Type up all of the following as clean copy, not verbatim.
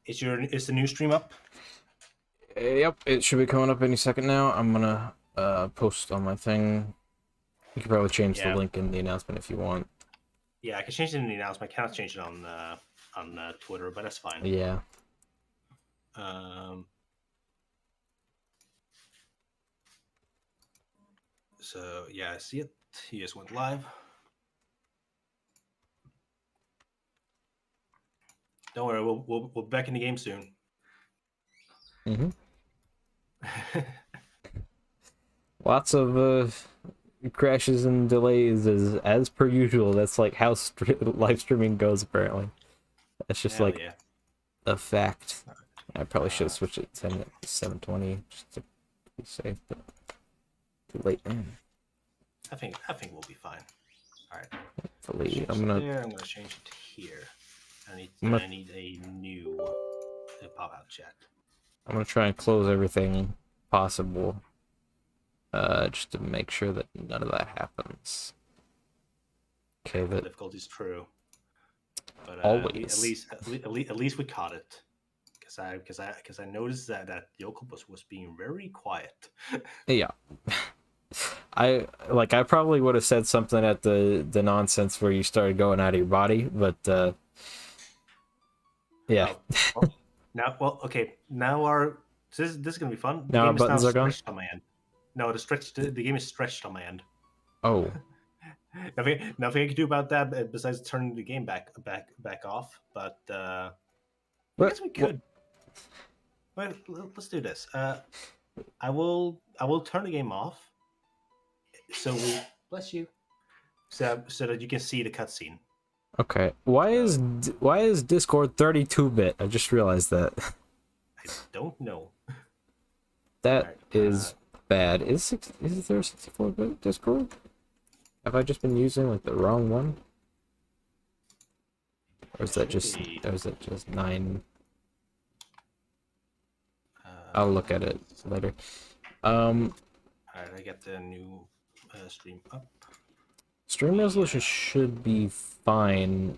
Is the new stream up? Yep, it should be coming up any second now. I'm gonna post on my thing. You can probably change the link in the announcement if you want. Yeah, I can change it in the announcement. I cannot change it on Twitter, but that's fine. Yeah. So yeah, I see it. He just went live. Don't worry, we'll be back in the game soon. Lots of crashes and delays as per usual. That's like how live streaming goes. Apparently, that's just like a fact. I probably should have switched it to 720 just to be safe, but too late. I think we'll be fine. All right. Hopefully, I'm gonna change it here. I need a new pop-out chat. I'm gonna try and close everything possible, just to make sure that none of that happens. Okay, the difficulty is true, but always at least we caught it, because I noticed that Jocool was being very quiet. Yeah. I probably would have said something at the nonsense where you started going out of your body, but yeah. Okay. Now this is gonna be fun. Now our buttons are gone. On my end. No, the game is stretched on my end. Oh. Nothing I can do about that besides turning the game back off. But I guess we could. Well, let's do this. I will turn the game off. So bless you. So that you can see the cutscene. Okay. Why is Discord 32-bit? I just realized that. I don't know. That is bad. Is there a 64-bit Discord? Have I just been using like the wrong one? Or is that just 9? I'll look at it later. Alright, I get the new stream up. Stream resolution should be fine.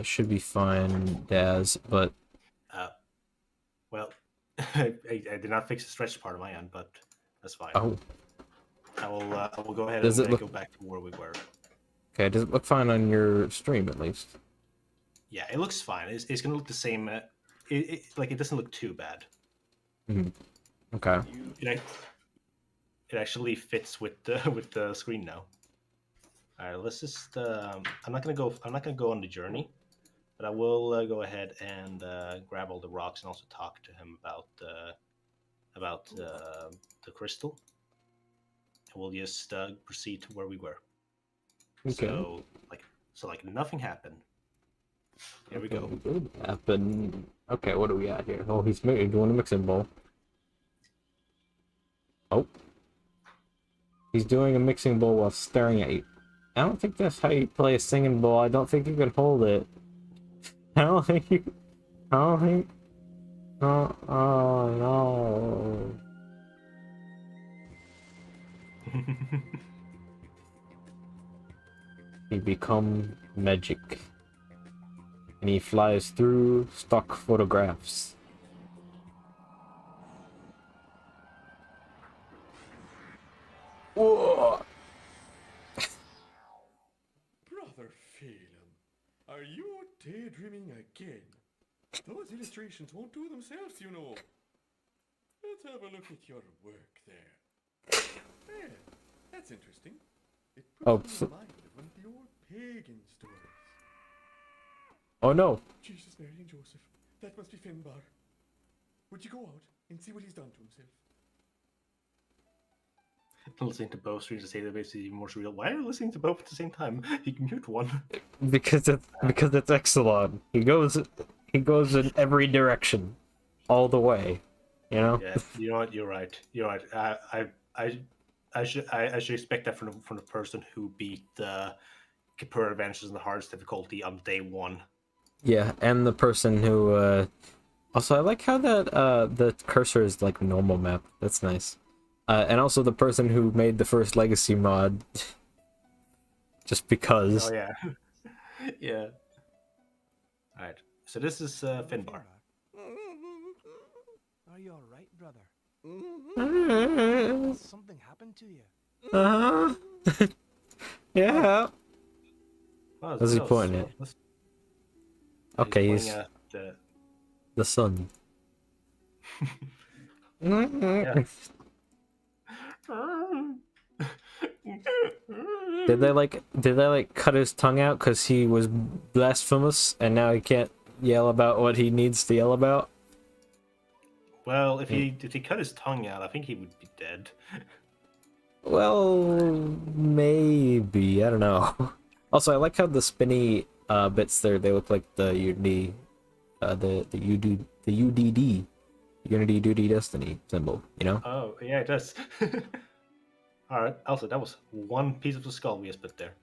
Should be fine, Daz, but well, I did not fix the stretch part of my end, but that's fine. Oh. I will go ahead and go back to where we were. Okay, does it look fine on your stream at least? Yeah, it looks fine. It's gonna look the same. It doesn't look too bad. Okay. It actually fits with the screen now. All right, let's just. I'm not gonna go on the journey, but I will go ahead and grab all the rocks and also talk to him about the crystal. And we'll just proceed to where we were. Okay. So nothing happened. Here we go. Good happen. Okay, what do we got here? Oh, he's doing a mixing bowl. Oh. He's doing a mixing bowl while staring at you. I don't think that's how you play a singing bowl. I don't think you can hold it. Oh, no. He become magic. And he flies through stock photographs. Whoa! Brother Phelan, are you daydreaming again? Those illustrations won't do themselves, you know. Let's have a look at your work there. Yeah, that's interesting. It puts me in mind of one of the old pagan stories. Oh no! Jesus, Mary and Joseph, that must be Finbar. Would you go out and see what he's done to himself? Listening to both streams to say that basically even more surreal. Why are you listening to both at the same time? You can mute one. Because it's Exelon. He goes in every direction, all the way. You know. Yeah, you know what? You're right. I should expect that from the person who beat Capura Adventures in the hardest difficulty on day 1. Yeah, and the person who also I like how that the cursor is like normal map. That's nice. And also the person who made the first Legacy mod, just because. Oh yeah, yeah. All right. So this is Finbar. Are you all right, brother? Uh, Something happened to you? yeah. Oh, What's he no, pointing at? Okay, pointing he's at the. the sun. Yeah. Did they cut his tongue out because he was blasphemous and now he can't yell about what he needs to yell about? Well, if he cut his tongue out, I think he would be dead. Well, maybe, I don't know. Also, I like how the spinny bits there, they look like the Unity, the UDD, Unity Duty Destiny symbol, you know? Oh, yeah, it does. All right. Also, that was one piece of the skull we just put there.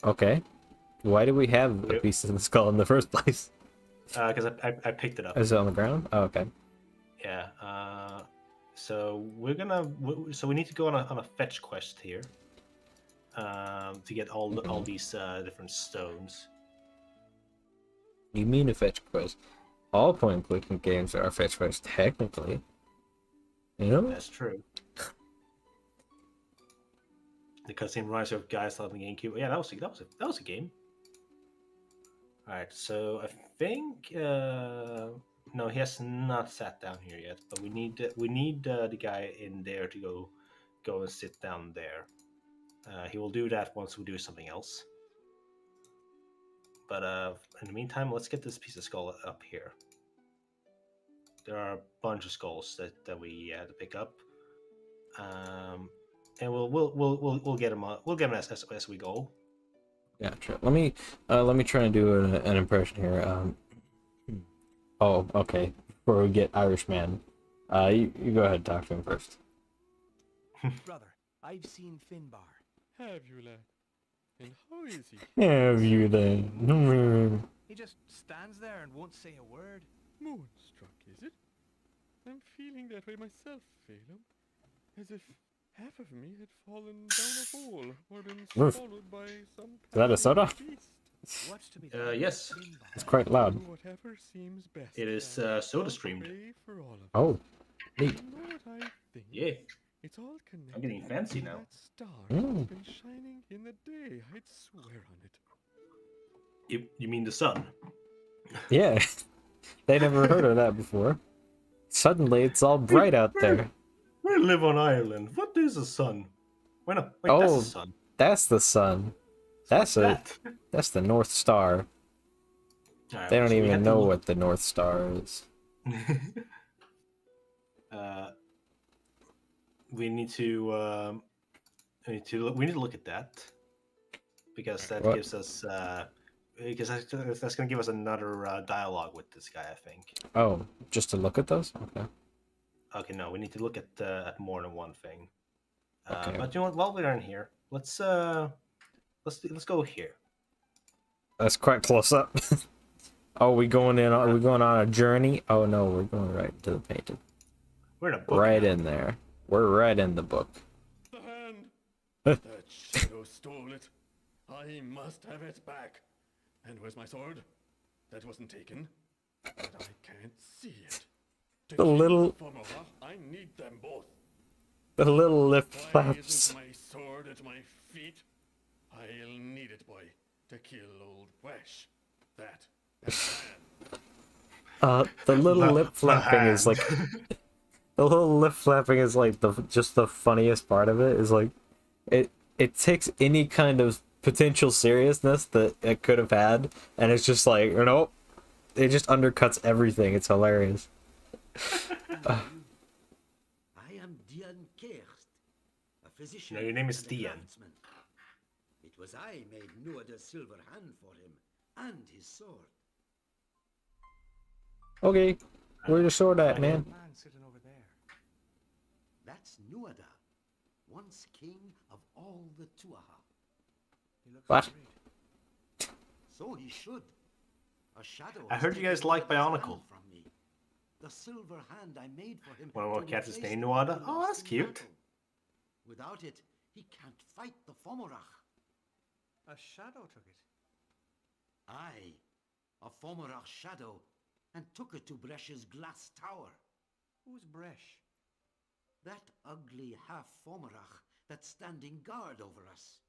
Okay. Why do we have a piece of the skull in the first place? Because I picked it up. Is it on the ground? Oh, okay. Yeah. So we need to go on a fetch quest here. To get all these different stones. You mean a fetch quest? All point-and-clicking games are fetch quests, technically. You know? That's true. The cutscene reminds me of guys on the GameCube. Yeah, that was a game. All right, so I think no, he has not sat down here yet. But we need the guy in there to go and sit down there. He will do that once we do something else. But in the meantime, let's get this piece of skull up here. There are a bunch of skulls that we had to pick up, and we'll get them. We'll get them as we go. Yeah, true. Let me try and do an impression here. Oh, okay. Before we get Irishman, you go ahead and talk to him first. Brother, I've seen Finbar. Have you, lad? And how is he? Have you then? He just stands there and won't say a word. Moonstruck, is it? I'm feeling that way myself, Phelan. As if half of me had fallen down a hole or been swallowed by some Is that a soda? beast. What's to be done? Yes. Finbar? It's quite loud. Do whatever seems best. It is lad. soda I'll streamed. pray for all of us. Oh, neat. You know what I think? Yeah. It's all connected. I'm getting fancy to now. That star Mm. that's been shining in the day. I'd swear on it. You mean the sun? Yeah. They never heard of that before. Suddenly, it's all bright out there. We live on Ireland. What is the sun? Wait, no. Wait, Oh, that's the sun. That's the sun. What's That's the North Star. Alright, They don't so we even have to know look- what the North Star is. We need to look at that because that What? gives us because that's going to give us another dialogue with this guy, I think. Oh, just to look at those? Okay. Okay, no, we need to look at more than one thing. Okay. But you know what? While we're in here, let's go here. That's quite close up. Oh, we going in? Are we going on a journey? Oh no, we're going right to the painting. We're in a book. Right now. in there. We're right in the book. The hand! That shadow stole it. I must have it back. And where's my sword? That wasn't taken. But I can't see it. To The kill little- Fomora, I need them both. The little lip Why flaps. isn't my sword at my feet? I'll need it, boy, to kill old Wesh. That and man. The little The- lip the flapping is like hand. the little lip flapping is like just the funniest part of it is like it takes any kind of potential seriousness that it could have had and it's just like nope, it just undercuts everything. It's hilarious. I am Dian Kerst, a physician. No, your name is and a Dian. craftsman. It was I made Nuada's silver hand for him and his sword. Okay, where's your sword at, man? Man sitting over there. That's Nuada, once king of all the Tuaha. He looks What? worried. So he should. A shadow. I has heard you guys taken like Nuada's Bionicle. hand from me. The silver hand I made for him. One of our to cats is replace named the Nuada. one he Oh, lost that's in cute. battle. Without it, he can't fight the Fomorach. A shadow took it. I a Fomorach shadow and took it to Bresh's glass tower. Who's Bresh? That ugly half-Fomorach that's standing guard over us.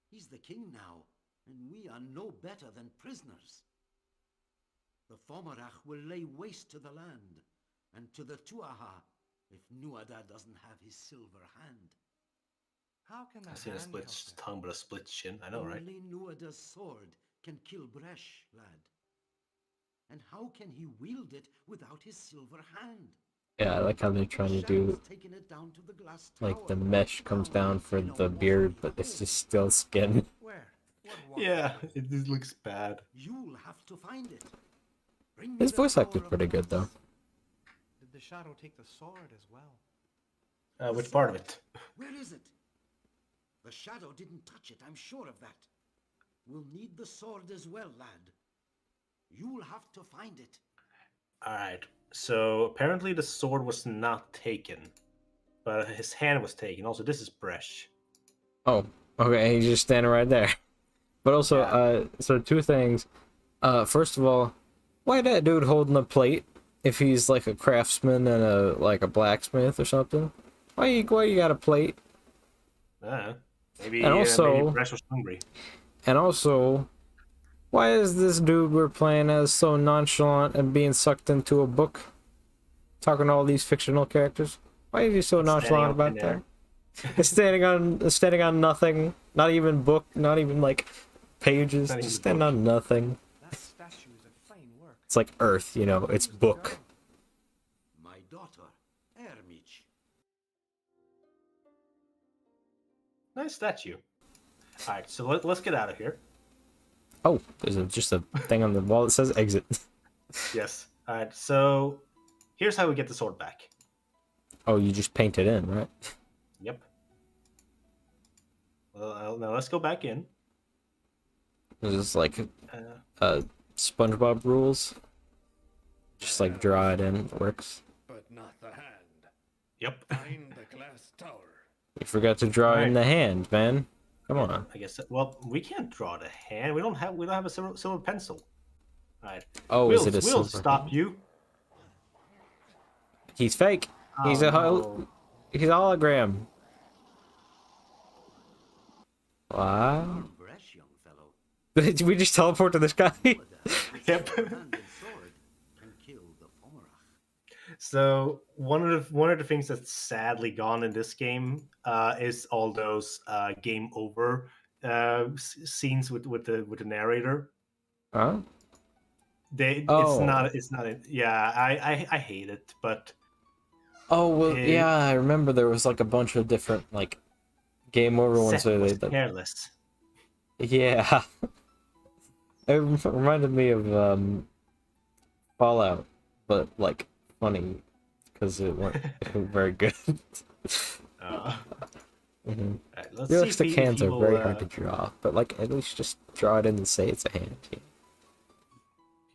He's the king now, and we are no better than prisoners. The Fomorach will lay waste to the land and to the Tuaha if Nuada doesn't have his silver hand. How can I that see a hand split help it? tongue, but a split chin. I know, right? Only Nuada's sword can kill Bresh, lad. And how can he wield it without his silver hand? Yeah, I like how they're trying to do Shadow's taken it down to the glass like the tower, mesh comes down for in a the beard, but watery it's hole. just still skin. Where? What Yeah, it just looks bad. You'll have to find it. Bring me His the voice acting's Tower of pretty good though. Glass. Did the shadow take the sword as well? Which part of it? Where is it? The shadow didn't touch it, I'm sure of that. We'll need the sword as well, lad. You'll have to find it. Alright, so apparently the sword was not taken, but his hand was taken. Also, this is Bresh. Oh, okay, he's just standing right there. But also, Yeah. So two things. First of all, why that dude holding a plate if he's like a craftsman and a blacksmith or something? Why you got a plate? Maybe, And also- maybe Bresh was hungry. And also, why is this dude we're playing as so nonchalant and being sucked into a book? Talking to all these fictional characters? Why is he so nonchalant about that? He's standing on nothing. Not even book, not even like pages. Not even Just standing book. on nothing. That statue is a fine work. It's like Earth, you know, it's Who's the book. girl? My daughter, Ermich. Nice statue. Alright, so let's get out of here. Oh, just a thing on the wall that says exit. Yes. Alright, so here's how we get the sword back. Oh, you just paint it in, right? Yep. Well, now let's go back in. This is like Uh, SpongeBob rules. Just like draw it in, it works. But not the hand. yep. Find the glass tower. You forgot to draw in Alright. the hand, man. Come on. I guess. Well, we can't draw the hand. We don't have a silver pencil. Alright. Oh, We'll is it a silver? stop you. He's fake. He's a no. he's a hologram. Wow. Bresh, young fellow. Did we just teleport to this guy? Nuada, with Yep. silver hand and sword, can kill the Fomorach. So one of the things that's sadly gone in this game is all those game over scenes with the narrator. Huh? Oh. It's not yeah, I hate it, but Oh well, It- yeah. I remember there was like a bunch of different like game over ones. Seth Where was they, careless. yeah. It reminded me of Fallout, but like funny because it went very good. Alright, let's see if Realistic he hands are will, very hard to draw, but like at least just draw it in and say it's a hand. Yeah.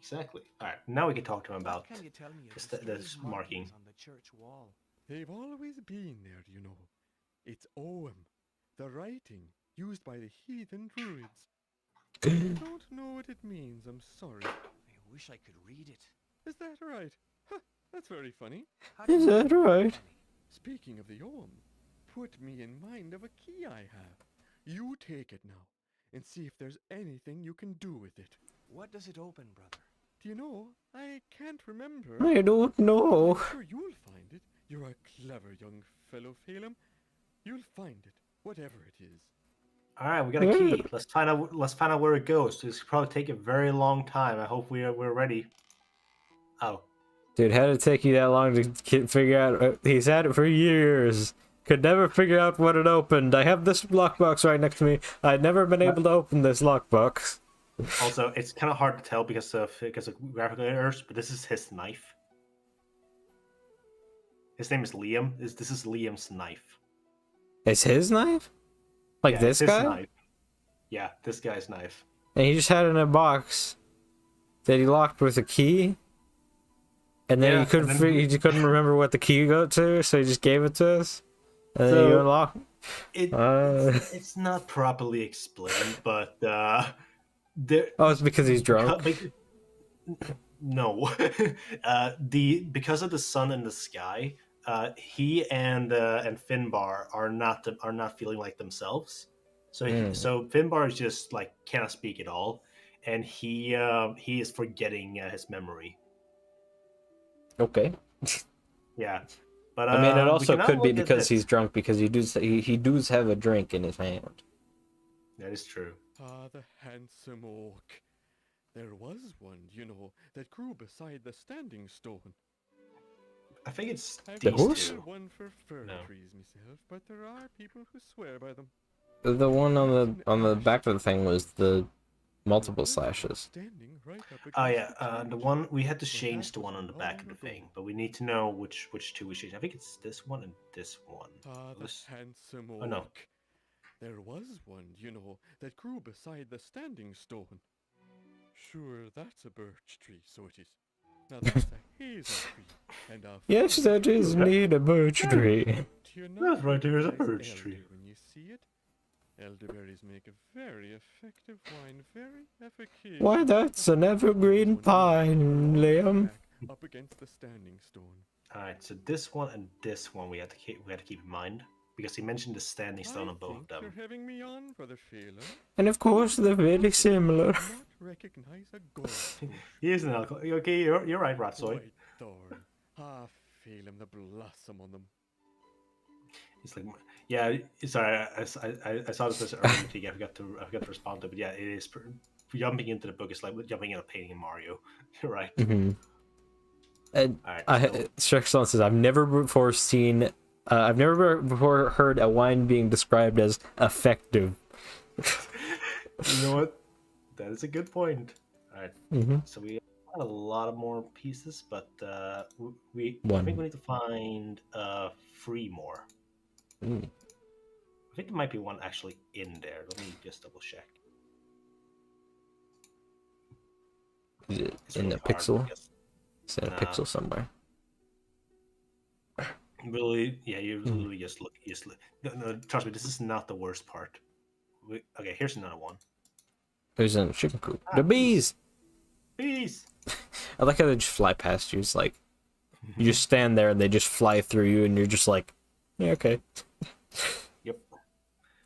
Exactly. Alright, now we can talk to him What about can you tell me of this- the this strange marking. markings on the church wall? They've always been there, you know. It's Ogham, the writing used by the heathen druids. I don't know what it means, I'm sorry. I wish I could read it. Is that right? Huh, that's very funny. How do Is you that know right? funny? Speaking of the Ogham, put me in mind of a key I have. You take it now, and see if there's anything you can do with it. What does it open, brother? Do you know, I can't remember. I don't know. I'm sure you'll find it. You're a clever young fellow, Phelim. You'll find it, whatever it is. Alright, we got a key. Let's find out where it goes. This could probably take a very long time. I hope we're ready. Oh. Dude, how did it take you that long to figure out? He's had it for years. Could never figure out what it opened. I have this lockbox right next to me. I'd never been able to open this lockbox. Also, it's kind of hard to tell because of graphical errors, but this is his knife. His name is Liam. This is Liam's knife. It's his knife? Like Yeah, this it's his guy? knife. Yeah, this guy's knife. And he just had it in a box that he locked with a key. And then Yeah, he couldn't and then he just couldn't remember what the key go to, so he just gave it to us. And then So- you unlock. It's not properly explained, but there. Oh, it's because he's drunk. No. Because of the sun in the sky, he and Finbar are not feeling like themselves. So Finbar is just like cannot speak at all, and he is forgetting his memory. Okay. Yeah, but I mean, it we also can now could be look at because he's this. drunk because he does have a drink in his hand. That is true. Ah, the handsome oak. There was one, that grew beside the standing stone. I think it's I've The these horse? never two. one for fir No. trees myself, but there are people who swear by them. The one on There's the an on the ash back of the tree, thing was the and multiple there's one slashes. standing right up Oh against yeah, the the church. one we had to But change that the was one on the back of long the ago. thing, but we need to know which two we change. I think it's this one and this one. Ah, the Let's- handsome oak. Oh no, There was one, that grew beside the standing stone. Sure, that's a birch tree, so it is. Now that's a hazel tree, and a Yes, fir that tree. is indeed a birch tree. Do you not That's right, there is a recognize birch tree. elder when you see it? Elderberries make a very effective wine, very efficacious. Why, that's an evergreen pine, Liam. Up against the standing stone. all right. So this one and this one we had to keep in mind because he mentioned the standing stone on both of I think them. you're having me on for the feeling. And of course, they're very similar. Not recognize a ghost. He is an alcohol. Okay, you're right, Ratsoy. White thorn. Ah, feel him the blossom on them. He's like, yeah. Sorry, I saw this as earlier. I forgot to respond to it. But yeah, it is jumping into the book is like jumping in a painting in Mario. You're right. Mm-hmm. And All right. So, Shrek says, I've never before heard a wine being described as effective. you know what? That is a good point. All right. Mm-hmm. So we got a lot of more pieces, but I One. think we need to find 3 more. Mm. I think there might be one actually in there. Let me just double check. Is it It's in really the pixel? because- It's in a Nah. pixel somewhere. Really, yeah, you literally just look. No, trust me, this is not the worst part. Okay, here's another one. Who's in the chicken coop? The bees! Peace. I like how they just fly past you. It's like, you just stand there and they just fly through you and you're just like, yeah, okay. Yep.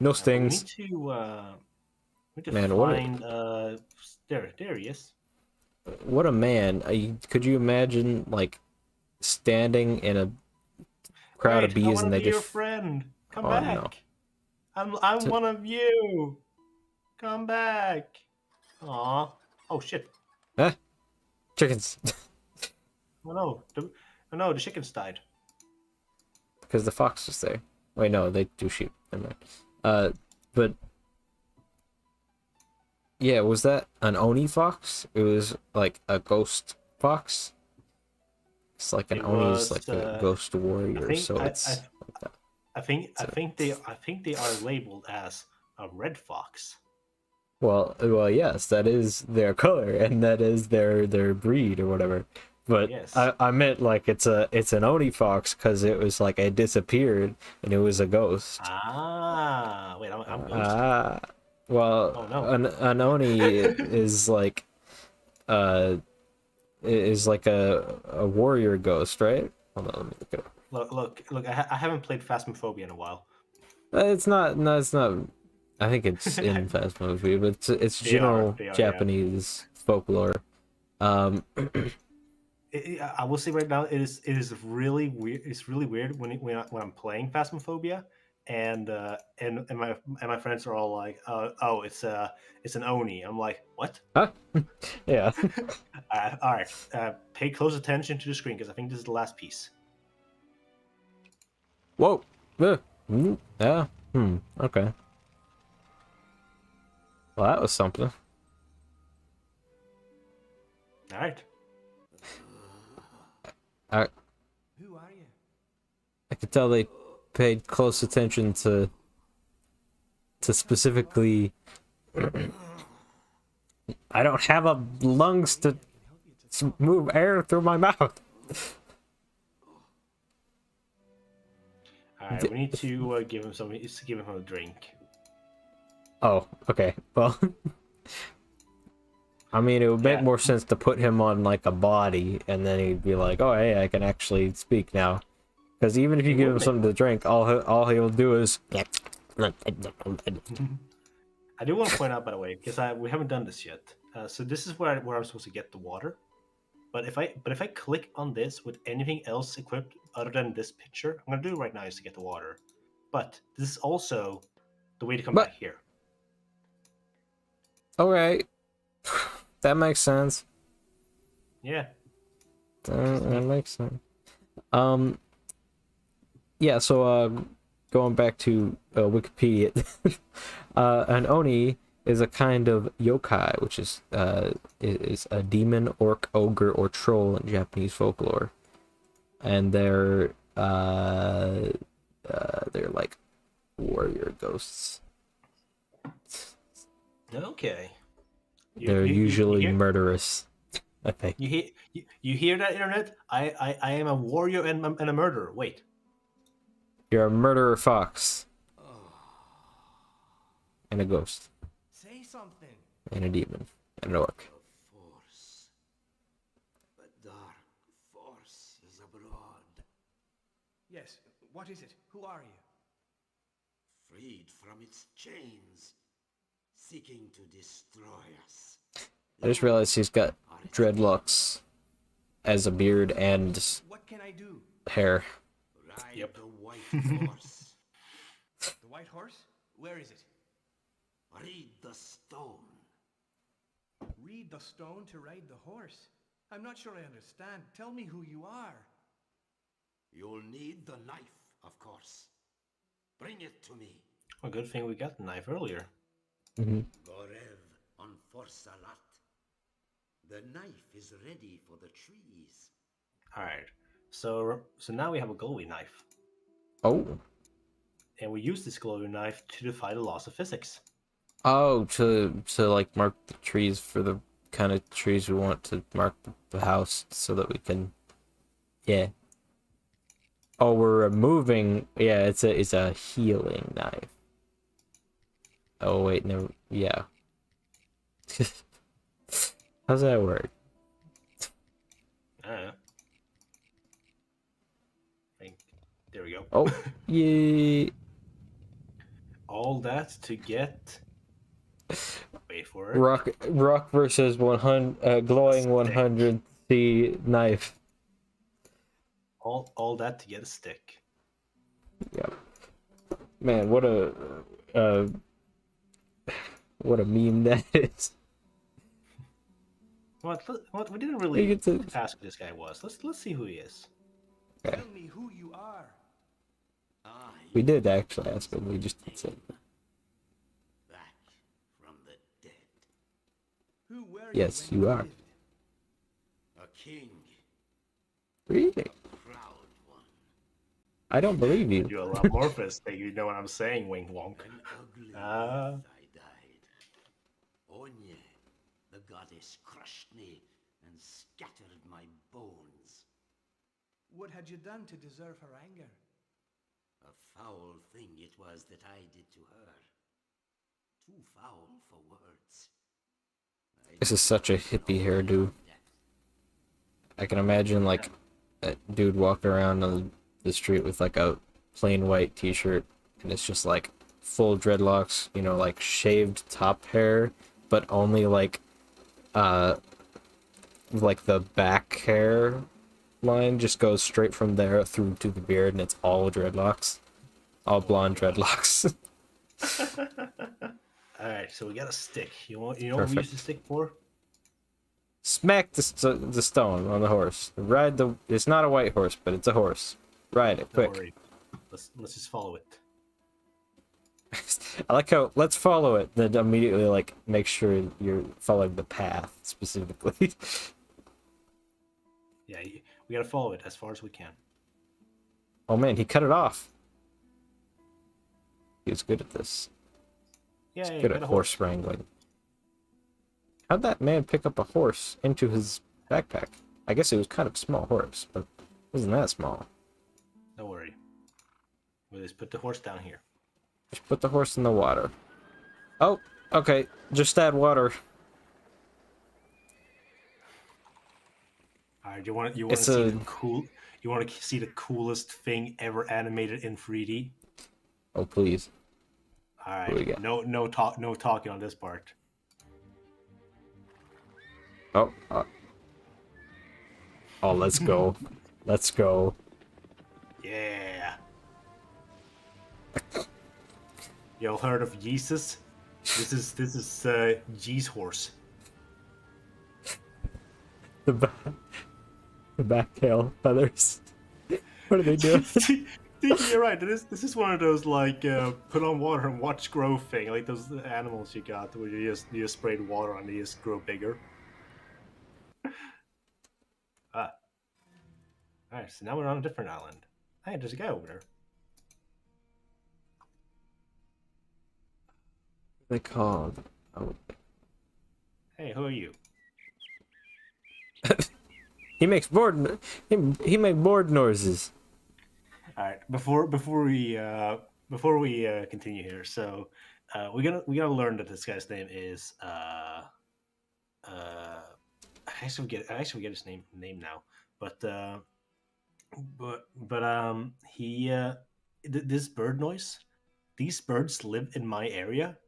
No We stings. need to Man, what a- find. There he is. What a man. Could you imagine, like, standing in a crowd of Wait, I bees want and to they be your just... friend. Come Oh, back. no. I'm one of you. Come back. Aw. Oh shit. Ah! Chickens! Oh no, the chickens died. Because the fox was there. Wait, no, they do sheep. Never mind. But... Yeah, was that an OniFox? It was like a ghost fox? It's like an It Oni was, is like a ghost warrior, so it's like that. I think they are labeled as a red fox. Well, yes, that is their color and that is their breed or whatever. But Yes. I meant like it's an OniFox because it was like it disappeared and it was a ghost. Ah, wait, I'm ghost. Well, Oh, no. an Oni is like a warrior ghost, right? Hold on, let me look it up. Look! I haven't played Phasmophobia in a while. It's not. No, it's not. I think it's in Phasmophobia, but it's They general are, yeah. Japanese folklore. I will say right now, it is really weird. It's really weird when I'm playing Phasmophobia, and my friends are all like, "Oh, it's an Oni." I'm like, "What?" Huh? Yeah. All right. Pay close attention to the screen because I think this is the last piece. Whoa. Yeah. Okay. Well, that was something. All right. Who are you? I could tell they paid close attention to specifically. I don't have a lungs to move air through my mouth. All right. We need to give him something. Give him a drink. Oh, okay. Well, I mean, it would make more sense to put him on like a body, and then he'd be like, "Oh, hey, I can actually speak now." Because even if you give him something to drink, all he'll do is. I do want to point out, by the way, because we haven't done this yet. So this is where I'm supposed to get the water. But if I click on this with anything else equipped other than this picture, I'm gonna do it right now is to get the water. But this is also the way to come back here. Okay, that makes sense. Yeah, that makes sense. Yeah. So going back to Wikipedia, an Oni is a kind of yokai, which is a demon, orc, ogre, or troll in Japanese folklore, and they're like warrior ghosts. Okay. They're usually murderous. I think. You hear that, internet? I am a warrior and a murderer. Wait. You're a murderer fox. And a ghost. Say something. And a demon. And an orc. The force. The dark force is abroad. Yes, what is it? Who are you? Freed from its chains. Seeking to destroy us. I just realized he's got dreadlocks as a beard and What can I do? hair. Ride the white horse. The white horse? Where is it? Read the stone. Read the stone to ride the horse. I'm not sure I understand. Tell me who you are. You'll need the knife, of course. Bring it to me. A good thing we got the knife earlier. Gorev on Forsalat. The knife is ready for the trees. Alright. So now we have a glowy knife. Oh. And we use this glowy knife to defy the laws of physics. Oh, to like mark the trees for the kind of trees we want to mark the house so that we can. Yeah. Oh, we're removing. Yeah, it's a healing knife. Oh wait, no. Yeah. How's that work? I don't know. There we go. Oh, yeah. All that to get. Wait for it. Rock versus 100 glowing 100C knife. All that to get a stick. Yep. Man, what a meme that is. What we didn't really ask who this guy was. Let's see who he is. Okay. Tell me who you are. We did actually ask him. We just didn't say. Back from the dead. Who were Yes, when you are. lived? A king. Really? A proud one. I don't believe you. You're a lot more for this thing. You know what I'm saying, Wing Wonk. An ugly death I died. Onye, the goddess, crushed me and scattered my bones. What had you done to deserve her anger? A foul thing it was that I did to her. Too foul for words. This is such a hippie hairdo. I can imagine like a dude walking around on the street with like a plain white t-shirt and it's just like full dreadlocks, you know, like shaved top hair, but only like the back hair line just goes straight from there through to the beard and it's all dreadlocks. All blonde dreadlocks. Alright, so we got a stick. You know what we use the stick for? Smack the stone on the horse. Ride the. It's not a white horse, but it's a horse. Ride it, quick. Don't worry. Let's just follow it. I like how let's follow it, then immediately like make sure you're following the path specifically. Yeah, we gotta follow it as far as we can. Oh man, he cut it off. He was good at this. Yeah, He's good at horse wrangling. How'd that man pick up a horse into his backpack? I guess it was kind of a small horse, but it wasn't that small. Don't worry. We'll just put the horse down here. Just put the horse in the water. Oh, okay. Just add water. All right, you want to It's see a the cool? You want to see the coolest thing ever animated in 3D? oh please. All What do we right, got? no talking on this part. Oh, oh, let's go. Let's go. Yeah. Y'all heard of Jesus? This is G's horse. The back, the back tail feathers. What are they doing? Thinking you're right. This is one of those like put on water and watch grow thing, like those animals you got where you just sprayed water and they just grow bigger. Ah, all right. So now we're on a different island. Hey, there's a guy over there. They called. Oh. Hey, who are you? He makes board. He make board noises. All right. Before we continue here, so we gotta learn that this guy's name is I actually forget his name now, but he this bird noise. These birds live in my area,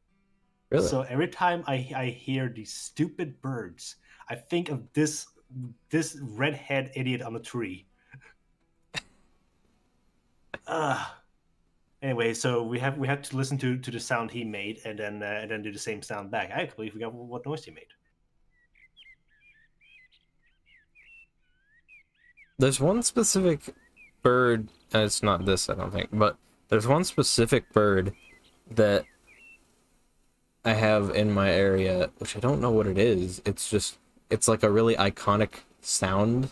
Really? so every time I hear these stupid birds, I think of this redhead idiot on a tree. Anyway, so we have to listen to the sound he made and then do the same sound back. I completely forgot what noise he made. There's one specific bird, and it's not this, I don't think, but there's one specific bird that I have in my area, which I don't know what it is. It's like a really iconic sound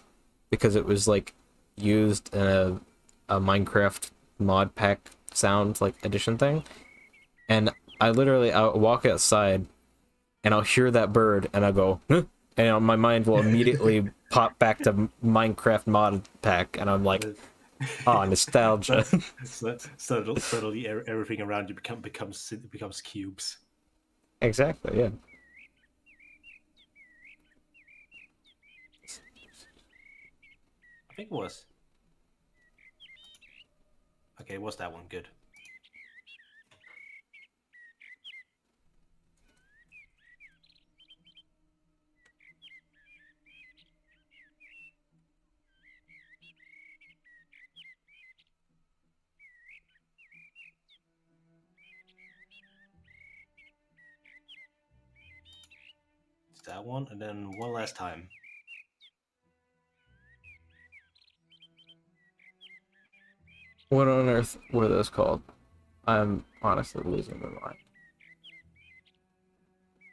because it was like used in a Minecraft mod pack sound like edition thing. And I'll walk outside and I'll hear that bird and I'll go, huh? And my mind will immediately pop back to Minecraft mod pack, and I'm like, oh, nostalgia. Suddenly everything around you becomes cubes. Exactly, yeah. I think it was. Okay, what's that one? Good. It's that one, and then one last time. What on earth were those called? I'm honestly losing my mind.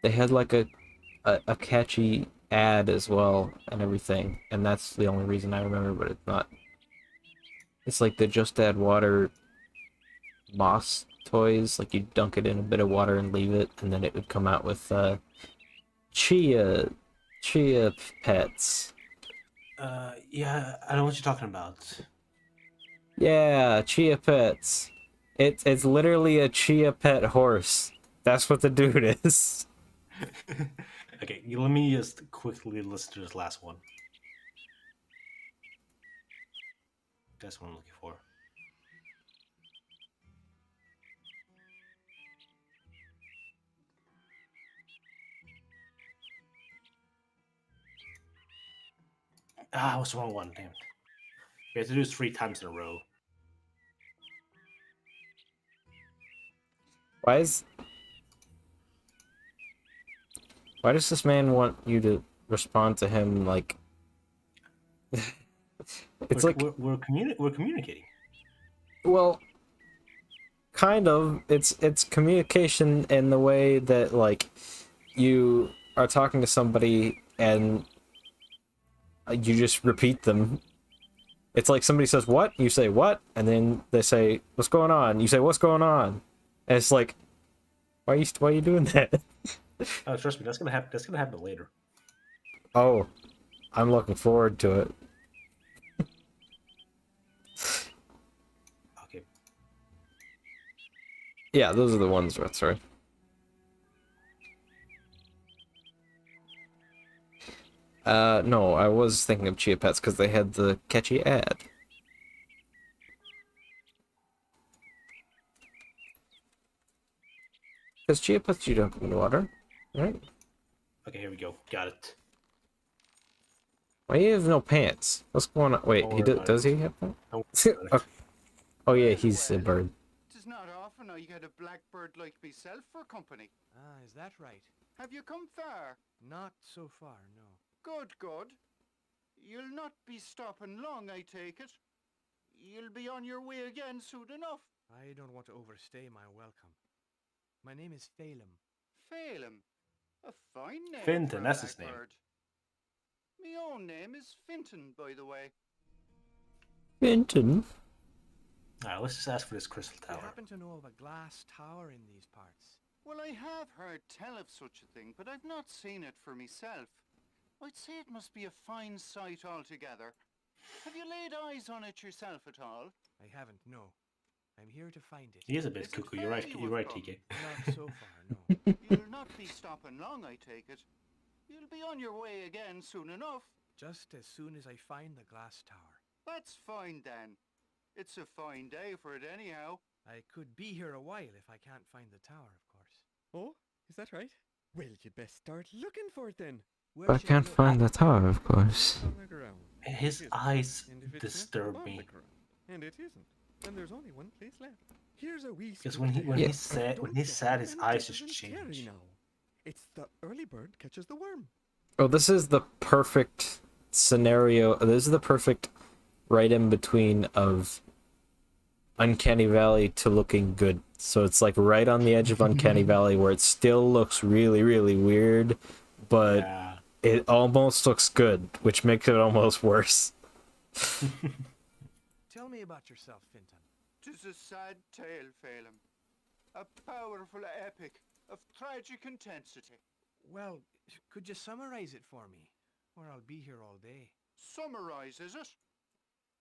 They had like a catchy ad as well and everything, and that's the only reason I remember, but it's not. It's like the Just Add Water moss toys, like you dunk it in a bit of water and leave it, and then it would come out with chia pets. Yeah, I know what you're talking about. Yeah, chia pets. It's literally a chia pet horse. That's what the dude is. Okay, let me just quickly listen to this last one. That's what I'm looking for. Ah, what's the wrong one? Damn it. We have to do this 3 times in a row. Why does this man want you to respond to him like it's we're communicating. Well, kind of. It's communication in the way that like you are talking to somebody and you just repeat them. It's like somebody says what, you say what, and then they say what's going on. You say what's going on, and it's like why are you doing that? Oh, trust me, that's gonna happen. That's gonna happen later. Oh, I'm looking forward to it. Okay. Yeah, those are the ones. That's right. No, I was thinking of Chia Pets because they had the catchy ad. Because Chia Pets you dump in the water, right? Okay, here we go. Got it. Why do you have no pants? What's going on? Wait, Don't he worry about does it. he have pants? Don't worry about it. Oh yeah, he's a bird. Tis not often I get a blackbird like myself for company. Ah, is that right? Have you come far? Not so far, no. Good, good. You'll not be stopping long, I take it. You'll be on your way again soon enough. I don't want to overstay my welcome. My name is Phelim. Phelim. A fine name Finton, for a that's his name. blackbird. Me own name is Finton, by the way. Finton? Alright, let's just ask for this crystal I tower. happen to know of a glass tower in these parts. Well, I have heard tell of such a thing, but I've not seen it for myself. I'd say it must be a fine sight altogether. Have you laid eyes on it yourself at all? I haven't, no. I'm here to find it. He is a bit Is it cuckoo. fair You're right. you You're have right, come? TK. Not so far, no. You'll not be stopping long, I take it. You'll be on your way again soon enough. Just as soon as I find the glass tower. That's fine then. It's a fine day for it anyhow. I could be here a while if I can't find the tower, of course. Oh, is that right? Well, you'd best start looking for it then. Where I should can't look? find the tower, of course. On the ground. His Yes. eyes And if it's not disturb on me. the ground, and it isn't, then there's only one place left. Here's a wee Because scoop when to he's help. sad, when Don't he's get sad, his any eyes guesses just and carry change. now. It's the early bird catches the worm. Oh, this is the perfect scenario. This is the perfect right in between of Uncanny Valley to looking good. So it's like right on the edge of Uncanny Valley where it still looks really, really weird, but Yeah. it almost looks good, which makes it almost worse. Tell me about yourself, Finton. 'Tis a sad tale, Phelim. A powerful epic of tragic intensity. Well, could you summarize it for me? Or I'll be here all day. Summarise, is it?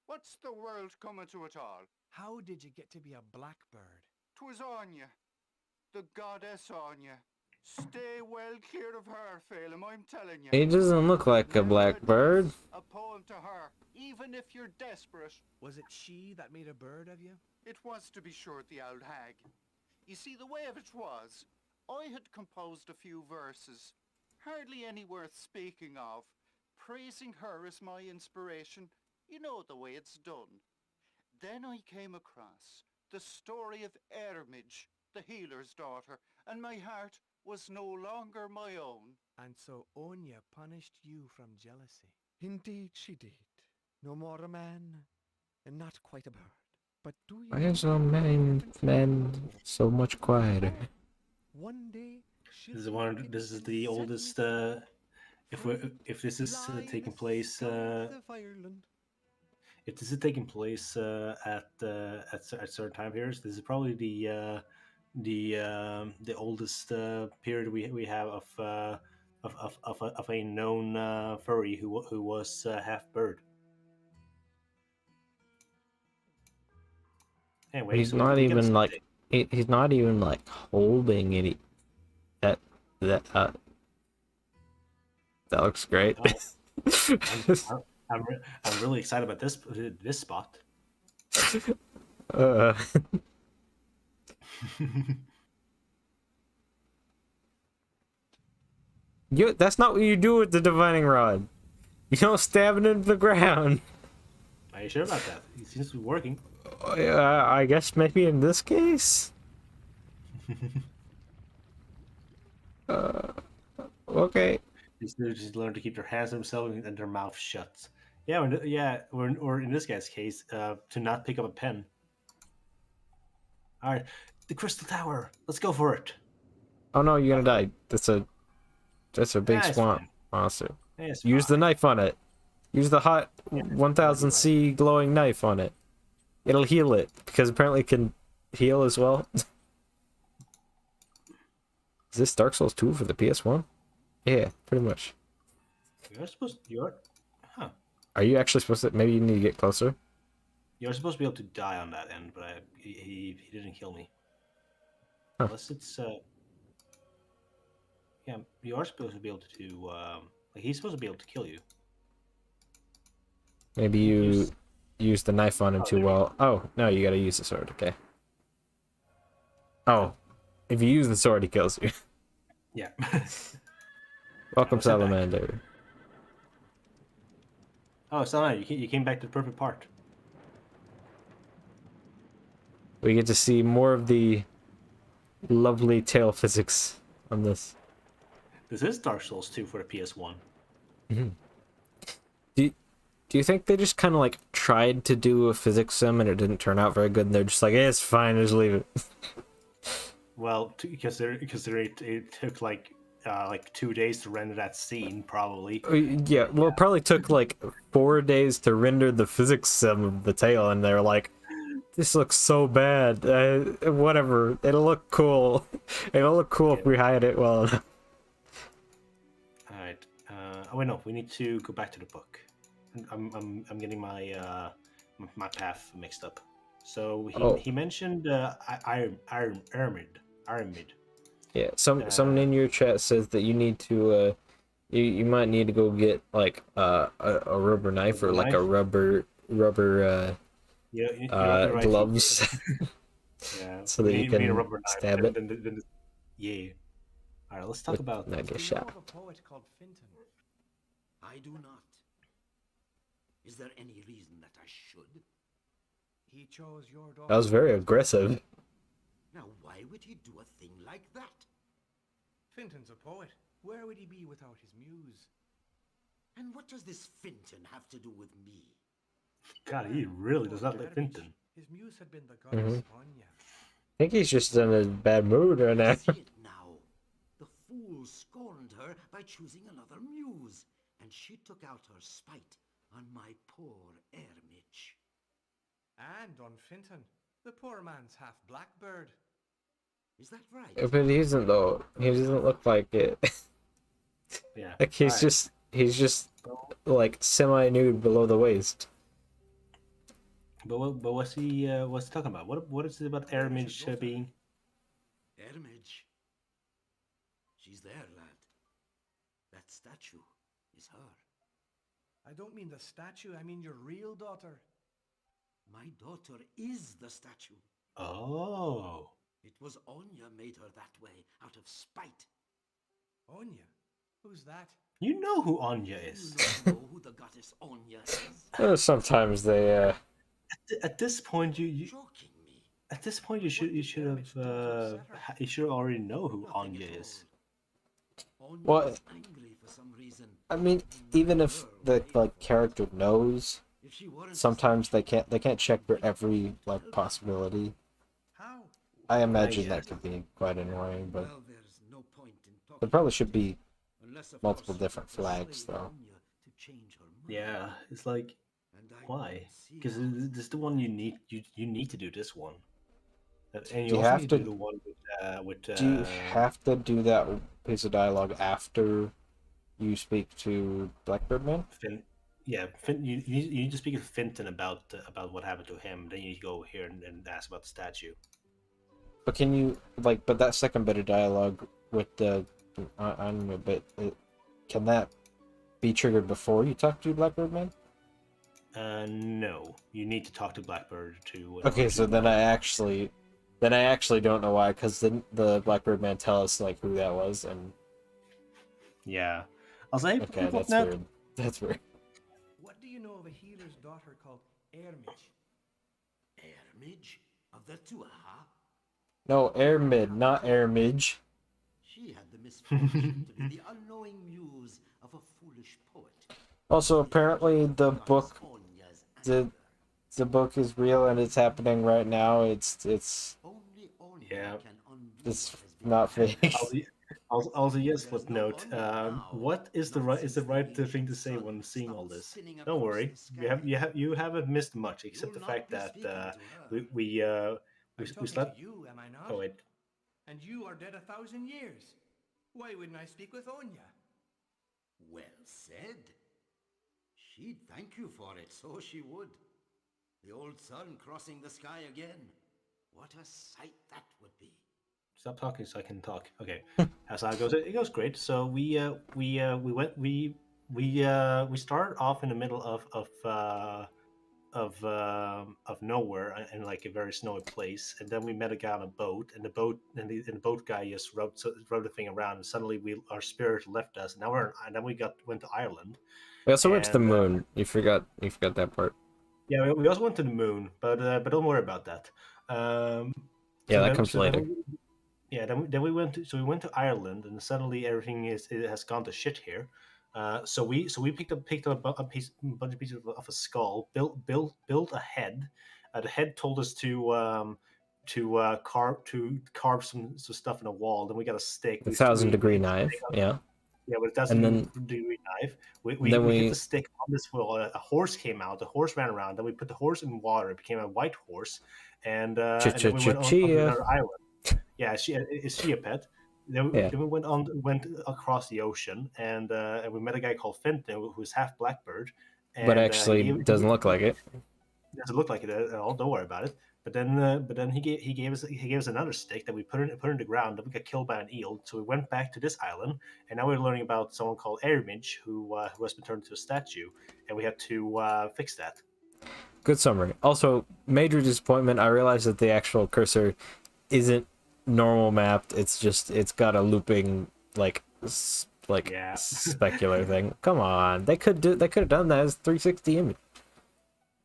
What's the world coming to it all? How did you get to be a blackbird? 'Twas Anya, the goddess Anya. Stay well clear of her, Phelim, I'm telling you. He doesn't look like a blackbird. A poem to her, even if you're desperate. Was it she that made a bird of you? It was, to be sure, the old hag. You see, the way of it was, I had composed a few verses, hardly any worth speaking of, praising her as my inspiration. You know the way it's done. Then I came across the story of Ermage, the healer's daughter, and my heart was no longer my own. And so Onya punished you from jealousy. Indeed she did. No more a man, and not quite a bird. But do you Why is all men so much quieter? one day she'll This is be one. in This is the settled oldest. down, If this is fly taking the place, south of Ireland. if this is taking place at certain time periods, this is probably the oldest period we have of a known furry who was half bird. Anyway, He's so not we get a even like Sunday. he's not even like holding any. That that looks great. I'm really excited about this spot. uh, that's not what you do with the divining rod. You don't stab it into the ground. Are you sure about that? It seems to be working. I guess maybe in this case. Okay. Just learn to keep their hands to themselves and their mouth shut. Yeah, or in this guy's case, to not pick up a pen. All right, the crystal tower. Let's go for it. Oh no, you're gonna die. That's a big Yeah, it's swamp fine. monster. Yeah, it's Use the fine. knife on it. Use the hot 1000C glowing knife on it. It'll heal it because apparently it can heal as well. Is this Dark Souls 2 for the PS1? Yeah, pretty much. Are you actually supposed to? Maybe you need to get closer. You're supposed to be able to die on that end, but he didn't kill me. Huh. Unless it's yeah, you are supposed to be able to Like, he's supposed to be able to kill you. Maybe you use the knife on him too there you well. Oh, no, you gotta use the sword, okay. Oh, if you use the sword, he kills you. Yeah. Welcome, let's head back. Salamander. Oh, Salamander, you came back to the perfect part. We get to see more of the lovely tail physics on this. This is Dark Souls 2 for the PS1. Do you think they just kind of like tried to do a physics sim and it didn't turn out very good, and they're just like, hey, it's fine, just leave it? Well, because it took like 2 days to render that scene, probably. Yeah, well, it probably took like 4 days to render the physics sim of the tail, and they're like, this looks so bad. Whatever, it'll look cool. It'll look cool if we hide it well enough. All right. Oh wait, no, we need to go back to the book. I'm getting my my path mixed up. So he mentioned Aramid. Yeah, someone in your chat says that you need to you might need to go get like a rubber knife or like a rubber you're right. gloves. Yeah, so that you need a can rubber knife. stab it. Yeah. All right, let's talk about. Not get Do you shot. know of a poet called Finton? I do not. Is there any reason that I should? He chose your daughter. That was very aggressive. Now, why would he do a thing like that? Finton's a poet. Where would he be without his muse? And what does this Finton have to do with me? God, he really does not like Finton. His muse had been the goddess Anya. I think he's just in a bad mood right now. I see it now. The fool scorned her by choosing another muse, and she took out her spite on my poor Ermich. And on Finton, the poor man's half blackbird. Is that right? But he isn't though. He doesn't look like it. Yeah. Like he's just like semi-nude below the waist. But what's he talking about? What is it about Aramage being? Ermich. She's there, lad. That statue is her. I don't mean the statue, I mean your real daughter. My daughter is the statue. Oh. It was Anya made her that way, out of spite. Anya? Who's that? You know who Anya is. You know who the goddess Anya is? Sometimes they At this point, you Joking me. at this point you should already know who Anya is. Anya What? was angry for some reason. I mean, even if the like character knows, If she weren't sometimes they can't check for every like possibility. How? I imagine that could be quite annoying, but well, there's no point in talking. there probably should be unless, of multiple course, different you flags, persuade though. Anya to change her mind. Yeah, it's like, And I why? don't see Because how this is the one you need to do this one. And you Do you also have need to- do the one with Do you have to do that piece of dialogue after you speak to Blackbird Man? Finn? Yeah, Finn, you need to speak to Finton about what happened to him. Then you go here and ask about the statue. But can you like? But that second bit of dialogue with the on a bit, can that be triggered before you talk to Blackbird Man? No, you need to talk to Blackbird to. Okay, so then I actually don't know why, because the Blackbird Man tell us like who that was, and Yeah, I was like, okay, that's now. weird. That's weird. What do you know of a healer's daughter called Ermich? Ermich of the Tuaha? No, Airmid, not Airmidge. She had the misfortune to be the unknowing muse of a foolish poet. Also, apparently the book, Anya's the anger. the book is real and it's happening right now. It's Only Anya Yeah. can undo it's what has been not done. fake. Also, yes, footnote. What is the right thing to say when seeing all this? Don't worry, you haven't missed much, except the You'll fact not be that speaking to her. we I'm we talking slept. to you, am I not? Oh wait, And you are dead 1,000 years. Why wouldn't I speak with Anya? Well said. She'd thank you for it, so she would. The old sun crossing the sky again. What a sight that would be. Stop talking so I can talk. Okay. As it goes, it goes great. So we started off in the middle of nowhere in like a very snowy place, and then we met a guy on a boat, and the boat guy just rode the thing around, and suddenly our spirit left us. And now we went to Ireland, We also went to the and moon. You forgot that part. yeah, we also went to the moon, but don't worry about that. Yeah, that comes So then later. then we went to Ireland, and suddenly everything it has gone to shit here. So we picked up a bunch of pieces of a skull, built a head. The head told us to carve some stuff in a wall. Then we got a stick. The We 1,000-degree hit the stick knife. on, Yeah, yeah, with a and thousand then degree knife. then We hit we the stick on this wall. A horse came out. The horse ran around. Then we put the horse in water. It became a white horse, and then we went on to chia. another island. Yeah, is she a pet? Yeah, Then we went across the ocean, and we met a guy called Fenton, who's half blackbird, but and actually doesn't look like it. he doesn't look like it at all. Don't worry about it. But then he gave us another stick that we put in the ground. Then we got killed by an eel. So we went back to this island, and now we're learning about someone called Airmidge, who has been turned into a statue, and we had to fix that. Good summary. Also, major disappointment. I realized that the actual cursor isn't normal mapped. It's got a looping Yeah. specular thing. Come on, they could have done that as 360 image.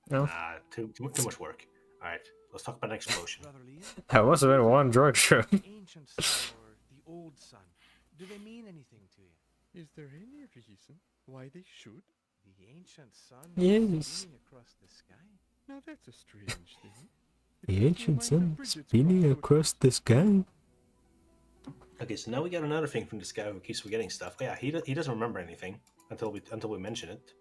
No, Too much work. All right, let's talk about an explosion. Brother Liam, that must have been one droid show. the ancient sun or the old sun, do they mean anything to you? Is there any reason why they should? The ancient sun Yes. spinning across the sky? Now that's a strange thing. It The makes me ancient mind of sun Bridget's spinning quote. across the sky. Okay, so now we got another thing from this guy who keeps forgetting stuff. Yeah, he doesn't remember anything until we mention it.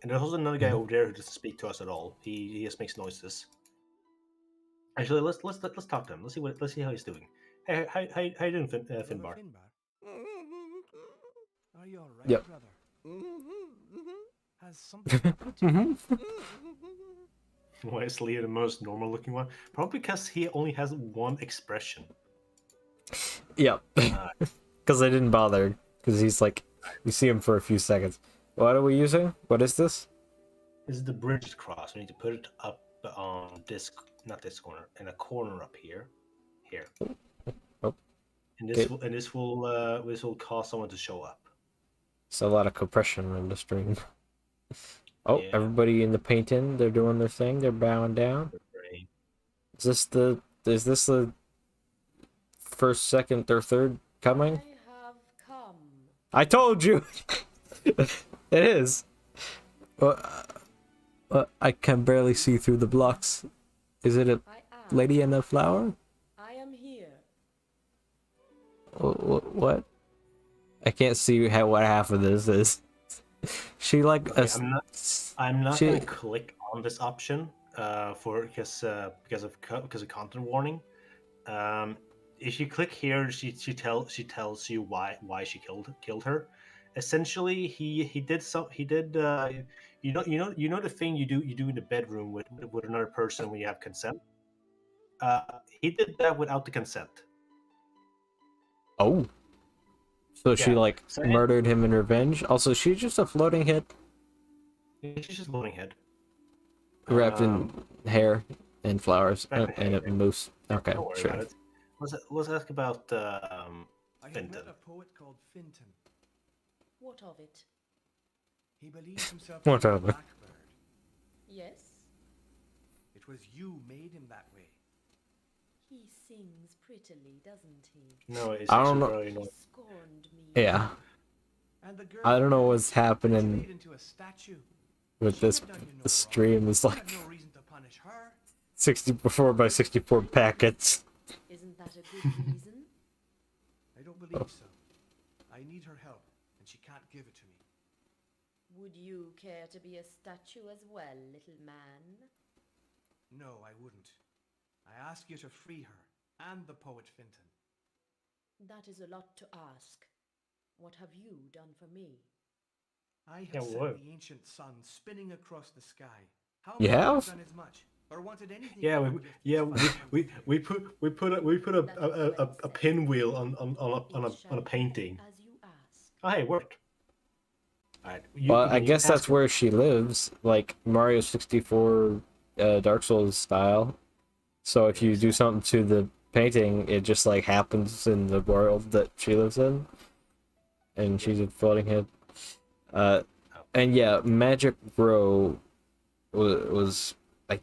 And there's also another guy over there who doesn't speak to us at all. He just makes noises. Actually, let's talk to him. Let's see how he's doing. Hey, how you doing, Brother Finbar? Finbar, are you all right, Yep. brother? Has something happened to you? Why is Leo the most normal looking one? Probably because he only has one expression. Yep. Because I didn't bother. Because he's like, we see him for a few seconds. What are we using? What is this? This is the bridge cross. We need to put it up on this, not this corner, in a corner up here. Here. Oh. And Okay. this will cause someone to show up. It's a lot of compression in the stream. Oh, Yeah. everybody in the painting, they're doing their thing, they're bowing down. Right. Is this the first, second, or third coming? I have come. I told you! It is. I can barely see through the blocks. Is it a I am. lady and a flower? I am here. What? I can't see what half of this is. She like Okay, a... I'm not she- gonna click on this option because of content warning. If you click here, she tells you why she killed her. Essentially, he did you know the thing you do in the bedroom with another person when you have consent. He did that without the consent. Oh. So she Yeah, like so- murdered him in revenge. Also, she's just a floating head She's just floating head. wrapped in hair and flowers Wrapped in and a hair. moose. Okay, Don't worry sure. about it. Let's ask about I have Finton. met a poet called Finton. What of it? He believes himself What to be a of it? blackbird. Yes, It was you made him that way. he sings prettily, doesn't he? No, it's I don't actually know. very He annoying. scorned me. Yeah, And the girl I don't know what's was happening made into a statue. with She this. had done you no The stream wrong. is You like had no reason to punish her. 64 by 64 packets. Isn't that a good reason? I don't believe so. I need her help, and she can't give it to me. Would you care to be a statue as well, little man? No, I wouldn't. I ask you to free her, and the poet Finton. That is a lot to ask. What have you done for me? I have Yeah, sent what? the ancient sun spinning across the sky. How You many have? done as much? or wanted anything. Yeah, more than just yeah, his fine we put a pinwheel on a painting. As you ask. Oh, hey, it worked. All right, Well, I you guess ask that's her. where she lives, like Mario 64, Dark Souls style. So if you do something to the painting, it just like happens in the world that she lives in, and she's a floating head. And yeah, Magic Grow was I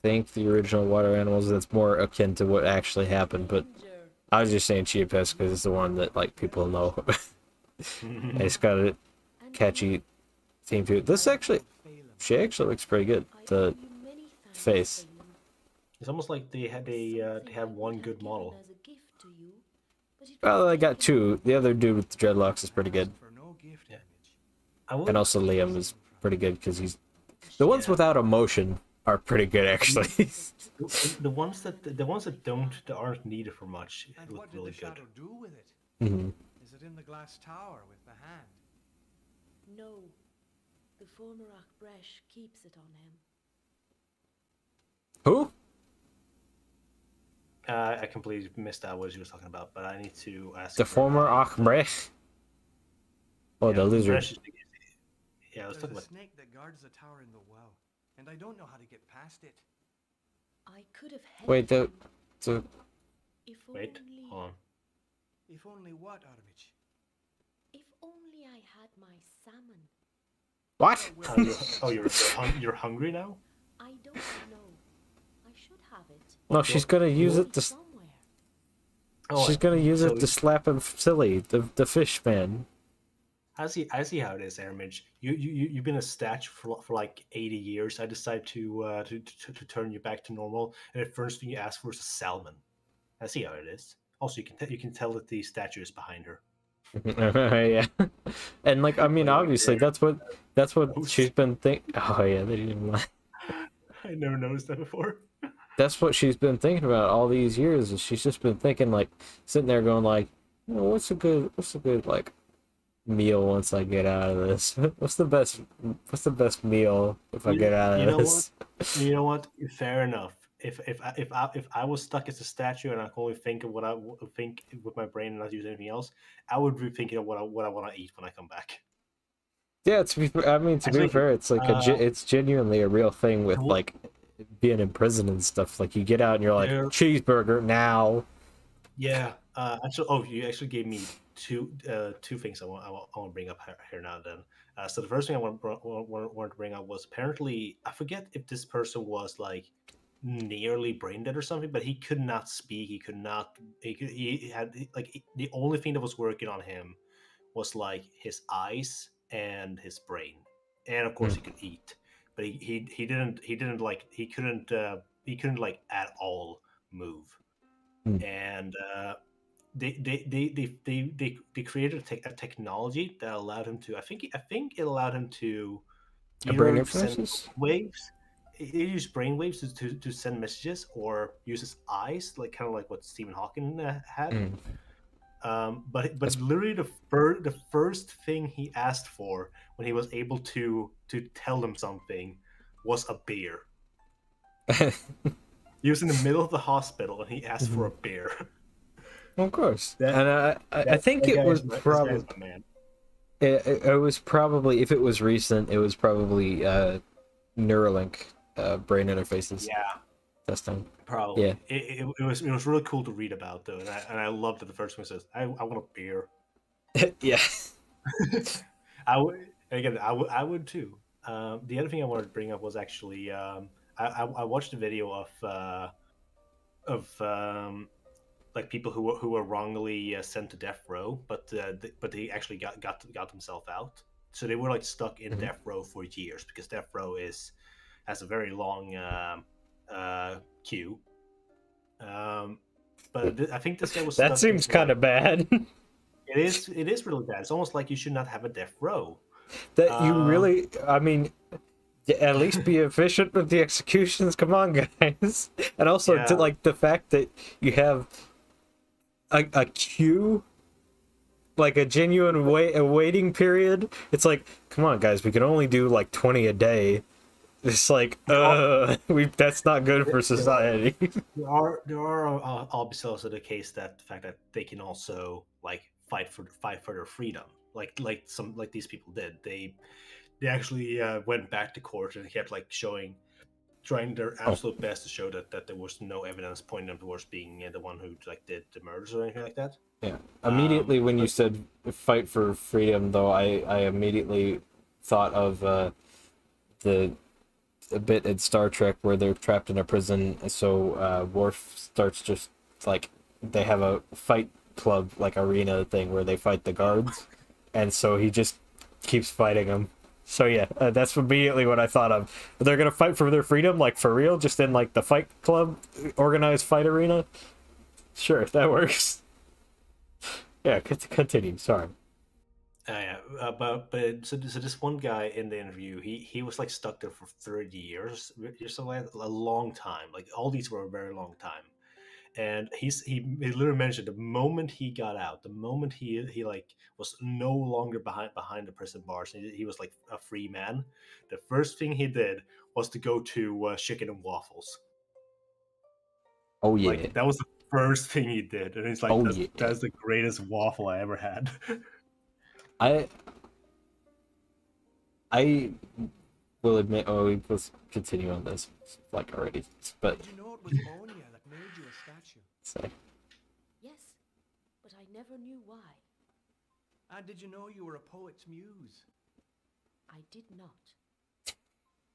think the original water animals. That's more akin to what actually happened, but I was just saying cheapest because it's the one that like people know. It's got a catchy theme to it. This actually, she actually looks pretty good. The face. It's almost like they have one good model. Well, I got two. The other dude with the dreadlocks is pretty good, for no gift, Yeah. Image. and also Liam is pretty good because he's the ones without emotion are pretty good actually. The ones that that aren't needed for much And look what did really the good. shadow do with it? Mhm. Is it in the glass tower with the hand? No. The former Achbresh keeps it on him. Who? I completely missed out what she was talking about, but I need to ask. The former Achbrech? Oh, the lizard. Yeah, let's There's talk a about. snake that guards the tower in the well, and I don't know how to get past it. I could have helped Wait, you the if Wait, only hold on. If only what, Armich? if only I had my salmon. what? You're hungry now? I don't know. I should have it No, she's gonna use it to. somewhere. She's gonna use so it to slap him silly. The fish man. I see how it is, Airmage. You've been a statue for like 80 years. I decide to turn you back to normal, and the first thing you ask for is a salmon. I see how it is. Also, you can tell that the statue is behind her. Yeah, and like I mean, Like, obviously that's what Oops. she's been thinking. Oh yeah, they didn't lie. I never noticed that before. That's what she's been thinking about all these years. Is she's just been thinking like sitting there going like, you know, what's a good like meal once I get out of this? What's the best meal if I get out of this? You know what? Fair enough. If I was stuck as a statue and I can only think of what I think with my brain and not use anything else, I would be thinking of what I want to eat when I come back. Yeah, I mean, to be Actually, fair, it's like it's genuinely a real thing with like being in prison and stuff. Like you get out and you're like, Yeah. cheeseburger now. Yeah. Actually, you actually gave me two things I want to bring up here now. Then, so the first thing I want to bring up was apparently I forget if this person was like nearly brain dead or something, but he could not speak. He could not. He had like the only thing that was working on him was like his eyes and his brain, and of course he could eat, but he didn't like he couldn't like at all move, and they created a technology that allowed him to. I think it allowed him to A brain either send influences? waves. He used brain waves to send messages, or use his eyes, like kind of like what Stephen Hawking had. But literally the first thing he asked for when he was able to tell them something was a beer. He was in the middle of the hospital and he asked for a beer. Of course. That- And I think That it guy was is my- this probably guy's my man. it was probably, if it was recent, it was probably Neuralink brain interfaces Yeah, testing. probably. Yeah. It was really cool to read about though, and I loved that the first one says, "I want a beer." Yeah. I would again. I would too. The other thing I wanted to bring up was actually I watched a video of like people who were wrongly sent to death row, but they actually got themselves out. So they were like stuck in death row for years because death row has a very long queue. But I think this guy was. That stuck seems in, kind of bad. It is really bad. It's almost like you should not have a death row. That you really, I mean, at least be efficient with the executions. Come on, guys. And also, Yeah. like the fact that you have a queue, like a genuine a waiting period. It's like, come on, guys, we can only do like 20 a day. It's like, that's not good for society. There are obviously also the case that the fact that they can also like fight for their freedom, like these people did. They actually went back to court and kept like trying their absolute best to show that there was no evidence pointing them towards being the one who like did the murders or anything like that. Yeah. Immediately when you said fight for freedom, though, I immediately thought of the a bit in Star Trek where they're trapped in a prison. So Worf starts just like they have a fight club like arena thing where they fight the guards, and so he just keeps fighting them. So yeah, that's immediately what I thought of. They're gonna fight for their freedom, like for real, just in like the fight club, organized fight arena. Sure, that works. Yeah, continue. Sorry. Yeah, but so this one guy in the interview, he was like stuck there for 30 years, something like a long time. Like all these were a very long time, and he literally mentioned the moment he got out, the moment he like was no longer behind the prison bars, he was like a free man. The first thing he did was to go to Chicken and Waffles. Oh yeah. Like that was the first thing he did, and it's like that's the greatest waffle I ever had. I will admit. Oh, let's continue on this, like already. But did you know it was Onia that made you a statue? Say. Yes, but I never knew why. And did you know you were a poet's muse? I did not.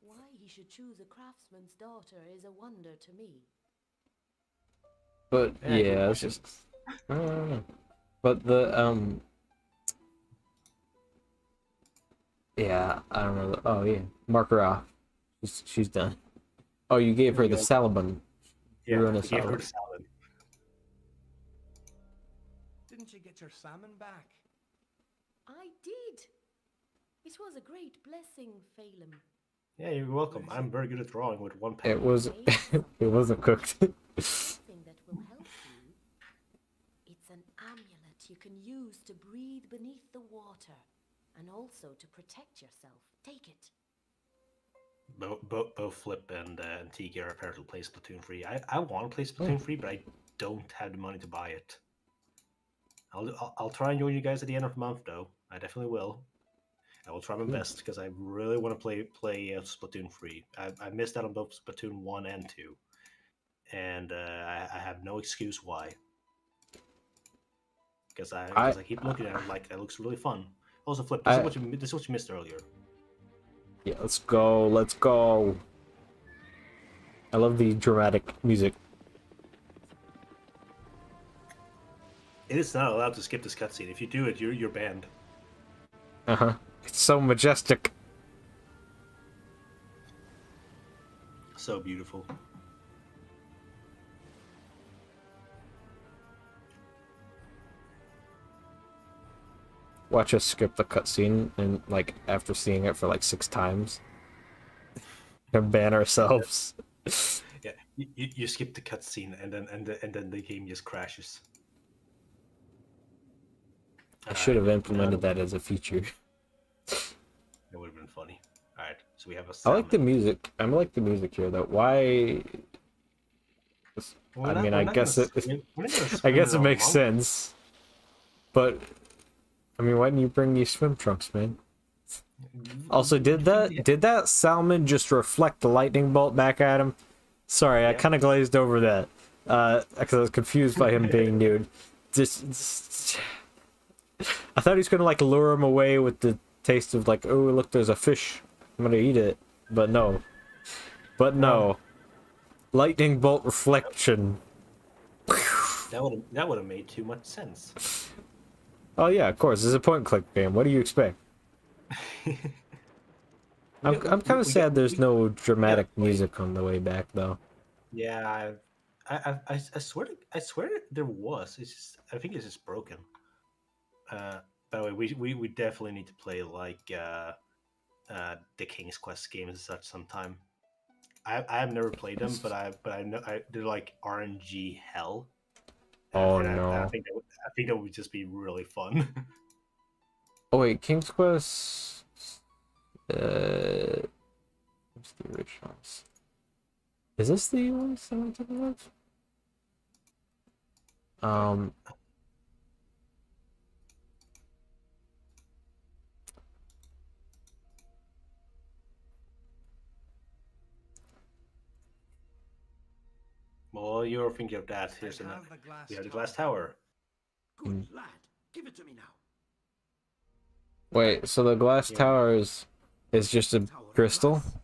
Why he should choose a craftsman's daughter is a wonder to me. But yeah, it's just I don't know. But the yeah, I don't know. Oh yeah, mark her off. She's done. Oh, you gave her the salmon. Yeah, you gave her the salad. Didn't you get your salmon back? I did. It was a great blessing, Phelim. Yeah, you're welcome. I'm very good at drawing with one pen. It was. It wasn't cooked. Something that will help you. It's an amulet you can use to breathe beneath the water, and also to protect yourself. Take it. Both Flip and Tiki are apparently play Splatoon 3. I want to play Splatoon 3, but I don't have the money to buy it. I'll try and join you guys at the end of the month, though. I definitely will. I will try my best because I really want to play Splatoon 3. I missed out on both Splatoon 1 and 2, and I have no excuse why. Because I keep looking at it like it looks really fun. Also, Flip, this is what you missed earlier. Yeah, let's go. Let's go. I love the dramatic music. It is not allowed to skip this cutscene. If you do it, you're banned. It's so majestic. So beautiful. Watch us skip the cutscene and like after seeing it for like 6 times, and ban ourselves. Yeah, you skip the cutscene and then the game just crashes. I should have implemented that as a feature. That would have been funny. All right, so we have a. I like the music. I like the music here, though. Why? I guess it makes sense. But I mean, why didn't you bring these swim trunks, man? Also, did that salmon just reflect the lightning bolt back at him? Sorry, I kind of glazed over that because I was confused by him being nude. Just I thought he was gonna like lure him away with the taste of like, oh look, there's a fish, I'm gonna eat it. But no. Lightning bolt reflection. That would have made too much sense. Oh yeah, of course. It's a point and click game. What do you expect? I'm kind of sad there's no dramatic music on the way back though. Yeah, I swear there was. It's just, I think it's just broken. By the way, we definitely need to play like the King's Quest games and such sometime. I have never played them, but I know they're like RNG hell. Oh and no! I think that would just be really fun. Oh wait, King's Quest. It's the originals. Is this the ones that I'm talking about? Well, you're thinking of that. Here's I another. have the glass We have the tower. glass tower. Good lad. Give it to me now. Wait, so the glass Yeah. tower is just a Tower of crystal? glass.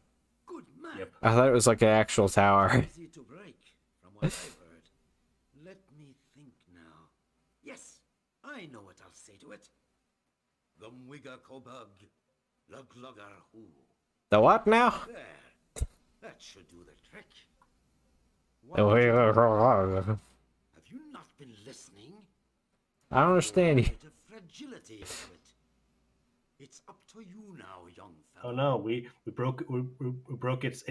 Good man. Yep. I thought it was like an actual tower. Easy to break, from what I've heard. Let me think now. Yes, I know what I'll say to it. The Mwiga Kobug, the Glugger Who. The what now? There, that should do the trick. The What Mwiga did you- Kobug. Have you not been listening? I don't understand you. There's a bit of fragility to it. It's up to you now, young fellow. Oh no, we broke its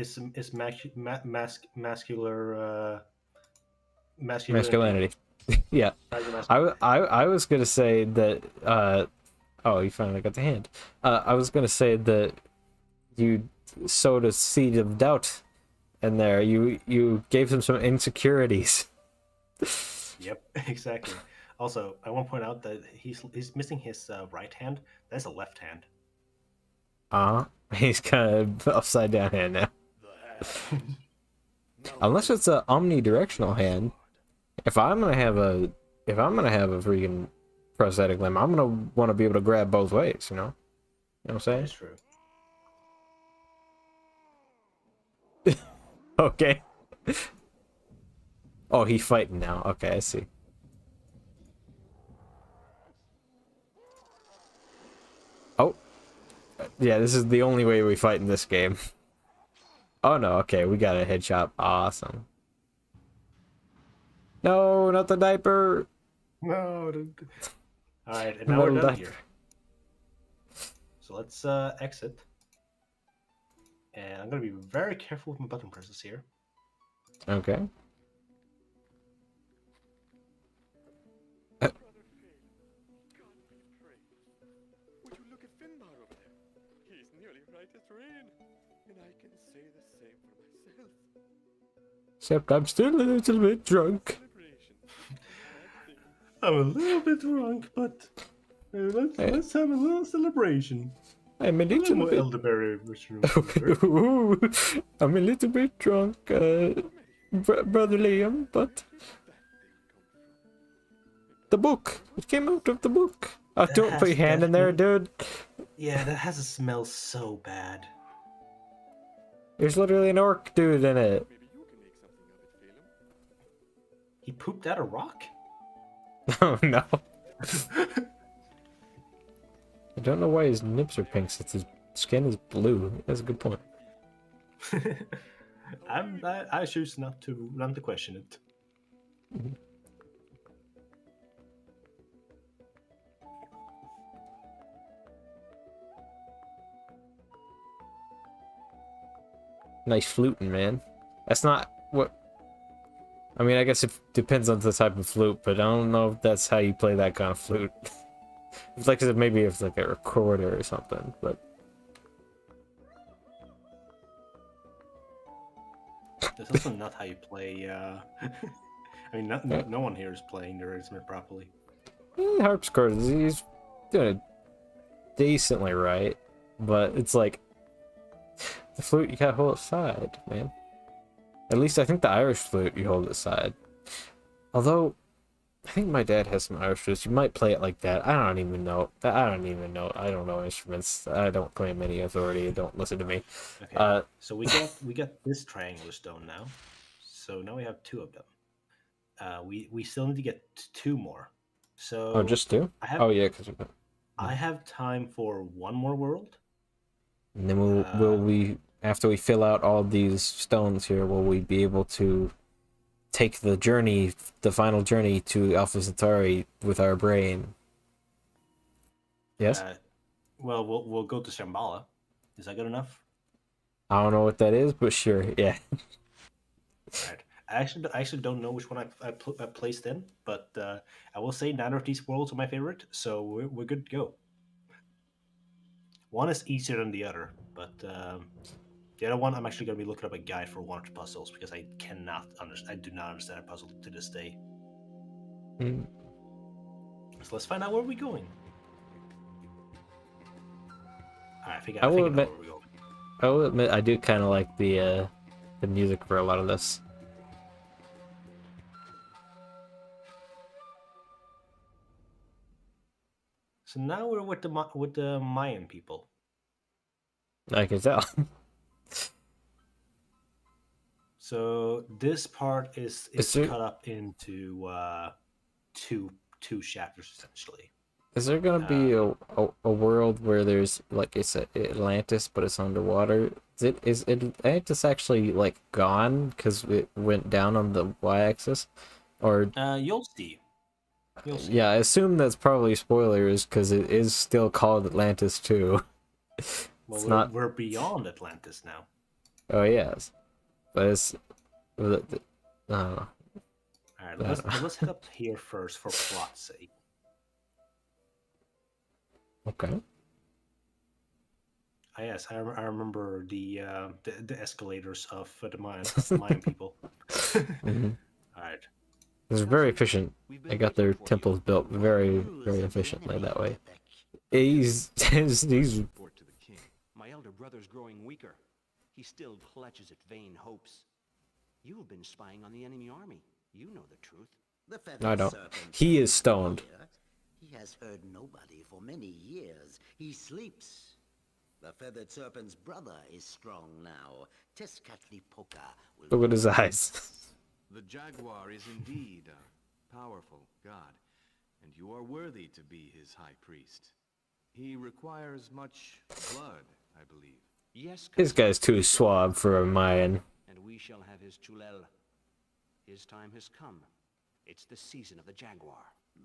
mascular Masculinity. Yeah. I was gonna say that oh, you finally got the hand. I was gonna say that you sowed a seed of doubt in there. You gave him some insecurities. Yep, exactly. Also, I want to point out that he's missing his right hand. That's a left hand. He's kind of upside down hand now. Unless it's a omnidirectional hand. If I'm gonna have a freaking prosthetic limb, I'm gonna want to be able to grab both ways. You know what I'm saying? That's true. Okay. Oh, he's fighting now. Okay, I see. Oh. Yeah, this is the only way we fight in this game. Oh no, okay, we got a headshot. Awesome. No, not the diaper. No. All right, and now we're Little done diaper. here. So let's exit. And I'm gonna be very careful with my button presses here. Okay. Brother Phelan, God be praised. Would you look at Finbar over there? He's nearly right as rain. And I can say the same for myself. Except I'm still a little bit drunk. Celebration. I'm a little bit drunk, but let's have a little celebration. I'm a little More bit. elderberry mushroom. Ooh, I'm a little bit drunk, Brother Liam, but the book. It came out of the book. Oh, That don't put your has hand in there, dude. Yeah, that has a smell so bad. There's literally an orc dude in it. Maybe you can make something of it, Phelan. He pooped out a rock? Oh no. I don't know why his nips are pink since his skin is blue. That's a good point. I choose not to question it. Nice fluting, man. That's not what. I mean, I guess it depends on the type of flute, but I don't know if that's how you play that kind of flute. It's like maybe it's like a recorder or something, but That's also not how you play. I mean, no one here is playing their instrument properly. harpsichord, he's doing it decently right, but it's like the flute you gotta hold it side, man. At least I think the Irish flute you hold it side. Although I think my dad has some Irish flutes. You might play it like that. I don't even know. I don't know instruments. I don't claim any authority. Don't listen to me. Okay. So we got this triangular stone now. So now we have two of them. We still need to get two more. So Oh, just two? Oh yeah, because I have time for one more world. and then will we after we fill out all these stones here, will we be able to take the journey, the final journey to Alpha Centauri with our brain? Yes. Well, we'll go to Shambhala. Is that good enough? I don't know what that is, but sure, yeah. Right. I actually don't know which one I placed in, but I will say neither of these worlds are my favorite, so we're good to go. One is easier than the other, but The other one, I'm actually going to be looking up a guide for one or two puzzles because I cannot understand. I do not understand a puzzle to this day. Mm. So let's find out where we're going. I think I will know admit, where we're going. I will admit, I do kind of like the music for a lot of this. So now we're with the Mayan people. I can tell. So this part is there, cut up into two chapters essentially. is there gonna be a world where there's, like I said, Atlantis, but it's underwater? Is Atlantis actually like gone because it went down on the y-axis, or you'll see. You'll see. Yeah, I assume that's probably spoilers because it is still called Atlantis too. Well, we're beyond Atlantis now. Oh yes, but it's. I don't know. All right, let's head up here first for plot's sake. Okay. Yes, I remember the escalators of the Mayan people. Mm-hmm. All right. It's very efficient. They got their temples built very, very efficiently that way. He's Report to the king. My elder brother's growing weaker. He still clutches at vain hopes. You've been spying on the enemy army. You know the truth. I don't. He is stoned. He has heard nobody for many years. He sleeps. The feathered serpent's brother is strong now. Tezcatlipoca will... Look at his eyes. The jaguar is indeed a powerful god, and you are worthy to be his high priest. He requires much blood, I believe. Yes, This guy's too suave for a Mayan. And we shall have his chulel. His time has come. It's the season of the jaguar.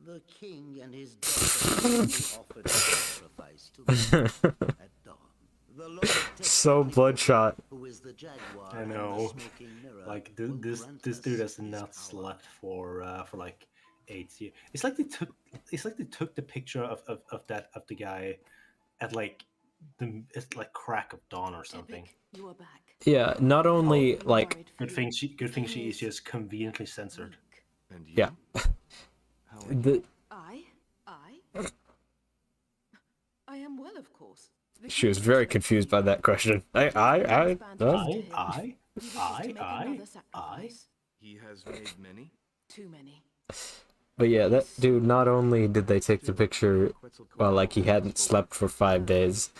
The king and his daughter offered a sacrifice to the at dawn. The Lord So bloodshot. who is the jaguar I and the know. smoking mirror Like will this grant dude us has not his power. slept for like 8 years. It's like they took the picture of the guy at like it's like crack of dawn or something. Epic, you are back. Yeah, not only I'm like worried for Good thing she is He just conveniently censored. weak. And you? yeah. How are The I am well, of course. The she was king very wants me. confused by that question. I. He wishes to make I. another sacrifice. He has made many? Too many. But yeah, that dude, not only did they take the picture while like he hadn't slept for 5 days,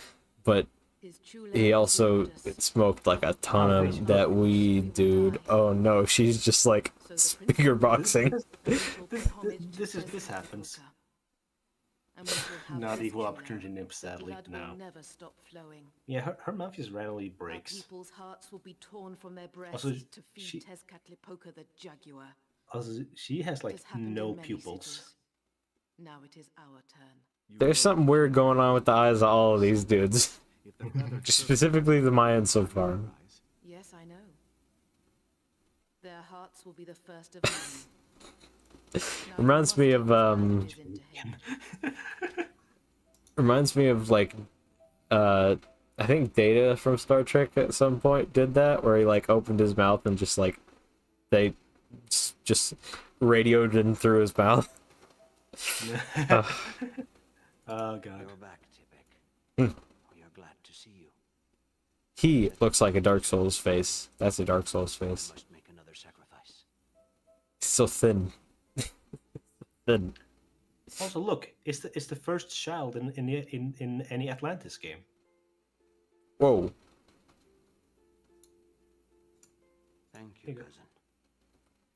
but His true he love also is gorgeous. smoked like a ton of that weed, dude. Oh no, she's just like So the speaker boxing. This happens. And we shall have Not this equal children. opportunity nips, The sadly. blood No. will never stop flowing. Yeah, her mouth just randomly Our breaks. people's hearts will be torn from their breasts Also, to feed she- Tezcatlipoca the jaguar. Also, she has It like has happened no in many pupils. cities. Now it is our turn. There's something weird going on with the eyes of all of these dudes. If the feathered Specifically the Mayans so far. serpent rise, Yes, I know. Their hearts will be the first of many. Now we Reminds must me get of, these bandages into him. Reminds me of like I think Data from Star Trek at some point did that, where he like opened his mouth and just like they just radioed in through his mouth. Oh god. You're back, Tipek. Hmm. We are glad to see you. He looks like a Dark Souls face. That's a Dark Souls face. Must make another sacrifice. He's so thin. Thin. Also, look, it's the first child in any Atlantis game. Whoa. Thank Here you, you go. cousin.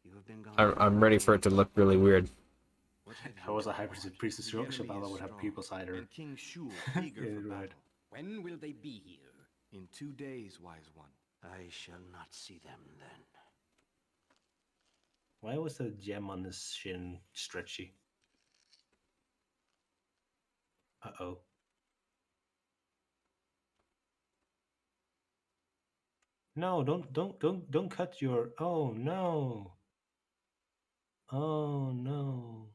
You have been gone. I'm ready for it to look really weird. what have How you was a done? high priestess The enemy Shabala is would have strong, pupils either. and King Shu eager Yeah, for right. battle. When will they be here? In 2 days, wise one. I shall not see them then. Why was the gem on his shin stretchy? Uh-oh. No, don't cut your... Oh, no. Oh, no.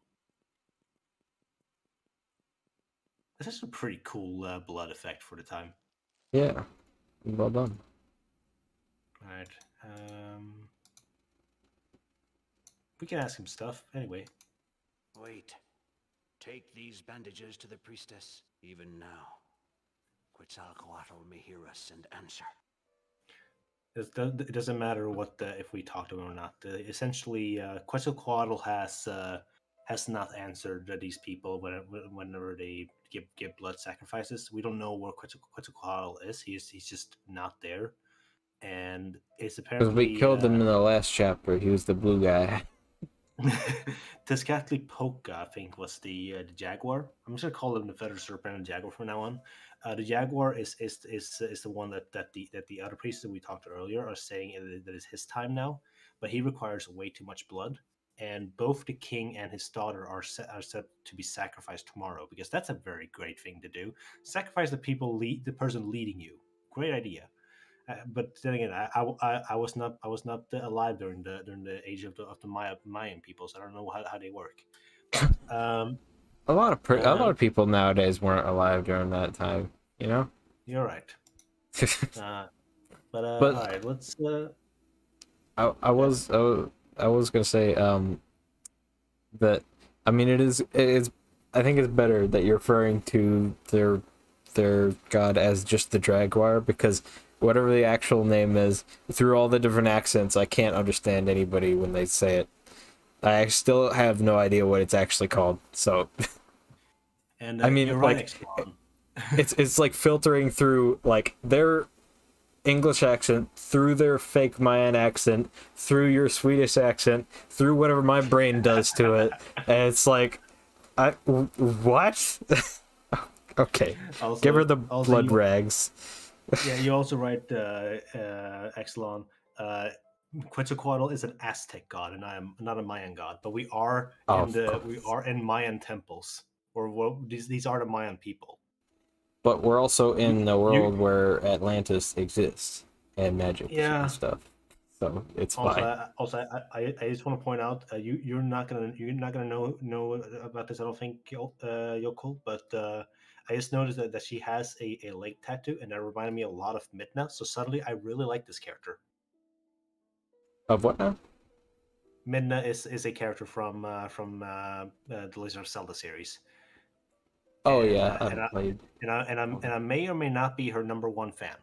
This is a pretty cool blood effect for the time. Yeah. Well done. We can ask him stuff anyway. Wait. Take these bandages to the priestess, even now. Quetzalcoatl may hear us and answer. It doesn't matter what if we talk to him or not. Essentially, Quetzalcoatl has not answered these people whenever they give blood sacrifices. We don't know where Quetzalcoatl is. He's just not there, and it's Because apparently we killed him in the last chapter. He was the blue guy. Tezcatlipoca, I think, was the jaguar. I'm just gonna call him the feather serpent and jaguar from now on. The jaguar is the one that the other priests that we talked to earlier are saying that is his time now, but he requires way too much blood, and both the king and his daughter are set to be sacrificed tomorrow because that's a very great thing to do. Sacrifice the person leading you. Great idea. But then again, I was not alive during the age of the Mayan people, so I don't know how they work. But a lot of people nowadays weren't alive during that time. You know. You're right. But but all right, let's. I was gonna say that I mean it is I think it's better that you're referring to their god as just the jaguar, because whatever the actual name is, through all the different accents, I can't understand anybody when they say it. I still have no idea what it's actually called. So, and I mean, you're like, right, it's like filtering through like their English accent, through their fake Mayan accent, through your Swedish accent, through whatever my brain does to it, and it's like, what? Okay, also, give her the blood rags. Yeah, you also write Exelon. Quetzalcoatl is an Aztec god, and I am not a Mayan god. But we are in Mayan temples, or these are the Mayan people. But we're also in a world where Atlantis exists and magic and stuff, so it's fine. I just want to point out you're not gonna know about this. I don't think Jocool, but I just noticed that she has a leg tattoo, and that reminded me a lot of Midna. So suddenly, I really like this character. Of what now? Midna is a character from the Legend of Zelda series. Oh and, yeah, I may or may not be her #1 fan.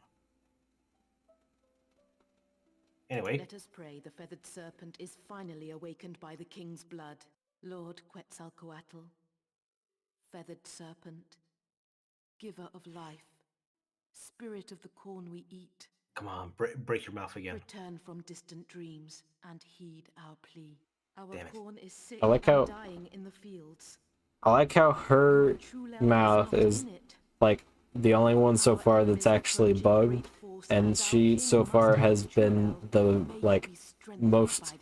Anyway, let us pray the feathered serpent is finally awakened by the king's blood. Lord Quetzalcoatl, feathered serpent, giver of life, spirit of the corn we eat. Come on, break your mouth again. Return from distant dreams and heed our plea. Our corn is sick and dying in the fields. I like how her mouth is like the only one so far that's actually bugged, and she so far has been the like most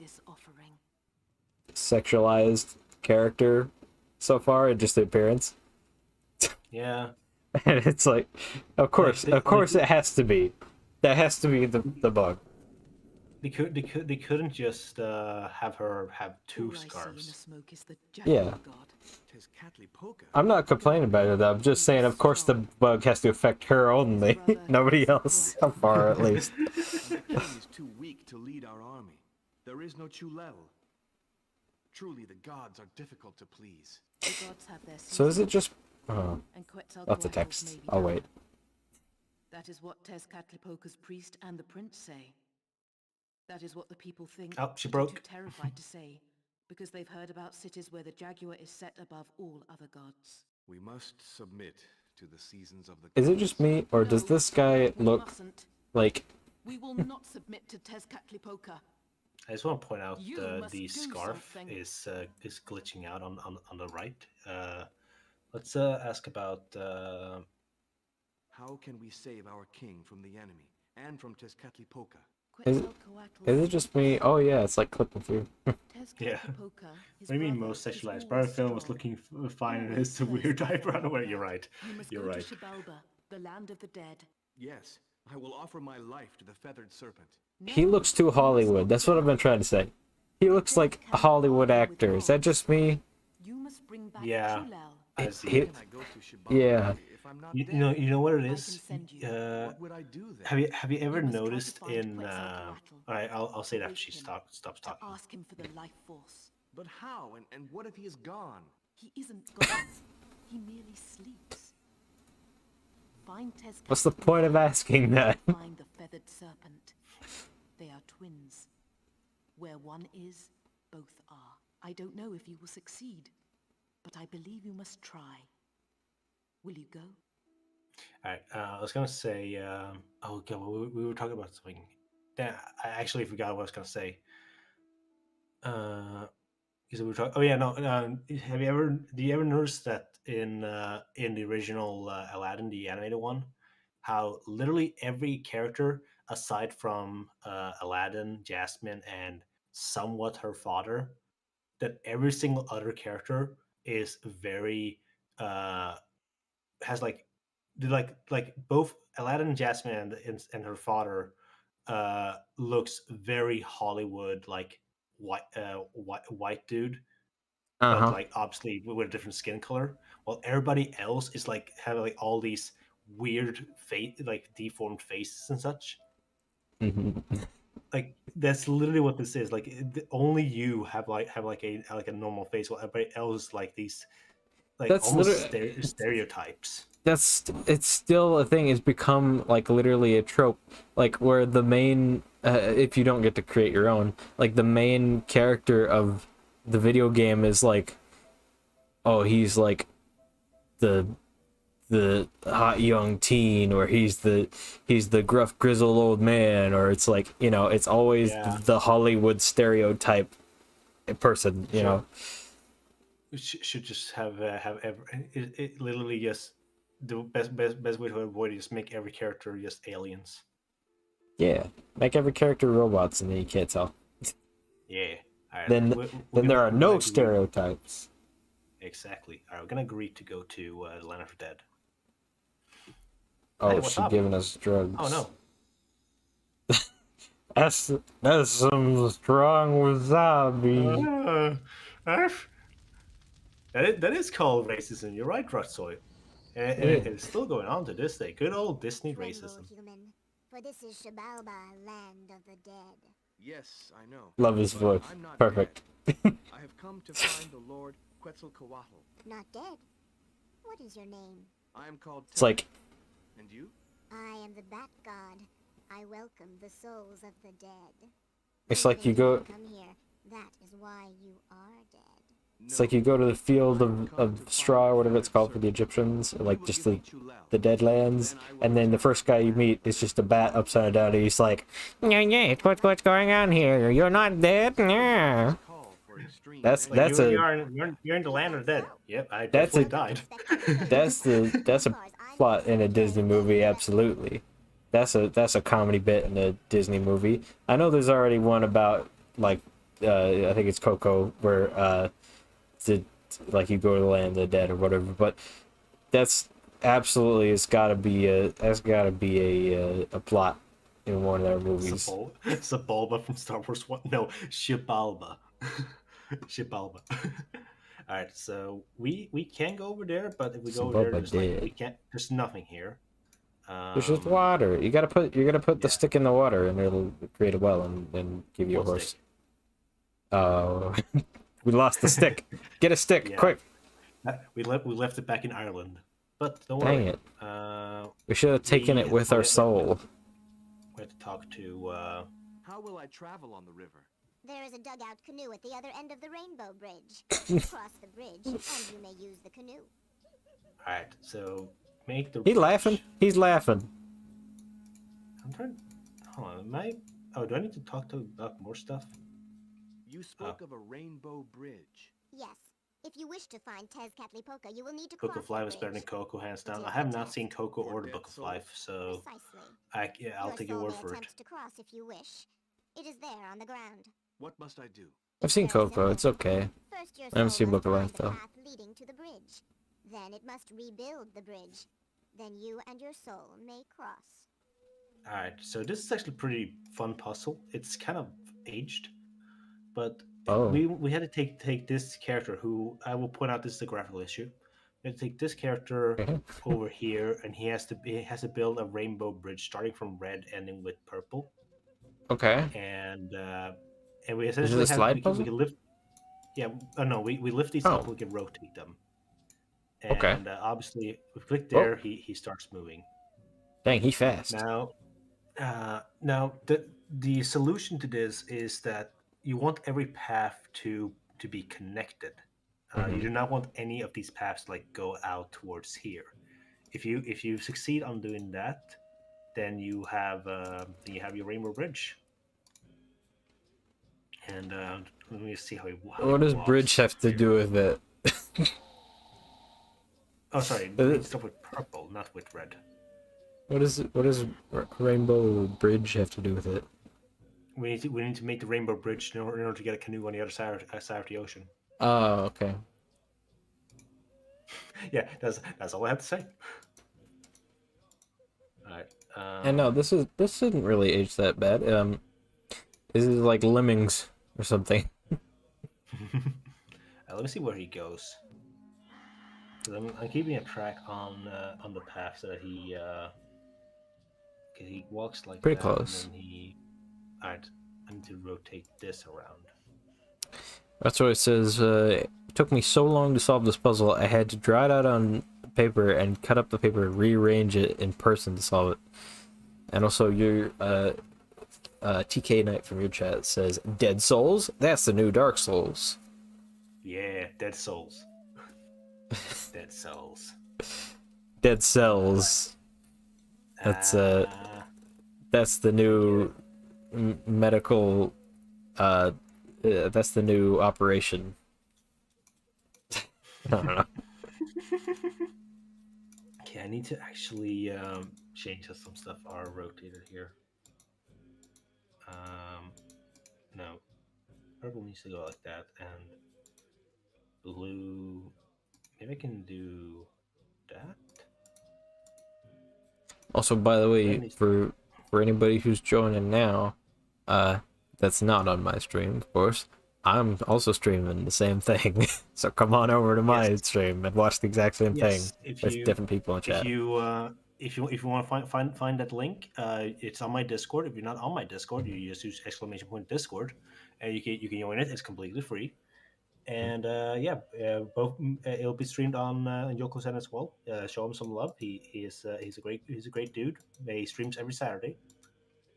sexualized character so far in just the appearance. Yeah. And it's like, of course it has to be. That has to be the bug. They couldn't just have her have two scarves. Yeah. I'm not complaining about it. I'm just saying, of course, the bug has to affect her only, nobody else. So far, at least. The king is too weak to lead our army. There is no Chulel. Truly, the gods are difficult to please. So is it just? Lots of text. I'll wait. That is what Tezcatlipoca's priest and the prince say. That is what the people think. Oh, she broke. Too terrified to say, because they've heard about cities where the jaguar is set above all other gods. We must submit to the seasons of the gods. Is it just me, or does this guy look like? We will not submit to Tezcatlipoca. I just want to point out the scarf is glitching out on the right. Let's ask about. How can we save our king from the enemy and from Tezcatlipoca? Is it just me? Oh yeah, it's like clipping through. Yeah. What do you mean most sexualized? Barthel was looking fine in his weird diaper underwear. You're right. You're right. The land of the dead. Yes, I will offer my life to the feathered serpent. He looks too Hollywood. That's what I've been trying to say. He looks like a Hollywood actor. Is that just me? You must bring back yeah. Yeah. I'm not You dead? know, what it I can is. send you. What would I do then? Have you ever You must try to noticed find in? Quetzalcoatl, All right, I'll say to it after wake she him, stops to talking. ask him for the life force. But how? And what if he is gone? He isn't gone. He merely sleeps. Find Tezcatlipoca. What's the point of asking that? Find the feathered serpent. They are twins. Where one is, both are. I don't know if you will succeed, but I believe you must try. Will you go? All right, I was gonna say. Oh, God, we were talking about something. Damn, I actually forgot what I was gonna say. Because we were talking. Oh yeah, no. Do you ever notice that in the original Aladdin, the animated one, how literally every character aside from Aladdin, Jasmine, and somewhat her father, that every single other character is very uh has like both Aladdin, Jasmine, and her father looks very Hollywood, like white dude, but Uh-huh. like obviously with a different skin color, while everybody else is like having like all these weird face, like deformed faces and such. Mhm. Like that's literally what this is. Like only you have a normal face, while everybody else is like these like That's almost literally stereotypes. it's still a thing. It's become like literally a trope, like where the main if you don't get to create your own, like the main character of the video game is like, oh, he's like the hot young teen, or he's the gruff grizzled old man, or it's like, you know, it's always Yeah. the Hollywood stereotype person, you know. We should just have it literally just the best way to avoid it is make every character just aliens. Yeah, make every character robots, and then you can't tell. Yeah. All right. Then there are we're gonna no agree. stereotypes. Exactly. All right. We're gonna agree to go to the Land of the Dead. Oh, Hey, what's she up? giving us drugs. Oh no. That's some strong wasabi. That is called racism. You're right, Rotsoy. And Yeah. it's still going on to this day. Good old Disney Tremble, racism. human, for this is Shabalba, land of the dead. Yes, I know. Love his But voice. I'm not Perfect. dead. I have come to find the Lord Quetzalcoatl. Not dead. What is your name? I am called It's like, And you? I am the Bat God. I welcome the souls of the dead. it's You like you think go. can come here. That is why you are dead. It's like you go to the field of straw, or whatever it's called for the Egyptians, or like just the dead lands, and then the first guy you meet is just a bat upside down, and he's like, yeah, what's going on here? You're not dead? Yeah. That's Like a you're in the Land of the Dead. Yep, I That's definitely a- died. that's a plot in a Disney movie, absolutely. That's a comedy bit in a Disney movie. I know there's already one about like I think it's Coco, where like you go to the land of the dead or whatever, but that's absolutely that's gotta be a plot in one of their movies. Sebulba from Star Wars 1. No, Shibalba. Shibalba. All right, so we can go over there, but if we go over there, Sebulba there's like dead. we can't. There's nothing here. There's just water. You're gonna put the Yeah. stick in the water, and it'll create a well and give you a What horse. stick? Oh, we lost the stick. Get a stick, Yeah. quick! We left it back in Ireland, but don't Dang worry. it. We should have taken it with our soul. We have to talk to. How will I travel on the river? There is a dugout canoe at the other end of the Rainbow Bridge. Cross the bridge, and you may use the canoe. All right, so make the. He laughing? He's laughing. I'm trying. Hold on, am I? Oh, do I need to talk to about more stuff? You spoke of a rainbow bridge. Yes. If you wish to find Tezcatlipoca, you will need to Book cross of Life the is better than bridge. Coco, hands down. It I is have the not test. seen Coco or the For Book dead of Life, so Precisely. I'll take your word Soul for may it. attempt to cross if you wish. It is there on the ground. What must I do? I've seen Very Coco. It's simple. okay. First, your I haven't soul seen must Book of find Life, the though. path leading to the bridge. Then it must rebuild the bridge. Then you and your soul may cross. All right, so this is actually a pretty fun puzzle. It's kind of aged, but Oh. we had to take this character, who I will point out this is a graphical issue, You take this character over here, and he has to build a rainbow bridge starting from red, ending with purple. Okay. And we Is it essentially a slide puzzle? we can lift. Yeah, no, we lift these up. We can rotate them. Okay. And obviously, if we click Oh. there, he starts moving. Dang, he fast. Now the solution to this is that you want every path to be connected. You do not want any of these paths like go out towards here. If you succeed on doing that, then you have your rainbow bridge. And let me see how he What does walks. bridge have to do with it? Oh, sorry. It's stuff with purple, not with red. What does rainbow bridge have to do with it? We need to make the rainbow bridge in order to get a canoe on the other side of the ocean. Oh, okay. Yeah, that's all I have to say. All right. And no, this didn't really age that bad. This is like Lemmings or something. Let me see where he goes. I'm keeping a track on the path so that he walks like pretty that, close. And then alright, I need to rotate this around. That's what it says. It took me so long to solve this puzzle, I had to draw it out on paper and cut up the paper and rearrange it in person to solve it. And also your TK Knight from your chat says, Dead Souls? That's the new Dark Souls. Yeah, Dead Souls. Dead Souls. Dead Cells. That's the new medical that's the new operation. I don't know. Okay, I need to actually change some stuff are rotated here. No. Purple needs to go like that, and blue. Maybe I can do that. Also, by the way, for anybody who's joining now, that's not on my stream, of course. I'm also streaming the same thing, so come on over to my stream and watch the exact same thing with different people in chat. If you want to find that link, it's on my Discord. If you're not on my Discord, you just use !Discord, and you can join it. It's completely free. And both it'll be streamed on Jocool channel as well. Show him some love. He's a great dude. He streams every Saturday.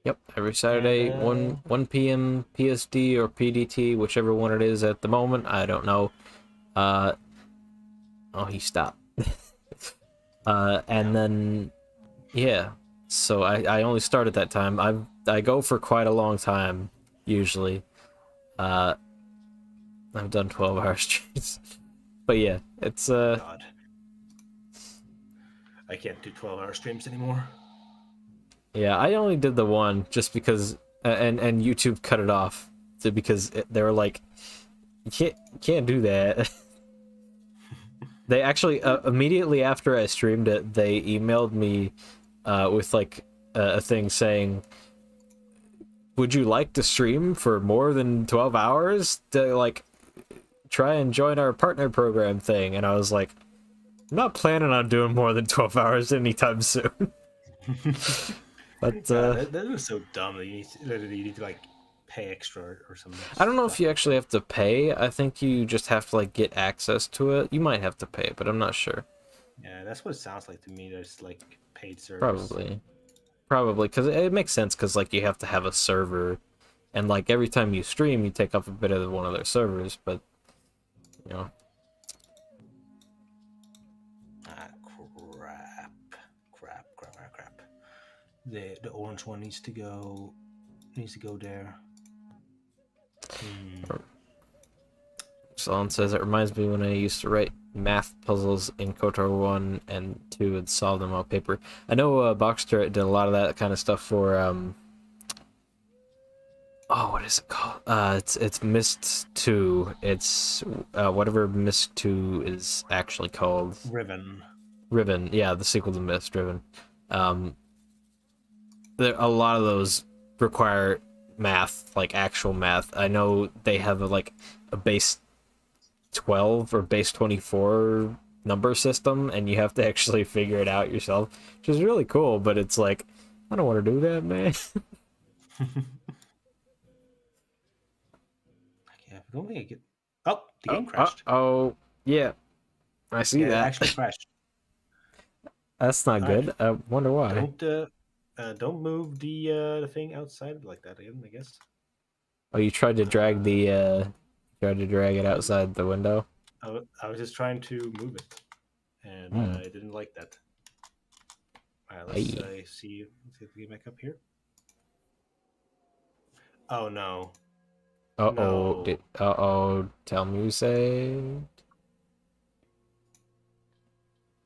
Yep, every Saturday, 1 p.m. PSD or PDT, whichever one it is at the moment. I don't know. Oh, he stopped. And then, yeah. So I only start at that time. I go for quite a long time usually. I've done 12-hour streams, but yeah, it's God. I can't do 12-hour streams anymore. Yeah, I only did the one just because, and YouTube cut it off because they were like, you can't do that. They actually immediately after I streamed it, they emailed me with like a thing saying, would you like to stream for more than 12 hours to like try and join our partner program thing? And I was like, I'm not planning on doing more than 12 hours anytime soon. But that was so dumb that you need to like pay extra or something. I don't know if you actually have to pay. I think you just have to like get access to it. You might have to pay, but I'm not sure. Yeah, that's what it sounds like to me. There's like paid service. Probably because it makes sense because like you have to have a server, and like every time you stream, you take up a bit of one of their servers. But you know. Crap. The orange one needs to go there. Solon says it reminds me when I used to write math puzzles in KOTOR 1 and 2 and solve them on paper. I know Boxster did a lot of that kind of stuff for what is it called? It's Myst 2. It's whatever Myst 2 is actually called. Riven, yeah, the sequel to Myst, Riven. There a lot of those require math, like actual math. I know they have like a base 12 or base 24 number system, and you have to actually figure it out yourself, which is really cool. But it's like, I don't want to do that, man. Yeah, I don't think I get. Oh, the game crashed. Oh, yeah, I see Yeah, that. it actually crashed. That's not good. Right. I wonder why. Don't move the thing outside like that again, I guess. Oh, you tried to drag it outside the window. I was just trying to move it, and I didn't like that. All right, let's see if we get back up here. Oh no. Uh-oh. No. Uh-oh. Tell me you saved.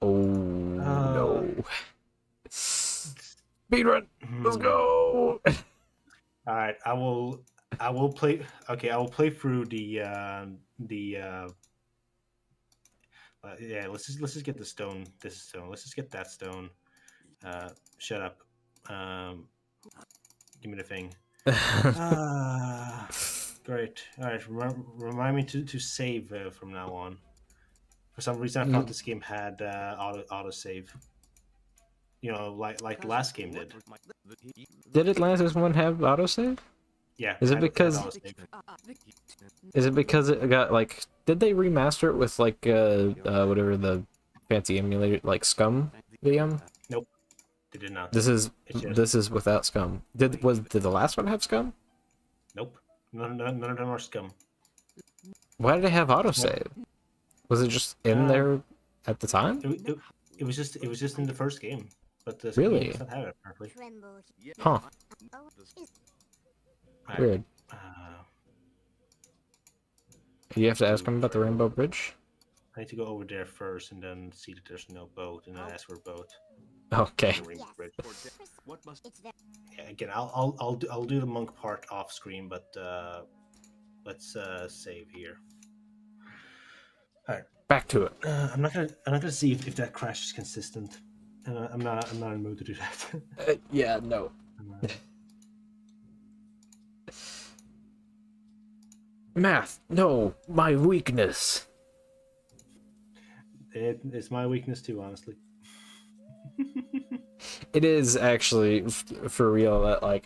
Oh, no. Speedrun. Let's go. All right, I will play. Okay, I will play through yeah, let's just get the stone. This stone. Let's just get that stone. Shut up. Give me the thing. Great. All right. Remind me to save from now on. For some reason, I thought this game had auto save. You know, like the last game did. Did Atlantis one have autosave? Yeah. Is it because it got like? Did they remaster it with like whatever the fancy emulator like Scum VM? Nope. They did not. This is without Scum. Did the last one have Scum? Nope. None of them are Scum. Why did it have autosave? Was it just in there at the time? It was just in the first game, but the really game doesn't have it apparently. Huh. Right. Weird. You have to ask him about the Rainbow Bridge. I need to go over there first and then see that there's no boat, and then ask for a boat. Okay. Yeah, again, I'll do the monk part off screen, but let's save here. All right, back to it. I'm not gonna see if that crash is consistent. I'm not in the mood to do that. Yeah, no. Math, no, my weakness. It's my weakness too, honestly. It is actually for real that like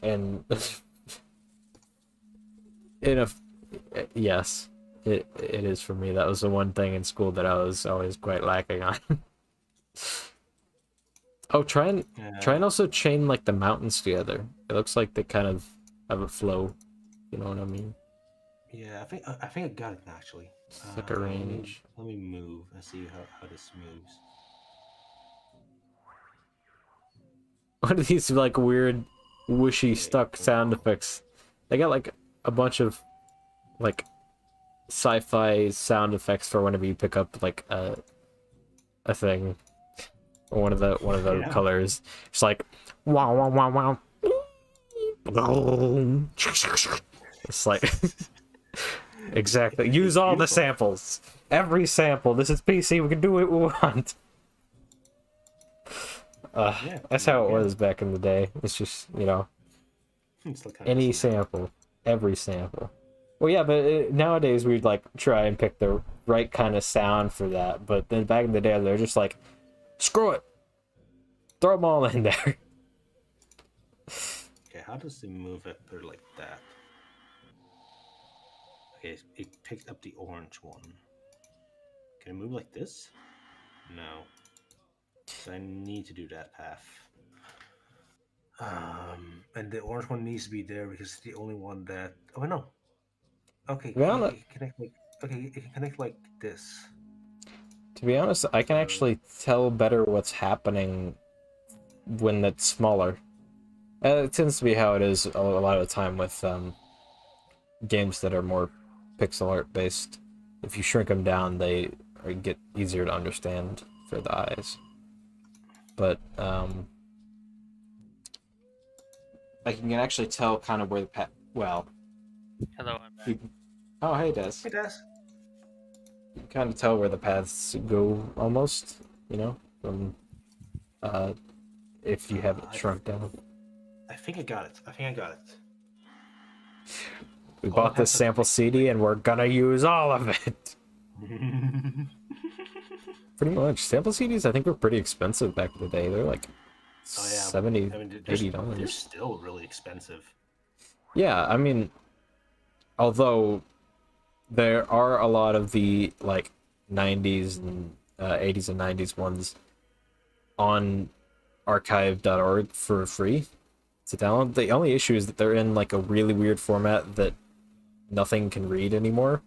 yes, it is for me. That was the one thing in school that I was always quite lacking on. Oh, try and also chain like the mountains together. It looks like they kind of have a flow. You know what I mean? Yeah, I think I got it actually. It's like a range. Let me move and see how this moves. What are these like weird, whooshy stuck sound effects? They got like a bunch of like sci-fi sound effects for whenever you pick up like a thing, or one of the colors. It's like wow wow wow wow. It's like exactly. Use all the samples. Every sample. This is PC. We can do what we want. That's how it was back in the day. It's just, you know, any sample, every sample. Well, yeah, but nowadays we'd like try and pick the right kind of sound for that. But then back in the day, they're just like, screw it, throw them all in there. Okay, how does it move it there like that? Okay, it picked up the orange one. Can it move like this? No. So I need to do that path. And the orange one needs to be there because it's the only one that. Oh no. Okay. It can connect like. Okay, it can connect like this. To be honest, I can actually tell better what's happening when it's smaller. It tends to be how it is a lot of the time with games that are more pixel art based. If you shrink them down, they get easier to understand for the eyes. But I can actually tell kind of where the path. Well, hello, I'm back. Oh, hey, Des. Hey, Des. You can kind of tell where the paths go, almost. You know, from if you have it shrunk down. I think I got it. We bought this sample CD, and we're gonna use all of it. pretty much. Sample CDs, I think, were pretty expensive back in the day. They're like Oh yeah, $70, I mean, $80. they're still really expensive. Yeah, I mean, although there are a lot of the like 90s and 80s and 90s ones on archive.org for free to download. The only issue is that they're in like a really weird format that nothing can read anymore.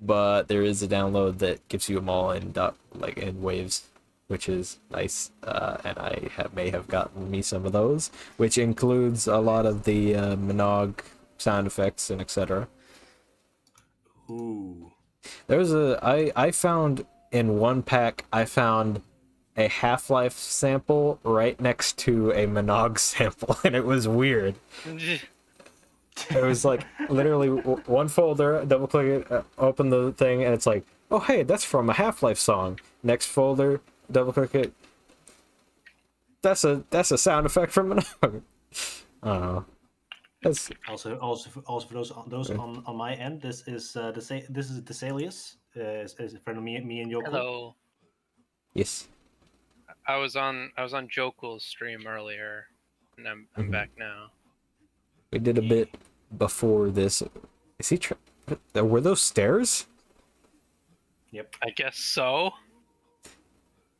But there is a download that gives you them all in like in waves, which is nice. And I may have gotten me some of those, which includes a lot of the Minogue sound effects and etc. Ooh. There's I found in one pack, I found a Half-Life sample right next to a Minogue sample, and it was weird. It was like literally one folder, double click it, open the thing, and it's like, oh hey, that's from a Half-Life song. Next folder, double click it. That's a sound effect from Minogue. I don't know. That's... Also for those on my end, this is Desalius, is a friend of me and Jocool. Hello. Yes. I was on Jocool's stream earlier, and I'm back now. We did a bit before this. Is he? Were those stairs? Yep. I guess so.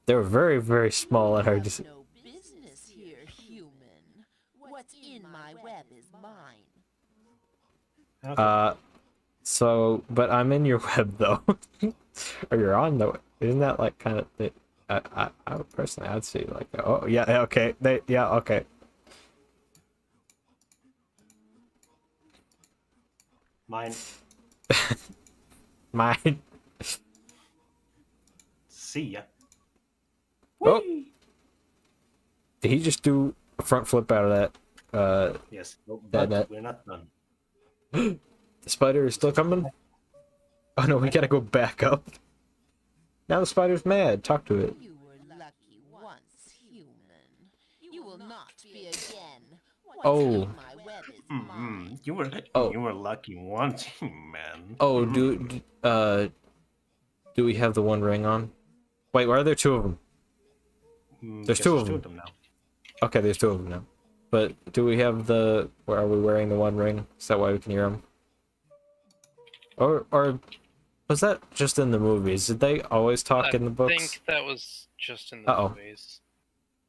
They were very, very small and hard to see. No business here, human. What's in my web is mine. Okay. So, but I'm in your web though. Or you're on the. Isn't that like kind of the? I would personally, I'd say like, oh yeah, okay, okay. Mine. Mine. See ya. Oh. Did he just do a front flip out of that? Yes, but we're not done. The spider is still coming? Oh no, we gotta go back up. Now the spider's mad. Talk to it. You were lucky once, human. You will not be again. What's Oh. in my web is mine. You were lucky once, man. Oh, do we have the one ring on? Wait, why are there two of them? There's two of them now. Okay, there's two of them now. But do we have the? Where are we wearing the one ring? Is that why we can hear them? Or was that just in the movies? Did they always talk in the books? I think that was just in the movies.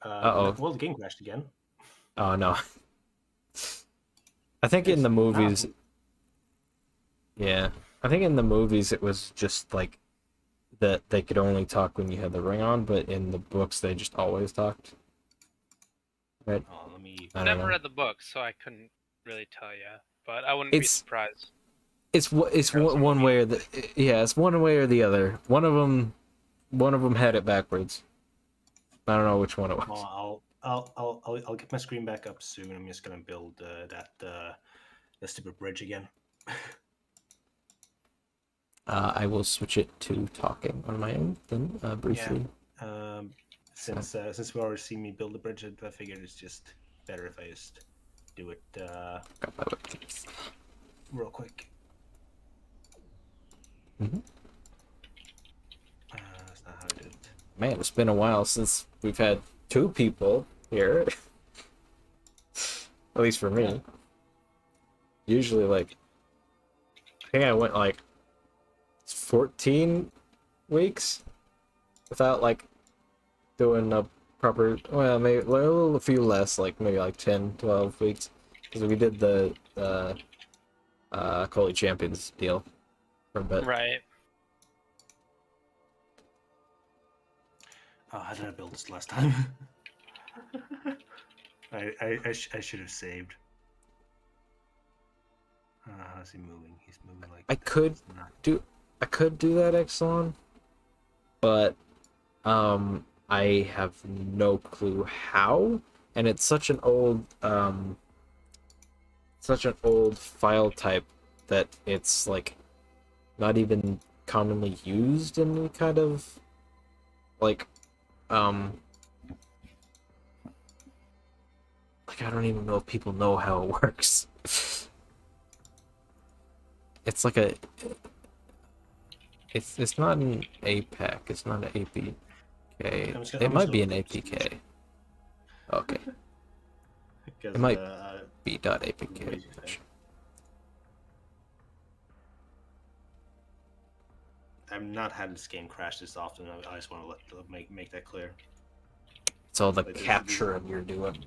Well, the game crashed again. Oh no. I think in the movies. Yeah, I think in the movies it was just like that they could only talk when you had the ring on, but in the books they just always talked. Right? Oh, let me. I never read the book, so I couldn't really tell you, but I wouldn't be surprised. It's one way or the it's one way or the other. One of them had it backwards. I don't know which one it was. Well, I'll get my screen back up soon. I'm just gonna build that stupid bridge again. I will switch it to talking on my own then briefly. Yeah. Since we already seen me build the bridge, I figured it's just better if I just do it real quick. Mm-hmm. That's not how I did it. Man, it's been a while since we've had two people here. At least for me. Yeah. Usually, like, I think I went like 14 weeks without like doing a proper. Well, maybe a few less, like maybe like 10, 12 weeks, because we did the Coley Champions deal for a bit. Right. Oh, how did I build this last time? I should have saved. How's he moving? He's moving like. I could do that, Exelon, but I have no clue how, and it's such an old file type that it's like not even commonly used in any kind of like I don't even know if people know how it works. It's like It's not an APAC. It's not an APK. It might be an APK. Okay. It might be .apk. I've not had this game crash this often. I just want to make that clear. It's all the capturing you're doing.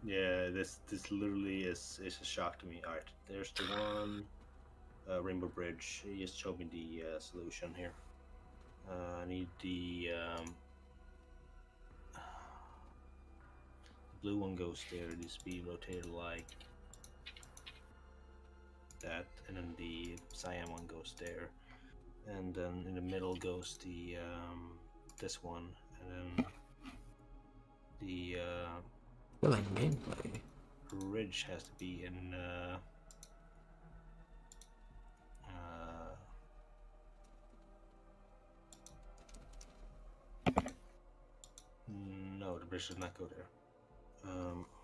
Yeah, this literally is a shock to me. All right, there's the one Rainbow Bridge. He just showed me the solution here. I need the blue one goes there. It needs to be rotated like that, and then the cyan one goes there, and then in the middle goes the this one, and then the gameplay. Ridge has to be in no, the bridge does not go there.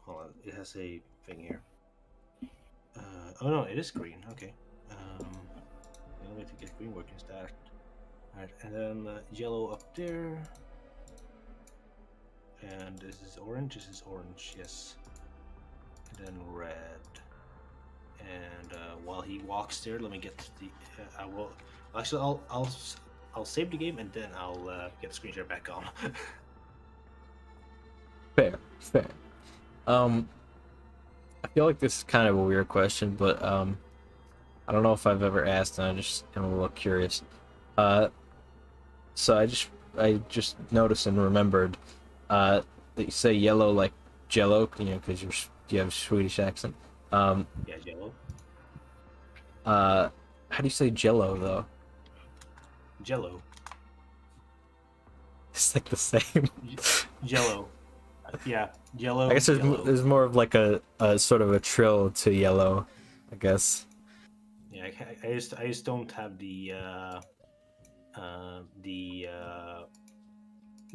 Hold on, it has a thing here. Oh no, it is green. Okay. The only way to get green working is that. Alright, and then yellow up there. And this is orange. This is orange, yes. And then red. And while he walks there, let me get the. I will. Actually, I'll save the game and then I'll get the screen share back on. Fair. I feel like this is kind of a weird question, but I don't know if I've ever asked, and I just am a little curious. So I just noticed and remembered that you say yellow like Jello, because you have a Swedish accent. Yeah, Jello. How do you say Jello though? Jello. It's like the same. Jello. Yeah, yellow. I guess there's more of like a sort of a trill to yellow, I guess. Yeah, I just don't have the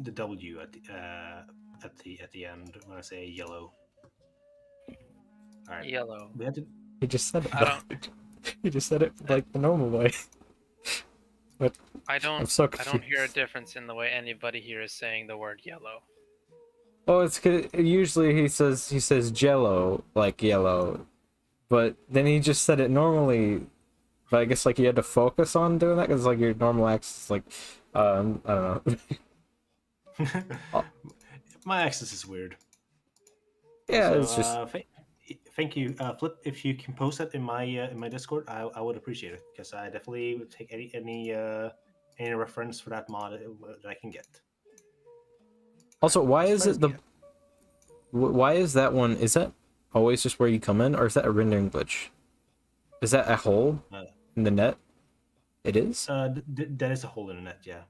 W at the end when I say yellow. All right. Yellow. We have to. He just said it. He just said it like the normal way. But I don't hear a difference in the way anybody here is saying the word yellow. Oh, it's 'cause usually he says Jello like yellow, but then he just said it normally. But I guess like you had to focus on doing that because like your normal accent is like I don't know. My accent is weird. Yeah, so, it's just. Thank you, Flip. If you can post that in my Discord, I would appreciate it because I definitely would take any reference for that mod that I can get. Also, why is that one? Is that always just where you come in, or is that a rendering glitch? Is that a hole in the net? It is. That is a hole in the net, yeah.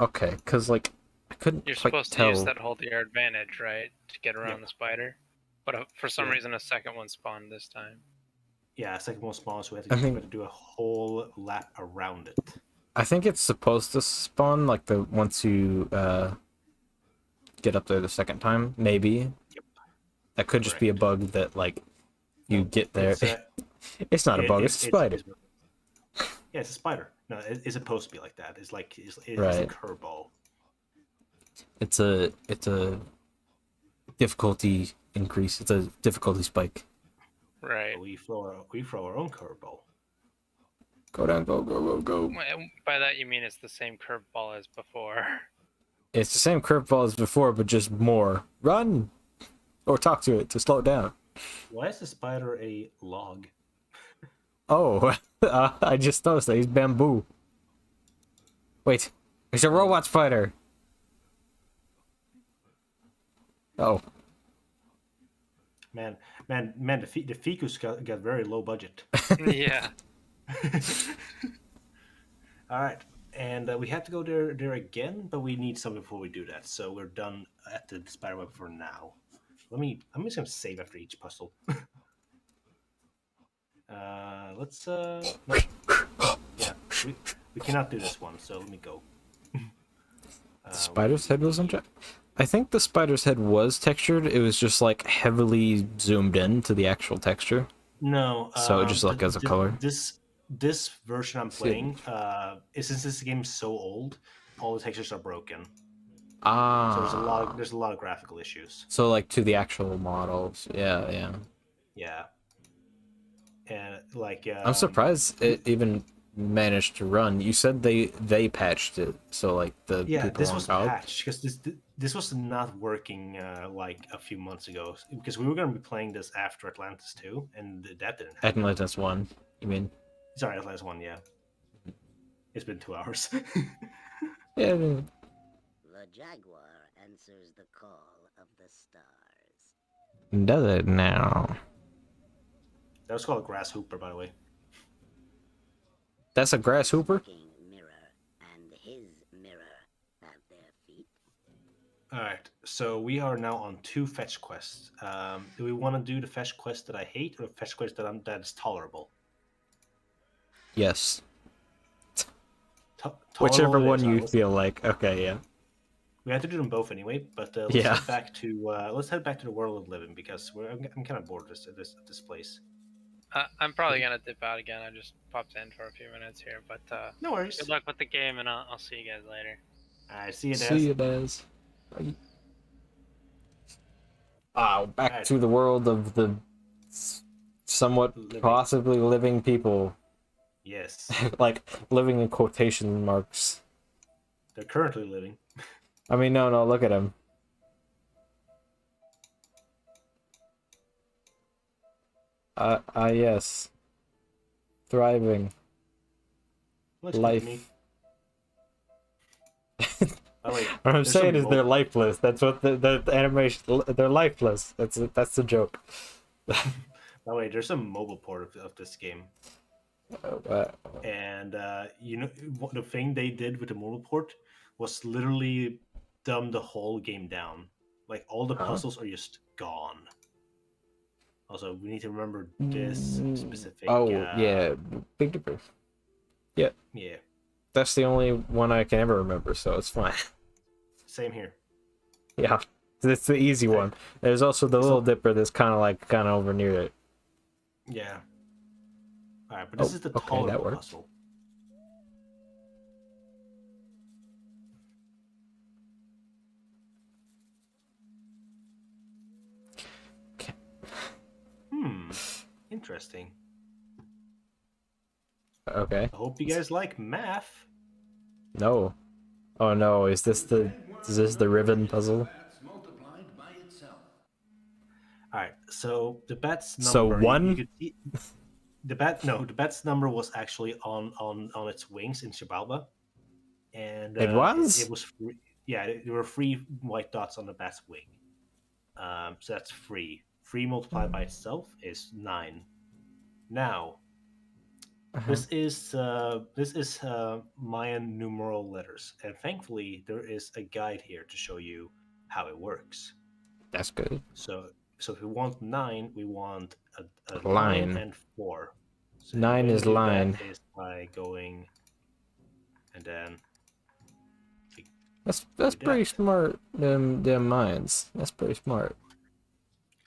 Okay, because like I couldn't You're quite supposed tell. to use that hole to your advantage, right, to get around the spider. But for some reason, a second one spawned this time. Yeah, a second one spawned, so we had to do a whole lap around it. I think it's supposed to spawn like once you get up there the second time, maybe. Yep. That could just be a bug that like you get there. It's not a bug. It's a spider. Yeah, it's a spider. No, it's supposed to be like that. It's like it's a curveball. It's a difficulty increase. It's a difficulty spike. Right. So we throw our own curveball. Go down, go. By that you mean it's the same curveball as before. It's the same curveball as before, but just more. Run! Or talk to it to slow it down. Why is the spider a log? Oh, I just noticed that he's bamboo. Wait, he's a robot spider. Oh. Man, the ficus got very low budget. Yeah. All right, and we have to go there again, but we need something before we do that. So we're done at the spider web for now. I'm just gonna save after each puzzle. Let's yeah, we cannot do this one, so let me go. The spider's head was on. I think the spider's head was textured. It was just like heavily zoomed in to the actual texture. No. So it just like as a color. this version I'm playing, since this game is so old, all the textures are broken. Ah. So there's a lot of graphical issues. So like to the actual models, yeah. Yeah. And like I'm surprised it even managed to run. You said they patched it, so like the people this on was COD. patched because this was not working like a few months ago because we were going to be playing this after Atlantis 2 and that didn't happen. Atlantis 1, you mean? Sorry, Atlantis 1, yeah. It's been 2 hours. Yeah. The jaguar answers the call of the stars. Does it now? That was called a grass hooper, by the way. That's a grass hooper? Mirror and his mirror have their feet. Alright, so we are now on 2 fetch quests. Do we want to do the fetch quest that I hate or the fetch quest that is tolerable? Yes. Whichever one you feel like. Okay, yeah. We have to do them both anyway, but let's head back to the world of living because I'm kind of bored of this place. I'm probably gonna dip out again. I just popped in for a few minutes here, but no worries. Good luck with the game, and I'll see you guys later. Alright, see you, Daz. See you, Daz. Back to the world of the somewhat possibly living people. Yes. Like living in quotation marks. They're currently living. I mean, no, look at him. Yes. Thriving. Life. What I'm saying is they're lifeless. That's what the animation. They're lifeless. That's the joke. By the way, there's a mobile port of this game. And you know the thing they did with the mobile port was literally dumb the whole game down. Like all the puzzles are just gone. Also, we need to remember this specific. Yeah, Big Dipper. Yeah. Yeah. That's the only one I can ever remember, so it's fine. Same here. Yeah, it's the easy one. There's also the Little Dipper that's kind of over near it. Yeah. All right, but this is the tolerable puzzle. Interesting. Okay. I hope you guys like math. No. Oh no, is this the ribbon puzzle? Alright, so the bet's number. So one? The bet's number was actually on its wings in Xibalba. And it was? It was free. Yeah, there were 3 white dots on the bat's wing. So that's 3. 3 multiplied by itself is 9. Now, this is Mayan numeral letters, and thankfully there is a guide here to show you how it works. That's good. So if we want 9, we want a line 9 and 4. So 9 is line. That is by going, and then. That's pretty smart. Them mines. That's pretty smart.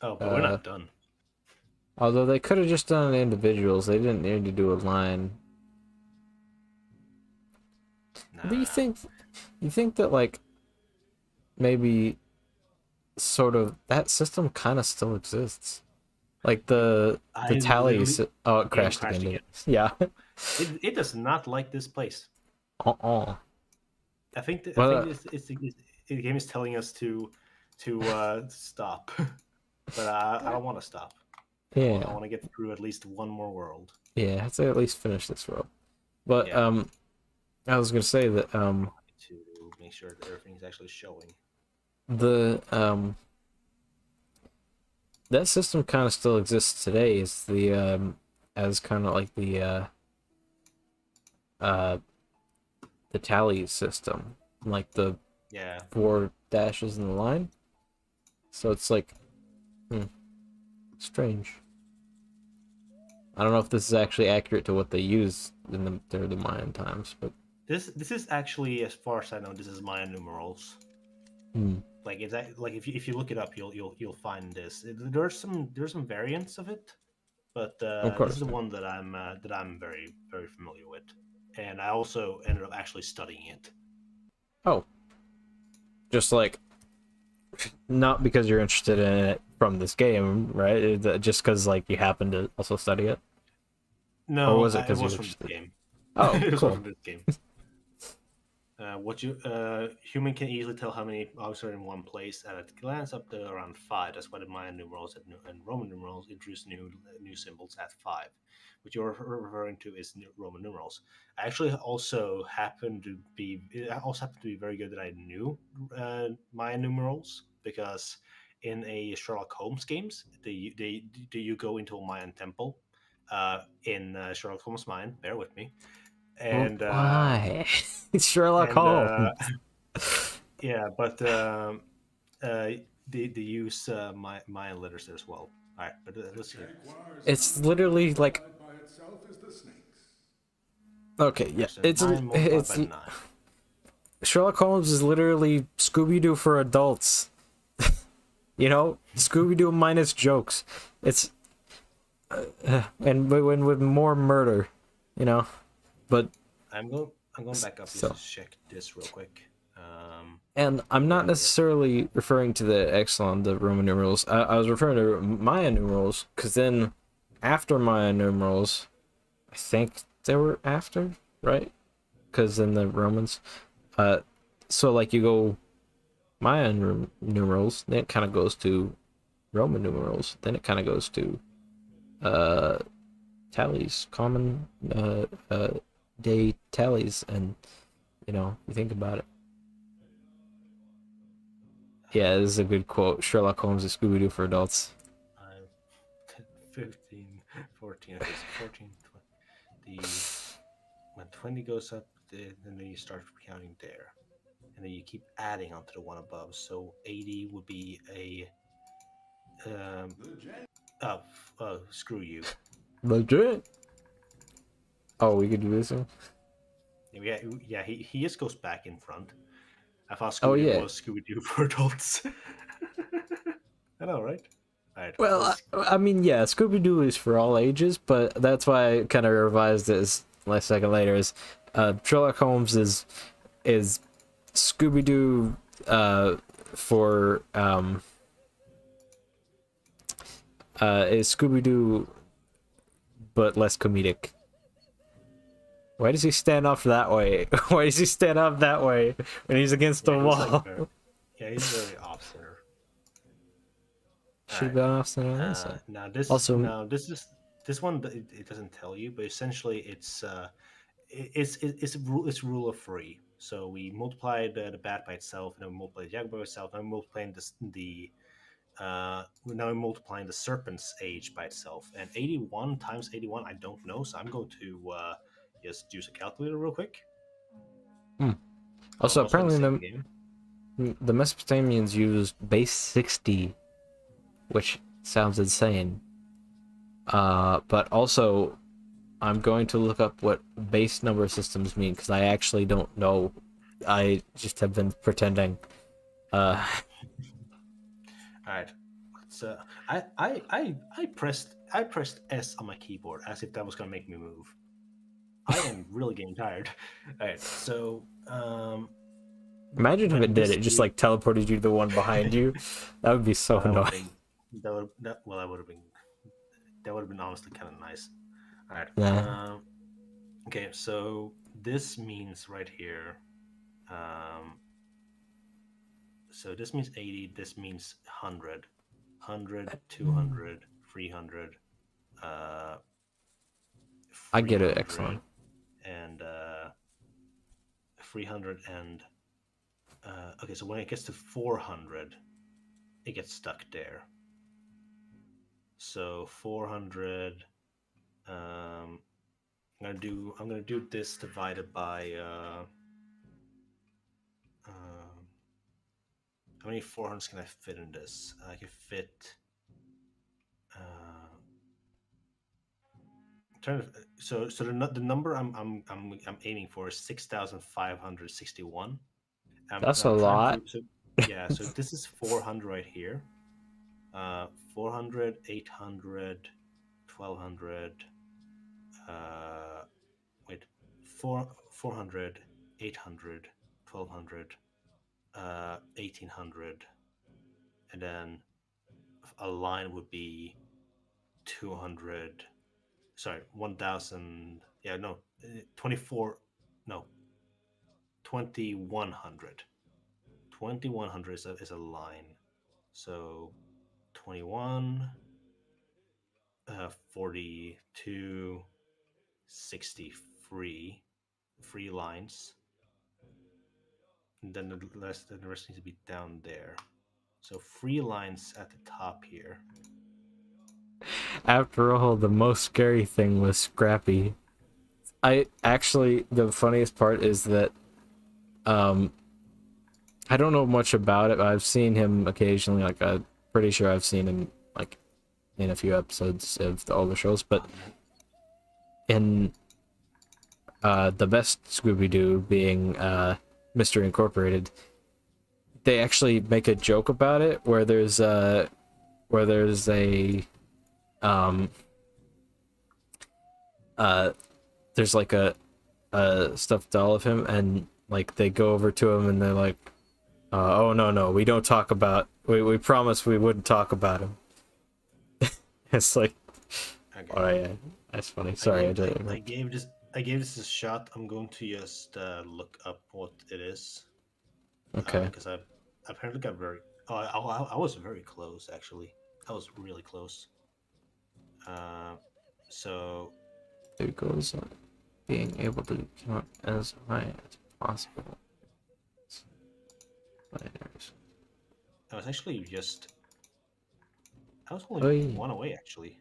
Oh, but we're not done. Although they could have just done individuals, they didn't need to do a line. Nah. Do you think that like maybe sort of that system kind of still exists? Like the tallies. Oh, it crashed again. Yeah. It does not like this place. I think the game is telling us to stop, but I don't want to stop. Yeah. I want to get through at least one more world. Yeah, I have to at least finish this world. But I was gonna say that to make sure that everything's actually showing. The that system kind of still exists today. It's the as kind of like the tally system, like the 4 dashes in the line. So it's like strange. I don't know if this is actually accurate to what they use in the Mayan times, but this is actually, as far as I know, this is Mayan numerals. Like if you look it up, you'll find this. There's some variants of it, but Of course. this is the one that I'm very very familiar with, and I also ended up actually studying it. Oh, just like not because you're interested in it from this game, right? Just because like you happen to also study it. No, or was it it because you was were from this interested? game. Oh, It was cool. from this game. Human can easily tell how many objects are in one place at a glance, up to around 5. That's why the Mayan numerals and Roman numerals introduce new symbols at 5. What you're referring to is Roman numerals. I also happen to be very good that I knew Mayan numerals, because in a Sherlock Holmes games, you go into a Mayan temple in Sherlock Holmes Mayan. Bear with me. And why? It's Sherlock Holmes. Yeah, but they use Mayan letters there as well. All right, but let's hear. It's literally like. By itself is the snakes. Okay, yeah, So it's 9 multiplied by 9. Sherlock Holmes is literally Scooby-Doo for adults. You know, Scooby-Doo minus jokes. It's and with more murder, you know. But I'm going back up just to check this real quick. And I'm not necessarily referring to the Exelon, the Roman numerals. I was referring to Mayan numerals, because then after Mayan numerals, I think they were after, right? Because then the Romans. So like you go Mayan numerals, then it kind of goes to Roman numerals, then it kind of goes to tallies, common day tallies, and you know, you think about it. Yeah, this is a good quote. Sherlock Holmes is Scooby-Doo for adults. 15, 14, okay, so 14, 20. When 20 goes up, then you start counting there. And then you keep adding onto the one above. So 80 would be a... screw you. Legit? Oh, we could do this one? Yeah, he just goes back in front. I thought Scooby-Doo was Scooby-Doo for adults. I know, right? Right, well, I mean, yeah, Scooby-Doo is for all ages, but that's why I kind of revised this last second later. Is Sherlock Holmes is Scooby-Doo for is Scooby-Doo but less comedic. Why does he stand up that way? Why does he stand up that way when he's against the wall? He's very off-center. Should have gone off-center on this side. Now this one it doesn't tell you, but essentially it's rule of 3. So we multiply the bat by itself, and then we multiply the jaguar by itself, and we're now multiplying the serpent's age by itself. And 81 times 81, I don't know, so I'm going to just use a calculator real quick. Also, apparently the Mesopotamians used base 60, which sounds insane. But also, I'm going to look up what base number systems mean, because I actually don't know. I just have been pretending. Alright. So I pressed S on my keyboard as if that was gonna make me move. I am really getting tired. Alright, so imagine if it did it just like teleported you to the one behind you. That would be so annoying. That would have been honestly kind of nice. Alright. Yeah. Okay, so this means right here. So this means 80, this means 100. 100, 200, 300. I get it, excellent. And 300 and okay, so when it gets to 400, it gets stuck there. So 400. I'm gonna do this divided by how many 400s can I fit in this? I can fit. So the number I'm aiming for is 6,561. That's a lot. So this is 400 right here. 400, 800, 1200. Wait, 400, 800, 1200, 1800, and then a line would be 200. Sorry, 1000. Yeah, no, 24. No, 2100. 2100 is a line. So 21, 42, 60 free lines. And then the rest needs to be down there. So free lines at the top here. After all, the most scary thing was Scrappy. I actually, the funniest part is that, I don't know much about it, but I've seen him occasionally. Like, I'm pretty sure I've seen him, like, in a few episodes of all the shows, but in the best Scooby-Doo being Mr. Incorporated, they actually make a joke about it where there's a there's like a stuffed doll of him, and like they go over to him and they're like, oh no, we don't talk about, we promise we wouldn't talk about him. It's like, okay. Oh yeah, that's funny. Sorry, I gave this a shot. I'm going to just look up what it is. Okay. Because I apparently got very. Oh, I was very close actually. I was really close. So. There goes on being able to count as high as possible. I was actually just. I was only one away actually.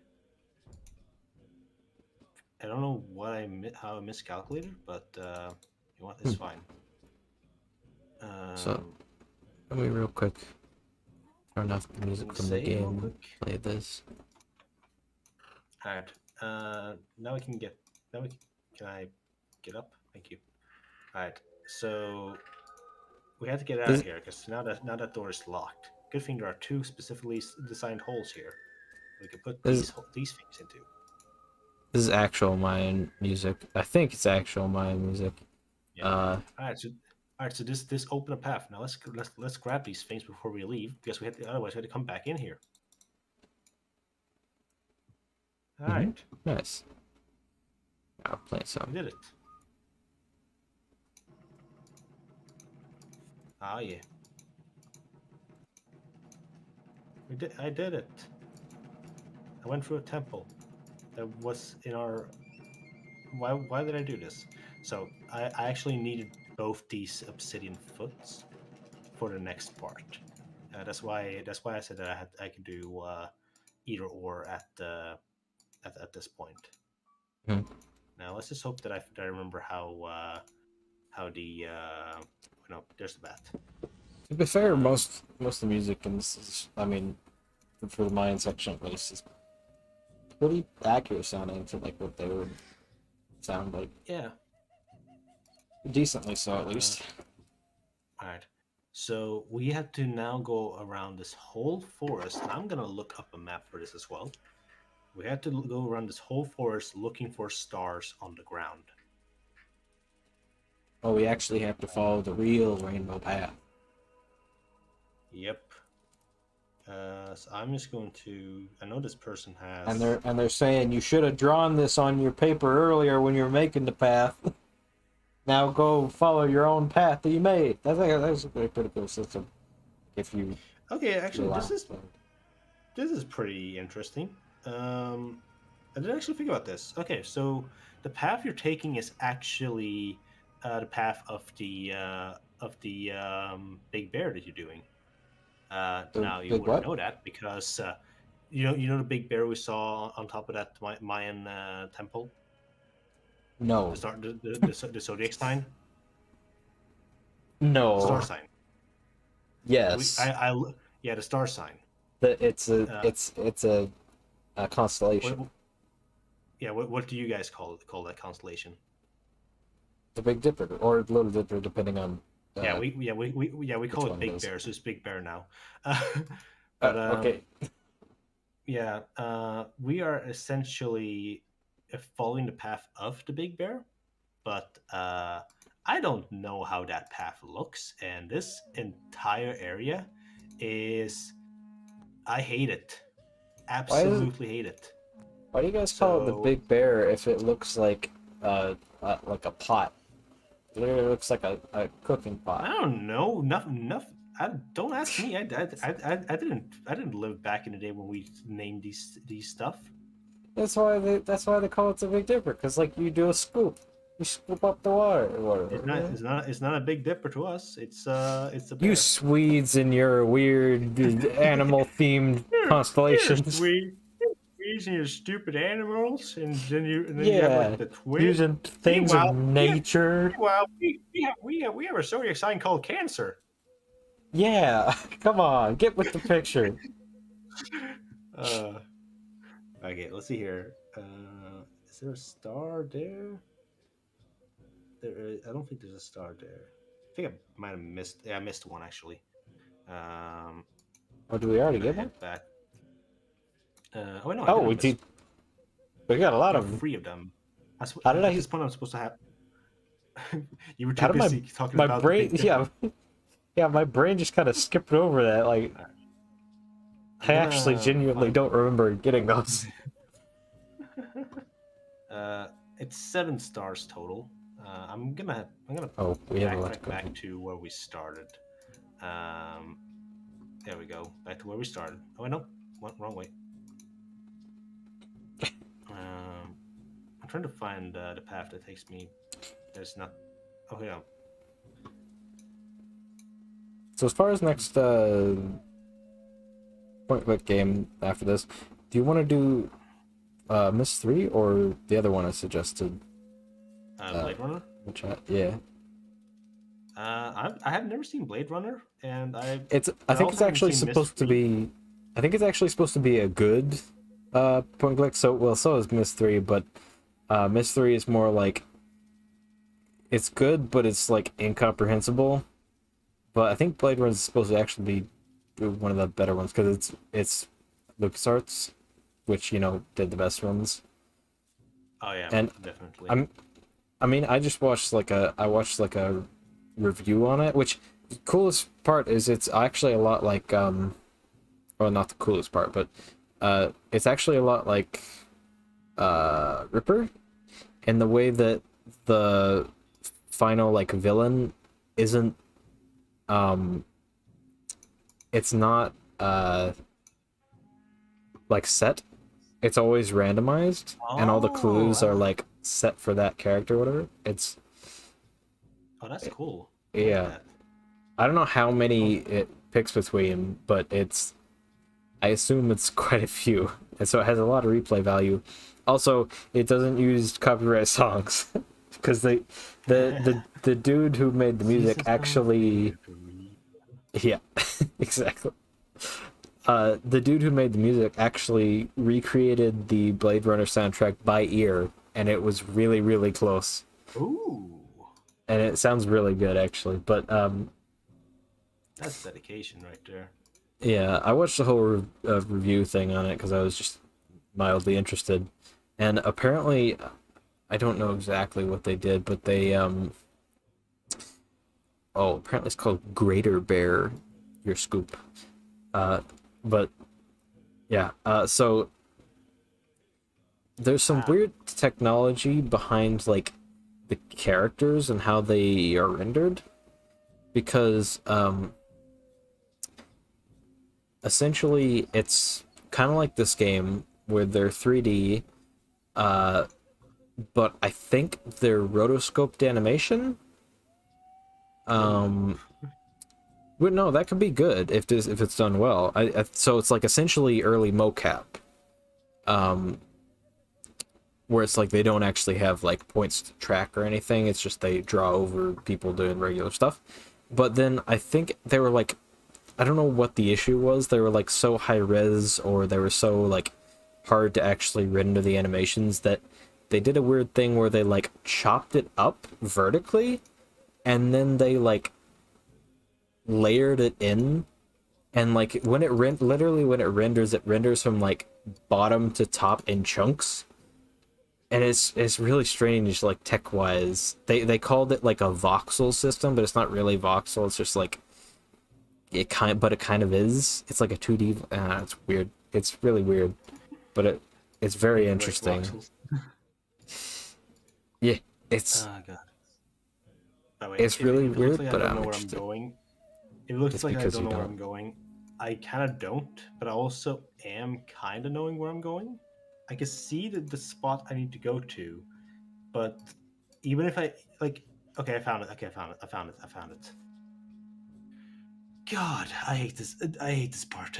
I don't know what how I miscalculated, but you know what? It's fine. So, let me real quick turn off the music from the game. Play this. All right. Now we can get. Can I get up? Thank you. All right. So we have to get out of here because now that door is locked. Good thing there are two specifically designed holes here. We can put these things into. This is actual Mayan music. I think it's actual Mayan music. Yeah. All right. So this open a path. Now let's grab these things before we leave because otherwise we have to come back in here. All right. Nice. I'll play some. We did it. Ah yeah. I did it. I went through a temple that was in our. Why did I do this? So I actually needed both these obsidian foots for the next part. That's why I said that I could do either or at this point. Now let's just hope that I remember how the there's the bat. To be fair, most of the music in this is, I mean, for the Mayan section at least, is pretty accurate sounding to like what they would sound like. Yeah. Decently so, at least. Alright. So we have to now go around this whole forest, and I'm gonna look up a map for this as well. We have to go around this whole forest looking for stars on the ground. Oh, we actually have to follow the real rainbow path. Yep. So I'm just going to. I know this person has. And they're saying you should have drawn this on your paper earlier when you were making the path. Now go follow your own path that you made. That's a pretty cool system. If you. Okay, actually, this is pretty interesting. I didn't actually think about this. Okay, so the path you're taking is actually the path of the big bear that you're doing. Now you wouldn't know that because you know the big bear we saw on top of that Mayan temple. No. The zodiac sign. No. The star sign. Yes. Yeah, the star sign. It's a constellation. What do you guys call that constellation? The Big Dipper or Little Dipper, depending on. We call it Big Bear, so it's Big Bear now. Okay. Yeah, we are essentially following the path of the big bear, but I don't know how that path looks, and this entire area is I hate it. Why Absolutely hate it. why do you guys call it the So Big Bear if it looks like a pot? It literally looks like a cooking I pot. don't know. Nothing. Don't ask me. I didn't live back in the day when we named these stuff. That's why they call it the Big Dipper, because like you do a scoop. You scoop up the water or It's whatever. not. Yeah. It's not a big dipper to us. It's a You bear. Swedes and your weird animal themed You're constellations. sweet. Using your stupid animals, and then you have Yeah. like the twin. Using things of nature. Meanwhile, we have a zodiac sign called Cancer. Yeah. Come on, get with the picture. Okay, let's see here. Is there a star there? I don't think there's a star there. I think I might have missed. Yeah, I missed one actually. Oh, do we already I'm gonna get one? head back. Oh wait, no, I Oh, didn't we miss. did. We got a lot I of. got 3 of them. How did At I? this point, I'm supposed to have. You were How too did busy talking my about brain? the big Yeah, yeah. My brain just kind of skipped over that. Like, I actually genuinely don't remember getting those. It's 7 stars total. I'm gonna Oh, we have a lot to backtrack go. back to where we started. There we go. Back to where we started. Oh, no, went wrong way. I'm trying to find the path that takes me. There's not. Oh yeah. So as far as next point-click game after this, do you want to do Miss 3 or the other one I suggested? Blade Runner. Which yeah. I have never seen Blade Runner, and I think it's actually supposed to be. I think it's actually supposed to be a good point-click. So is Miss 3, but Miss 3 is more like it's good, but it's like incomprehensible. But I think Blade Runner is supposed to actually be one of the better ones because it's LucasArts, which did the best ones. Oh yeah, and definitely. I just watched like a review on it, which the coolest part is it's actually a lot like well, not the coolest part, but it's actually a lot like Ripper in the way that the final like villain isn't it's not like set. It's always randomized, and all the clues are like set for that character or whatever. Oh, that's cool. Yeah. I don't know how many it picks between, but I assume it's quite a few. And so it has a lot of replay value. Also, it doesn't use copyright songs because the dude who made the music actually yeah, exactly. The dude who made the music actually recreated the Blade Runner soundtrack by ear, and it was really, really close. Ooh. And it sounds really good, actually. But that's dedication right there. Yeah, I watched the whole review thing on it because I was just mildly interested, and apparently, I don't know exactly what they did, but they apparently it's called Greater Bear, your scoop. But yeah, so there's some weird technology behind like the characters and how they are rendered, because essentially it's kind of like this game where they're 3D, but I think they're rotoscoped animation. But no, that could be good if it's done well. So it's like essentially early mocap, where it's like they don't actually have like points to track or anything. It's just they draw over people doing regular stuff. But then I think they were like, I don't know what the issue was. They were like so high res, or they were so like hard to actually render the animations that they did a weird thing where they like chopped it up vertically, and then they like layered it in, and like when it renders from like bottom to top in chunks. And it's really strange, like tech wise. They called it like a voxel system, but it's not really voxel. It's just like it kind of is. It's like a 2D. It's weird. It's really weird, but it's very interesting. Yeah, it's. Oh god. By the way, it's really if it weird, like but I don't I'm know where I'm interested. going. If it looks It's like I because don't you know where don't. I'm going. I kind of don't, but I also am kind of knowing where I'm going. I can see the spot I need to go to, but even if I like, okay, I found it. Okay, I found it. God, I hate this. I hate this part.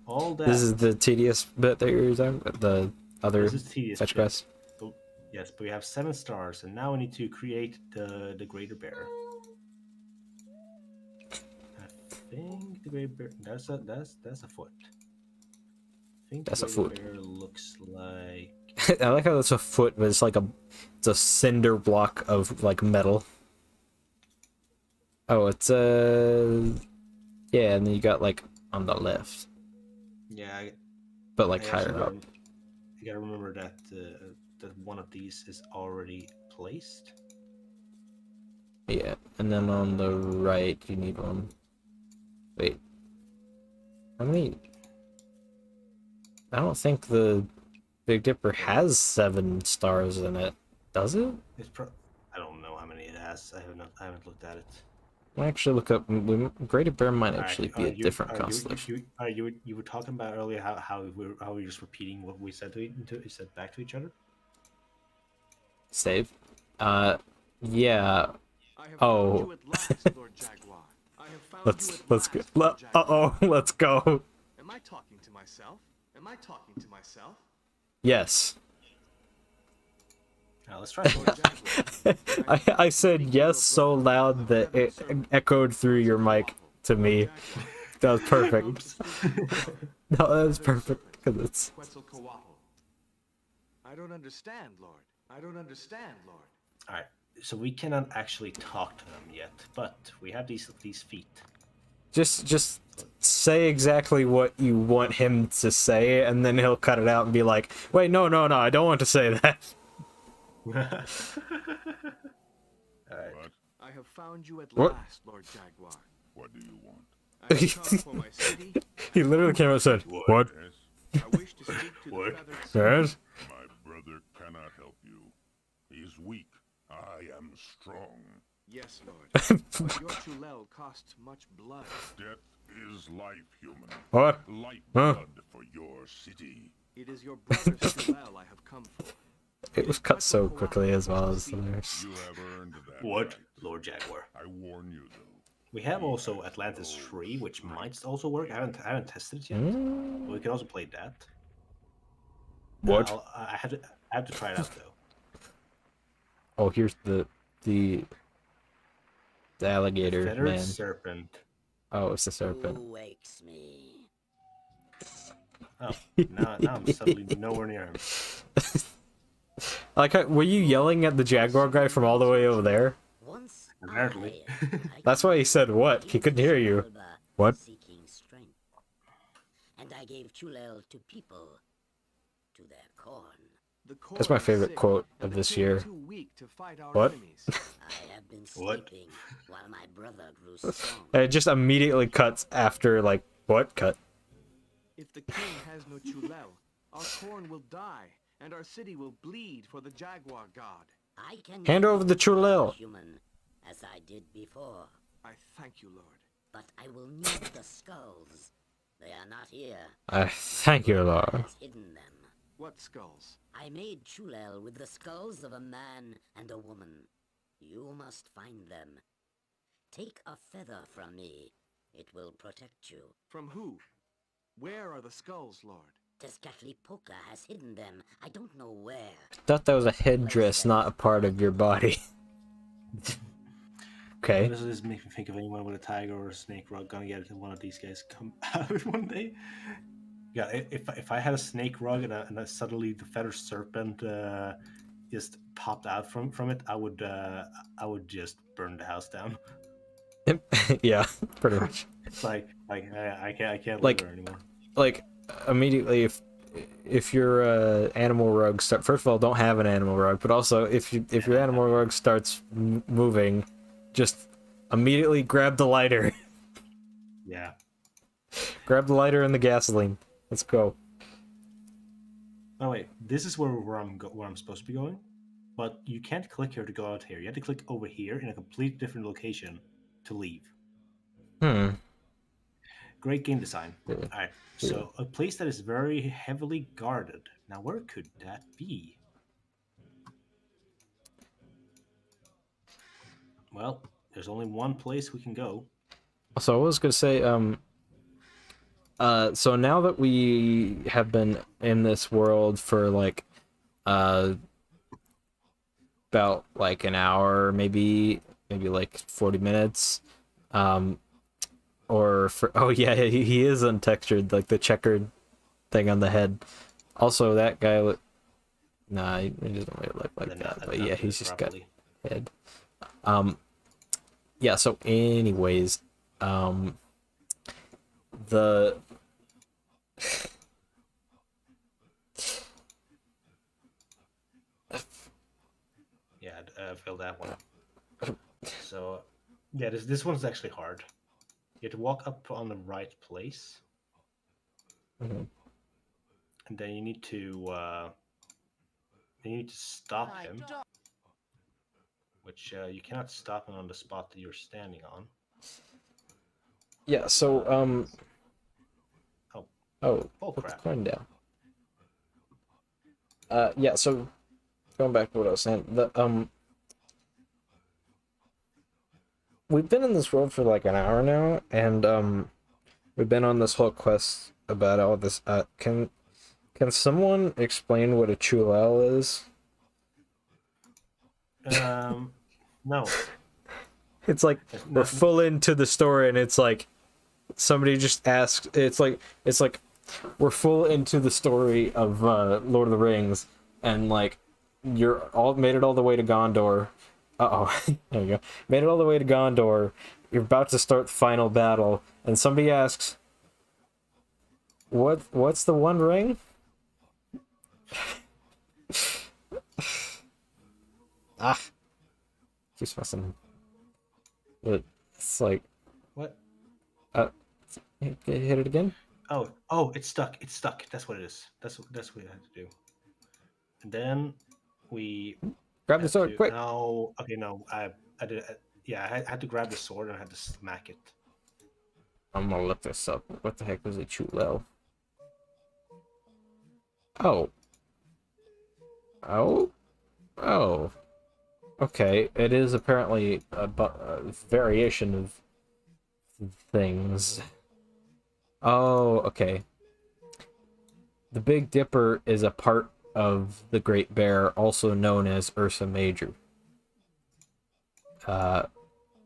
All that. This is the tedious bit that you're talking about. The other This is tedious fetch bit. quest. But, yes, but we have 7 stars, and now we need to create the greater bear. I think the greater bear. That's a foot. I think That's the a foot. bear looks like. I like how that's a foot, but it's like it's a cinder block of like metal. Oh, it's yeah, and then you got like on the left. Yeah. But like higher up. You gotta remember that that one of these is already placed. Yeah, and then on the right you need one. Wait. How many? I don't think the Big Dipper has 7 stars in it, does it? I don't know how many it has. I haven't looked at it. I'll actually look up. Greater Bear might actually be a different constellation. You were talking about earlier how we're just repeating what we said said back to each other. Save. Yeah. Oh. let's go. Let's go. Am I talking to myself? Am I talking to myself? Yes. Now let's try. I said yes so loud that it echoed through your mic to me. That was perfect. No, that was perfect because it's. I don't understand, Lord. I don't understand, Lord. All right, so we cannot actually talk to them yet, but we have these feet. Just say exactly what you want him to say, and then he'll cut it out and be like, "Wait, no, I don't want to say that." Alright. I have found you at last, Lord Jaguar. What do you want? I have come for my city. He literally came out and said, "What?" I wish to speak to What? the feathered Yes? My brother cannot help you. He is weak. I am strong. Yes, Lord. But your Chulel costs much blood. Death is life, human. What? Life Huh? blood for your city. It is your brother's Chulel I have come for. It was cut so quickly as well as the nurse. You have earned that. What? Right. Lord Jaguar. I warn you, though. We have also Atlantis 3, which might also work. I haven't tested it yet. But we can also play that. What? I have to try it out though. Oh, here's the alligator Feathered man. serpent. Oh, it's the serpent. Who wakes me? Oh, now I'm suddenly nowhere near him. Like, were you yelling at the Jaguar guy from all the way over there? Once Apparently. That's why he said what? He couldn't hear you. What? Seeking strength. And I gave Chulel to people, to their corn. That's my favorite quote of this year. What? I have been sleeping while my brother grew strong. And it just immediately cuts after, like, what? Cut. If the king has no Chulel, our corn will die, and our city will bleed for the Jaguar god. I can Hand over the Chulel. Human, as I did before. I thank you, Lord. But I will need the skulls. They are not here. I thank you, Lord. Has hidden them. What skulls? I made Chulel with the skulls of a man and a woman. You must find them. Take a feather from me. It will protect you. From who? Where are the skulls, Lord? Tezcatlipoca has hidden them. I don't know where. I thought that was a headdress, not a part of your body. Okay. Does this make me think of anyone with a tiger or a snake rug gonna get one of these guys come out one day? Yeah, if I had a snake rug and suddenly the feather serpent just popped out from it, I would just burn the house down. Yeah, pretty much. It's like I can't like live there anymore. Like immediately if your animal rug first of all, don't have an animal rug, but also if your animal rug starts moving, just immediately grab the lighter. Yeah. Grab the lighter and the gasoline. Let's go. Oh wait, this is where I'm supposed to be going, but you can't click here to go out here. You have to click over here in a complete different location to leave. Great game design. Yeah. All right, so a place that is very heavily guarded. Now, where could that be? Well, there's only one place we can go. So I was gonna say, so now that we have been in this world for like, about like an hour, maybe like 40 minutes, or for oh yeah, he is untextured, like the checkered thing on the head. Also, that guy, nah, he doesn't really look like that, but yeah, he's just got head. Yeah. So, anyways, the Yeah, I failed that one. So, yeah, this one's actually hard. You have to walk up on the right place, and then you need to stop him, which you cannot stop him on the spot that you're standing on. Yeah. So oh put crap! the coin down. Yeah. So going back to what I was saying, we've been in this world for like an hour now, and we've been on this whole quest about all this. Can someone explain what a chulel is? No. It's like we're full into the story, and it's like somebody just asks. It's like we're full into the story of Lord of the Rings, and like you're all made it all the way to Gondor. There you go. Made it all the way to Gondor. You're about to start the final battle, and somebody asks, "What's the One Ring?" Just messing. But it's like, what? Hit it again. Oh, it's stuck. It's stuck. That's what it is. That's what we have to do. And then we grab the sword quick. No, okay, no, I did. Yeah, I had to grab the sword and I had to smack it. I'm gonna look this up. What the heck was a chulel? Oh. Okay, it is apparently a variation of things. Oh, okay. The Big Dipper is a part of the Great Bear, also known as Ursa Major.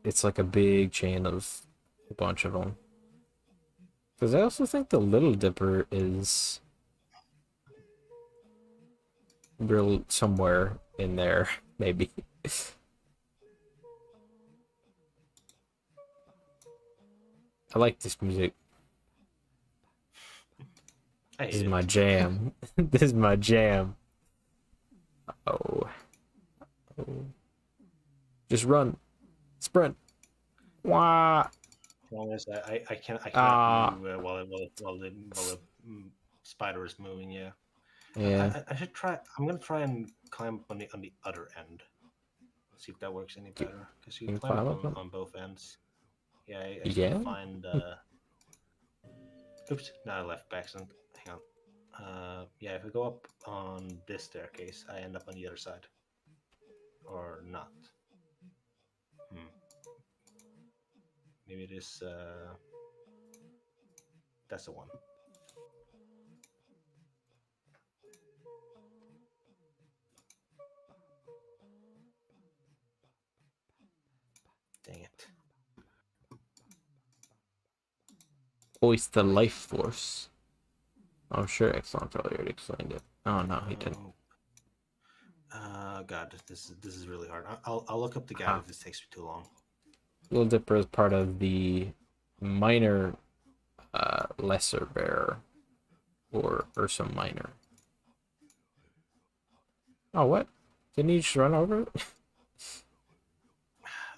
It's like a big chain of a bunch of them. Because I also think the Little Dipper is real somewhere in there, maybe. I like this music. This is my jam. This is my jam. Oh. Just run. Sprint. Wah. As long as I can't move while the spider is moving. Yeah. Yeah. I should try. I'm gonna try and climb up on the other end. See if that works any better. Because you can climb up on both ends. Yeah. I should find. Oops. No, I left by accident. Hang on. Yeah. If I go up on this staircase, I end up on the other side. Or not. Maybe it is. That's the one. Dang it. Oh, it's the life force. I'm sure Exxon probably already explained it. Oh no, he didn't. God, this is really hard. I'll look up the guide if this takes me too long. Little Dipper is part of the minor lesser bear. or Ursa Minor. Oh, what? Didn't you just run over it?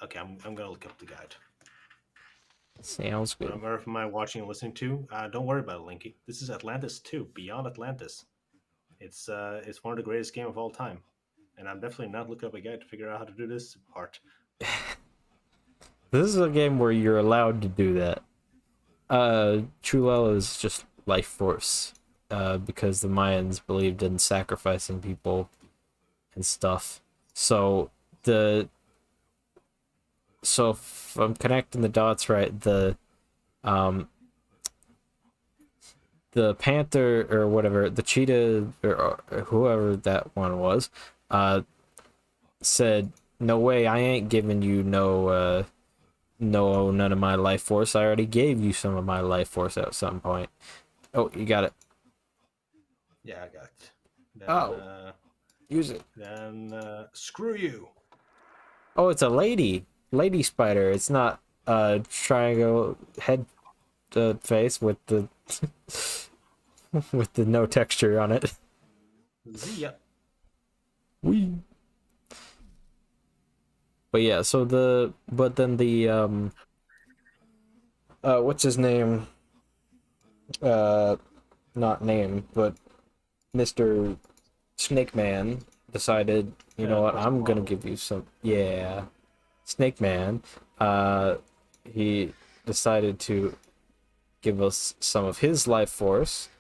Okay, I'm gonna look up the guide. Sounds good. Whatever am I watching and listening to? Don't worry about it, Linky. This is Atlantis 2, Beyond Atlantis. It's one of the greatest game of all time, and I'm definitely not looking up a guide to figure out how to do this part. This is a game where you're allowed to do that. Chulel is just life force, because the Mayans believed in sacrificing people and stuff. So if I'm connecting the dots right, the panther or whatever, the cheetah or whoever that one was, said, "No way, I ain't giving you none of my life force. I already gave you some of my life force at some point." Oh, you got it. Yeah, I got it. Then, use it. Then screw you. Oh, it's a lady spider. It's not triangle head face with the with the no texture on it. See ya. Wee. But yeah, so then the what's his name? Not name, but Mr. Snake Man decided, you know what, I'm gonna give you some. Yeah, Snake Man. He decided to give us some of his life force,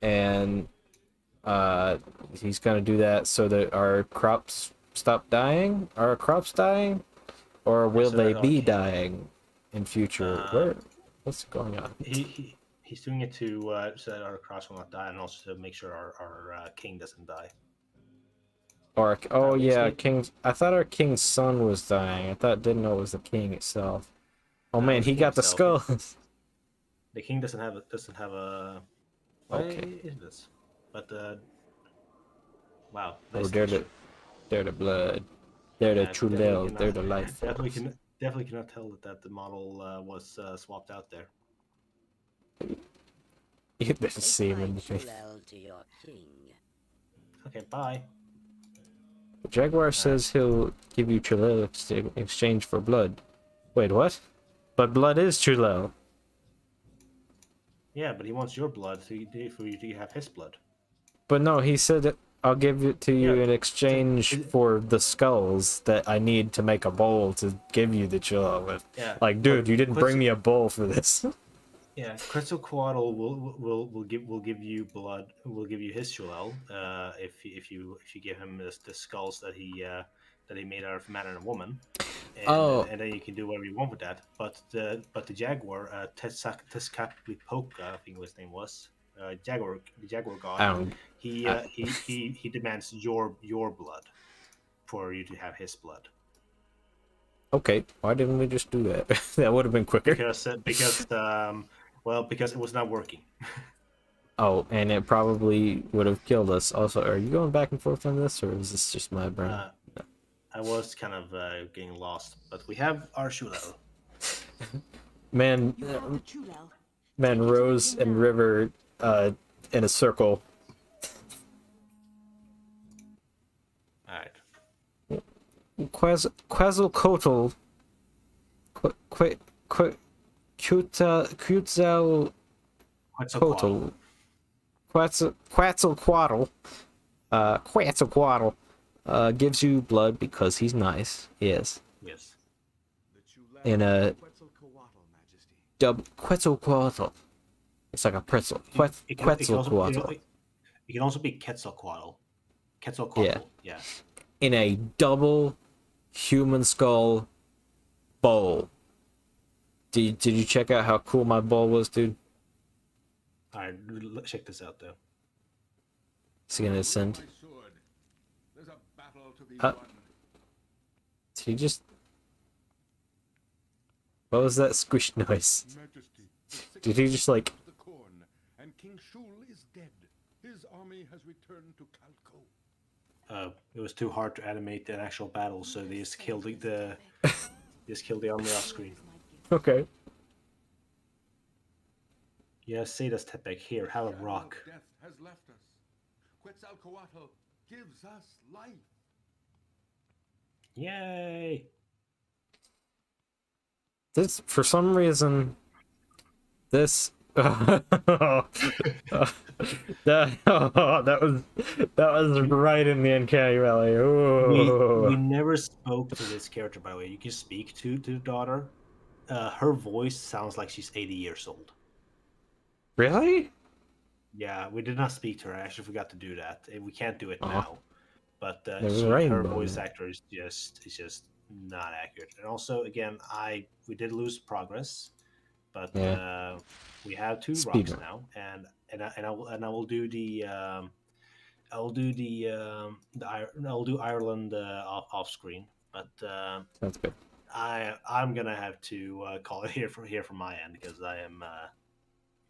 and he's gonna do that so that our crops stop dying. Are our crops dying, or will they be dying in future? What's going on? He's doing it to so that our crops will not die, and also to make sure our king doesn't die. Or yeah, king's. I thought our king's son was dying. Didn't know it was the king itself. Oh man, he got the skulls. The king doesn't have a. Why is this? But wow. Nice they're the blood. They're the true love. They're the life. Definitely cannot tell that the model was swapped out there. You didn't see him in the face. Okay, bye. The Jaguar says he'll give you Chulel in exchange for blood. Wait, what? But blood is Chulel. Yeah, but he wants your blood for you to have his blood. But no, he said I'll give it to you in exchange for the skulls that I need to make a bowl to give you the Chulel with. Yeah. Like, dude, you didn't bring me a bowl for this. Yeah, Quetzalcoatl will give you blood. Will give you his Chulel if you give him the skulls that he made out of man and a woman, and then you can do whatever you want with that. But the Jaguar, Tezcatlipoca, I think his name was, the Jaguar god. He demands your blood for you to have his blood. Okay, why didn't we just do that? That would have been quicker. Because it was not working. Oh, and it probably would have killed us. Also, are you going back and forth on this, or is this just my brain? I was kind of getting lost, but we have our Chulel. Man, Rose and River in a circle. Alright. Quetzalcoatl. Quetzalcoatl gives you blood because he's nice. Yes. In a Quetzalcoatl. It's like a pretzel. Quetzalcoatl. It can also be Quetzalcoatl. Quetzalcoatl. Yeah. In a double human skull bowl. Did you check out how cool my bowl was, dude? Alright, check this out though. Is he gonna ascend? Did he just... What was that squish noise? Did he just like... And King Shul is dead. His army has returned to Calco. It was too hard to animate an actual battle, so they just killed the army off screen. Okay. Yes, Seda, step back here. Have a rock. Death has left us. Quetzalcoatl gives us life. Yay! This, for some reason, this that was right in the uncanny valley. We never spoke to this character, by the way. You can speak to the daughter. Her voice sounds like she's 80 years old. Really? Yeah, we did not speak to her. I actually forgot to do that. We can't do it now. But right her voice actor is just not accurate. And also, again, we did lose progress, but we have 2 rocks now, and I will do the I'll do Ireland off screen, but that's good. I'm gonna have to call it here from my end because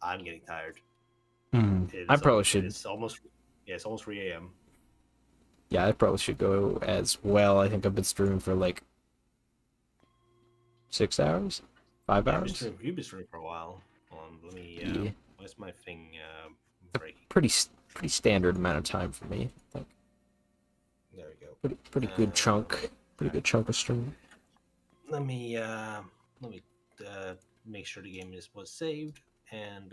I'm getting tired. I probably should. It's almost 3 a.m. Yeah, I probably should go as well. I think I've been streaming for like 6 hours, 5 hours. You've been streaming for a while. Let me. Where's my thing breaking? Pretty standard amount of time for me. I think. There we go. Pretty good chunk. Pretty good chunk of stream. Let me make sure the game was saved, and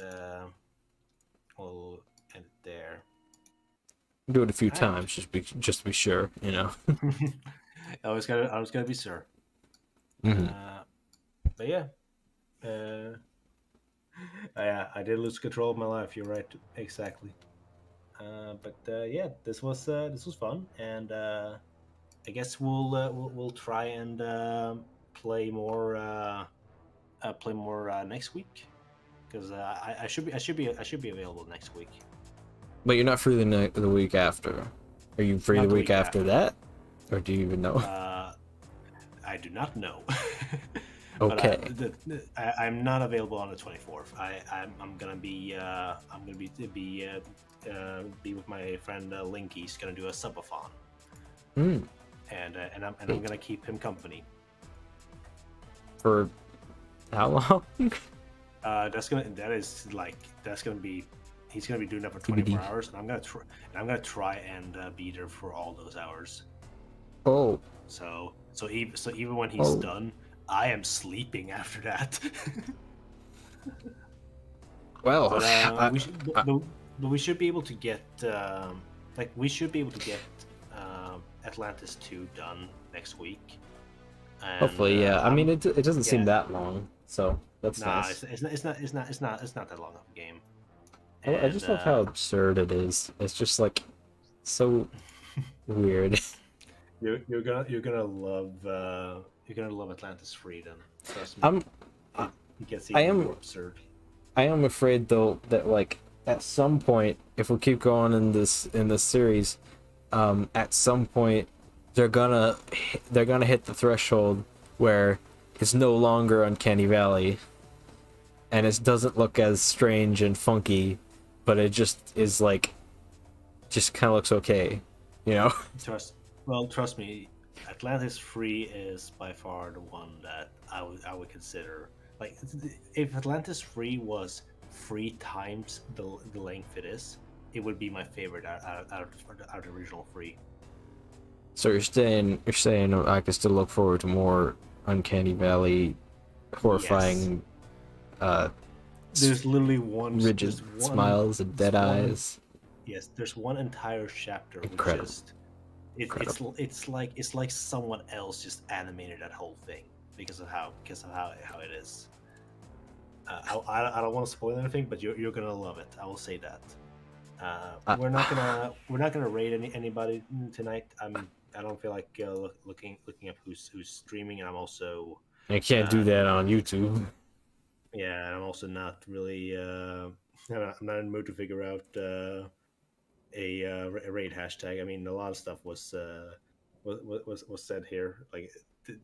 we'll end it there. Do it a few times, just to be sure, you know. I was gonna be sure. But yeah, I did lose control of my life. You're right, exactly. But yeah, this was fun, and I guess we'll try and play more next week, because I should be available next week. But you're not free the week after. Are you free the week after that, or do you even know? I do not know. Okay. But, I'm not available on the 24th. I'm gonna be with my friend Linky. He's gonna do a subathon. And I'm gonna keep him company. For how long? He's gonna be doing that for 24 hours, and I'm gonna try and be there for all those hours. Oh. So even when he's done, I am sleeping after that. Well, but we should be able to get Atlantis 2 done next week. And, hopefully, yeah. I mean, it doesn't seem that long, so that's nice. It's not that long of a game. And, I just love how absurd it is. It's just like so weird. You're gonna love Atlantis Freedom. Trust me. It gets even more absurd. I am afraid though that like at some point, if we keep going in this series, at some point they're gonna hit the threshold where it's no longer Uncanny Valley, and it doesn't look as strange and funky, but it just is like, just kind of looks okay, you know. Trust me, Atlantis 3 is by far the one that I would consider. Like, if Atlantis 3 was 3 times the length it is, it would be my favorite out of the original 3. So you're saying I can still look forward to more Uncanny Valley, horrifying. Yes. There's literally rigid smiles and dead eyes. Yes, there's one entire chapter. Incredible. It's like someone else just animated that whole thing because of how it is. I don't want to spoil anything, but you're gonna love it. I will say that. We're not gonna rate anybody tonight. I don't feel like looking up who's streaming, and I'm also. I can't do that on YouTube. Yeah, I'm also not really. I'm not in the mood to figure out a raid hashtag. I mean, a lot of stuff was said here. Like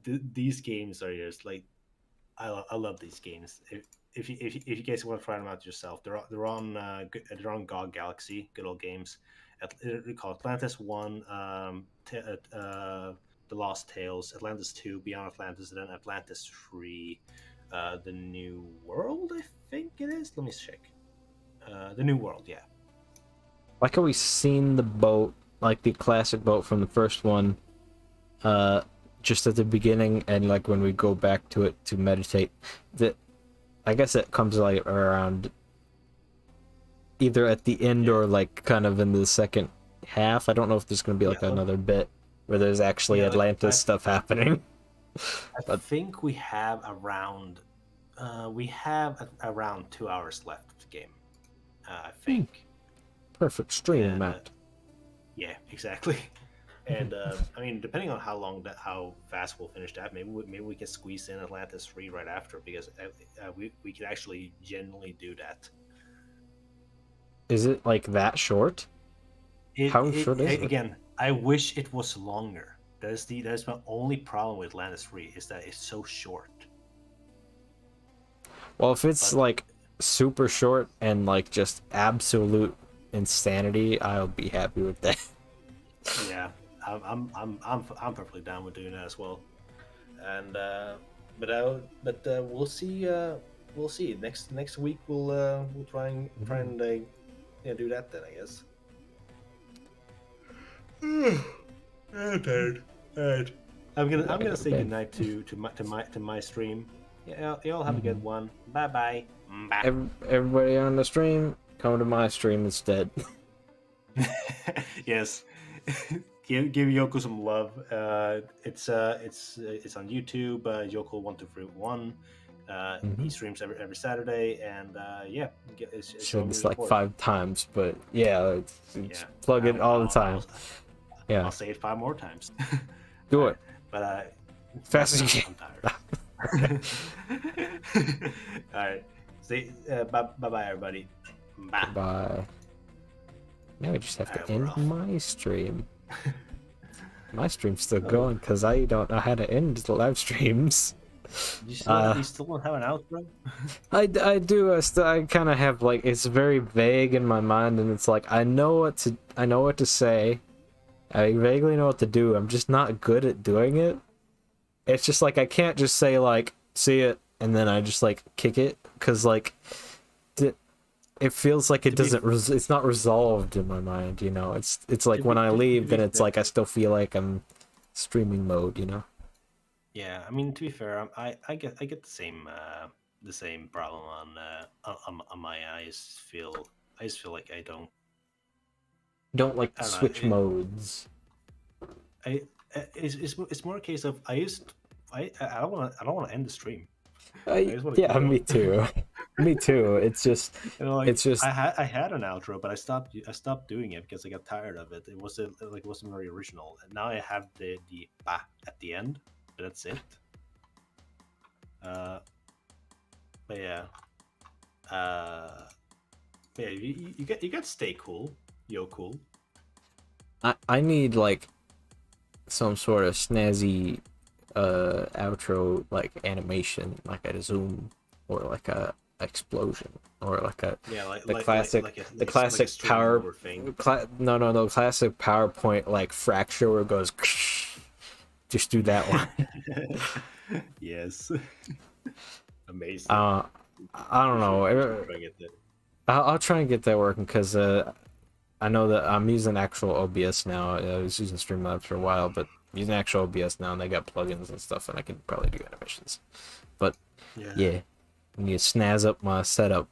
these games are just like I love these games. If you guys want to try them out yourself, they're on GOG Galaxy, good old games. They call Atlantis 1, The Lost Tales, Atlantis 2, Beyond Atlantis, and then Atlantis 3, The New World. I think it is. Let me check. The New World, yeah. Like how we seen the boat, like the classic boat from the first one, just at the beginning, and like when we go back to it to meditate, that I guess it comes like around either at the end or like kind of in the second half. I don't know if there's going to be like another bit where there's actually Atlantis stuff happening. I think we have around 2 hours left of the game. I think. Perfect stream amount. Yeah, exactly. And I mean, depending on how fast we'll finish that, maybe we can squeeze in Atlantis 3 right after, because we could actually genuinely do that. Is it like that short? How short is it? Again, I wish it was longer. That's my only problem with Atlantis 3, is that it's so short. Well, if it's like super short and like just absolute insanity, I'll be happy with that. Yeah, I'm perfectly down with doing that as well. And but we'll see. We'll see. Next week we'll try and do that then, I guess. Alright. I'm gonna say goodnight to my stream. Yeah, y'all have a good one. Bye bye. Everybody on the stream, come to my stream instead. Yes. give Yoko some love. It's on YouTube. Jocool1231. He streams every Saturday, and yeah, It's like 5 times, but yeah, it's plug it all the time. I'll say it 5 more times. Do it. But fast as you can. I'm tired. All right. Say bye, everybody. Bye. Bye. Now I just have to end my stream. My stream's still going because I don't know how to end the live streams. You still don't have an outro? I do. I kind of have like, it's very vague in my mind, and it's like I know what to say. I vaguely know what to do. I'm just not good at doing it. It's just like I can't just say like see it and then I just like kick it, because like it feels like it doesn't it's not resolved in my mind, you know. It's like when I leave, then it's like I still feel like I'm streaming mode, you know. Yeah, I mean, to be fair, I get the same problem on my I just feel like I don't like to switch modes. It's more a case of I don't want to end the stream. Yeah, me too. Me too. It's just it's just I had an outro, but I stopped doing it because I got tired of it. It wasn't very original. And now I have the ba at the end, but that's it. But yeah. Yeah, you got to stay cool. Jocool. I need like some sort of snazzy outro, like animation, like a zoom or like a explosion or like a classic classic PowerPoint like fracture where it goes just do that one. Yes. Amazing. I don't know. I'll try and get that working, because I know that I'm using actual OBS now. I was using Streamlabs for a while, but I'm using actual OBS now, and they got plugins and stuff, and I can probably do animations. But yeah, I need to snazz up my setup.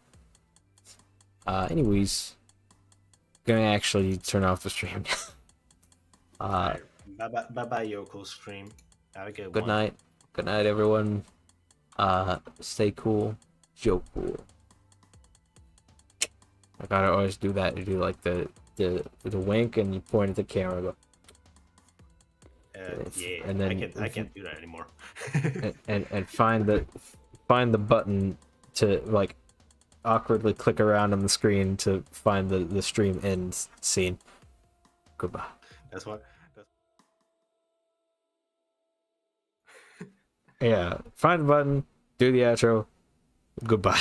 Anyways, gonna actually turn off the stream. Bye bye Yoko stream. Have a good one. Night. Good night, everyone. Stay cool. Jocool. I gotta always do that. You do like the wink and you point at the camera. Go. Yeah, and then I can't do that anymore. and find the button to like awkwardly click around on the screen to find the stream end scene. Goodbye. That's what. Yeah, find the button, do the outro. Goodbye.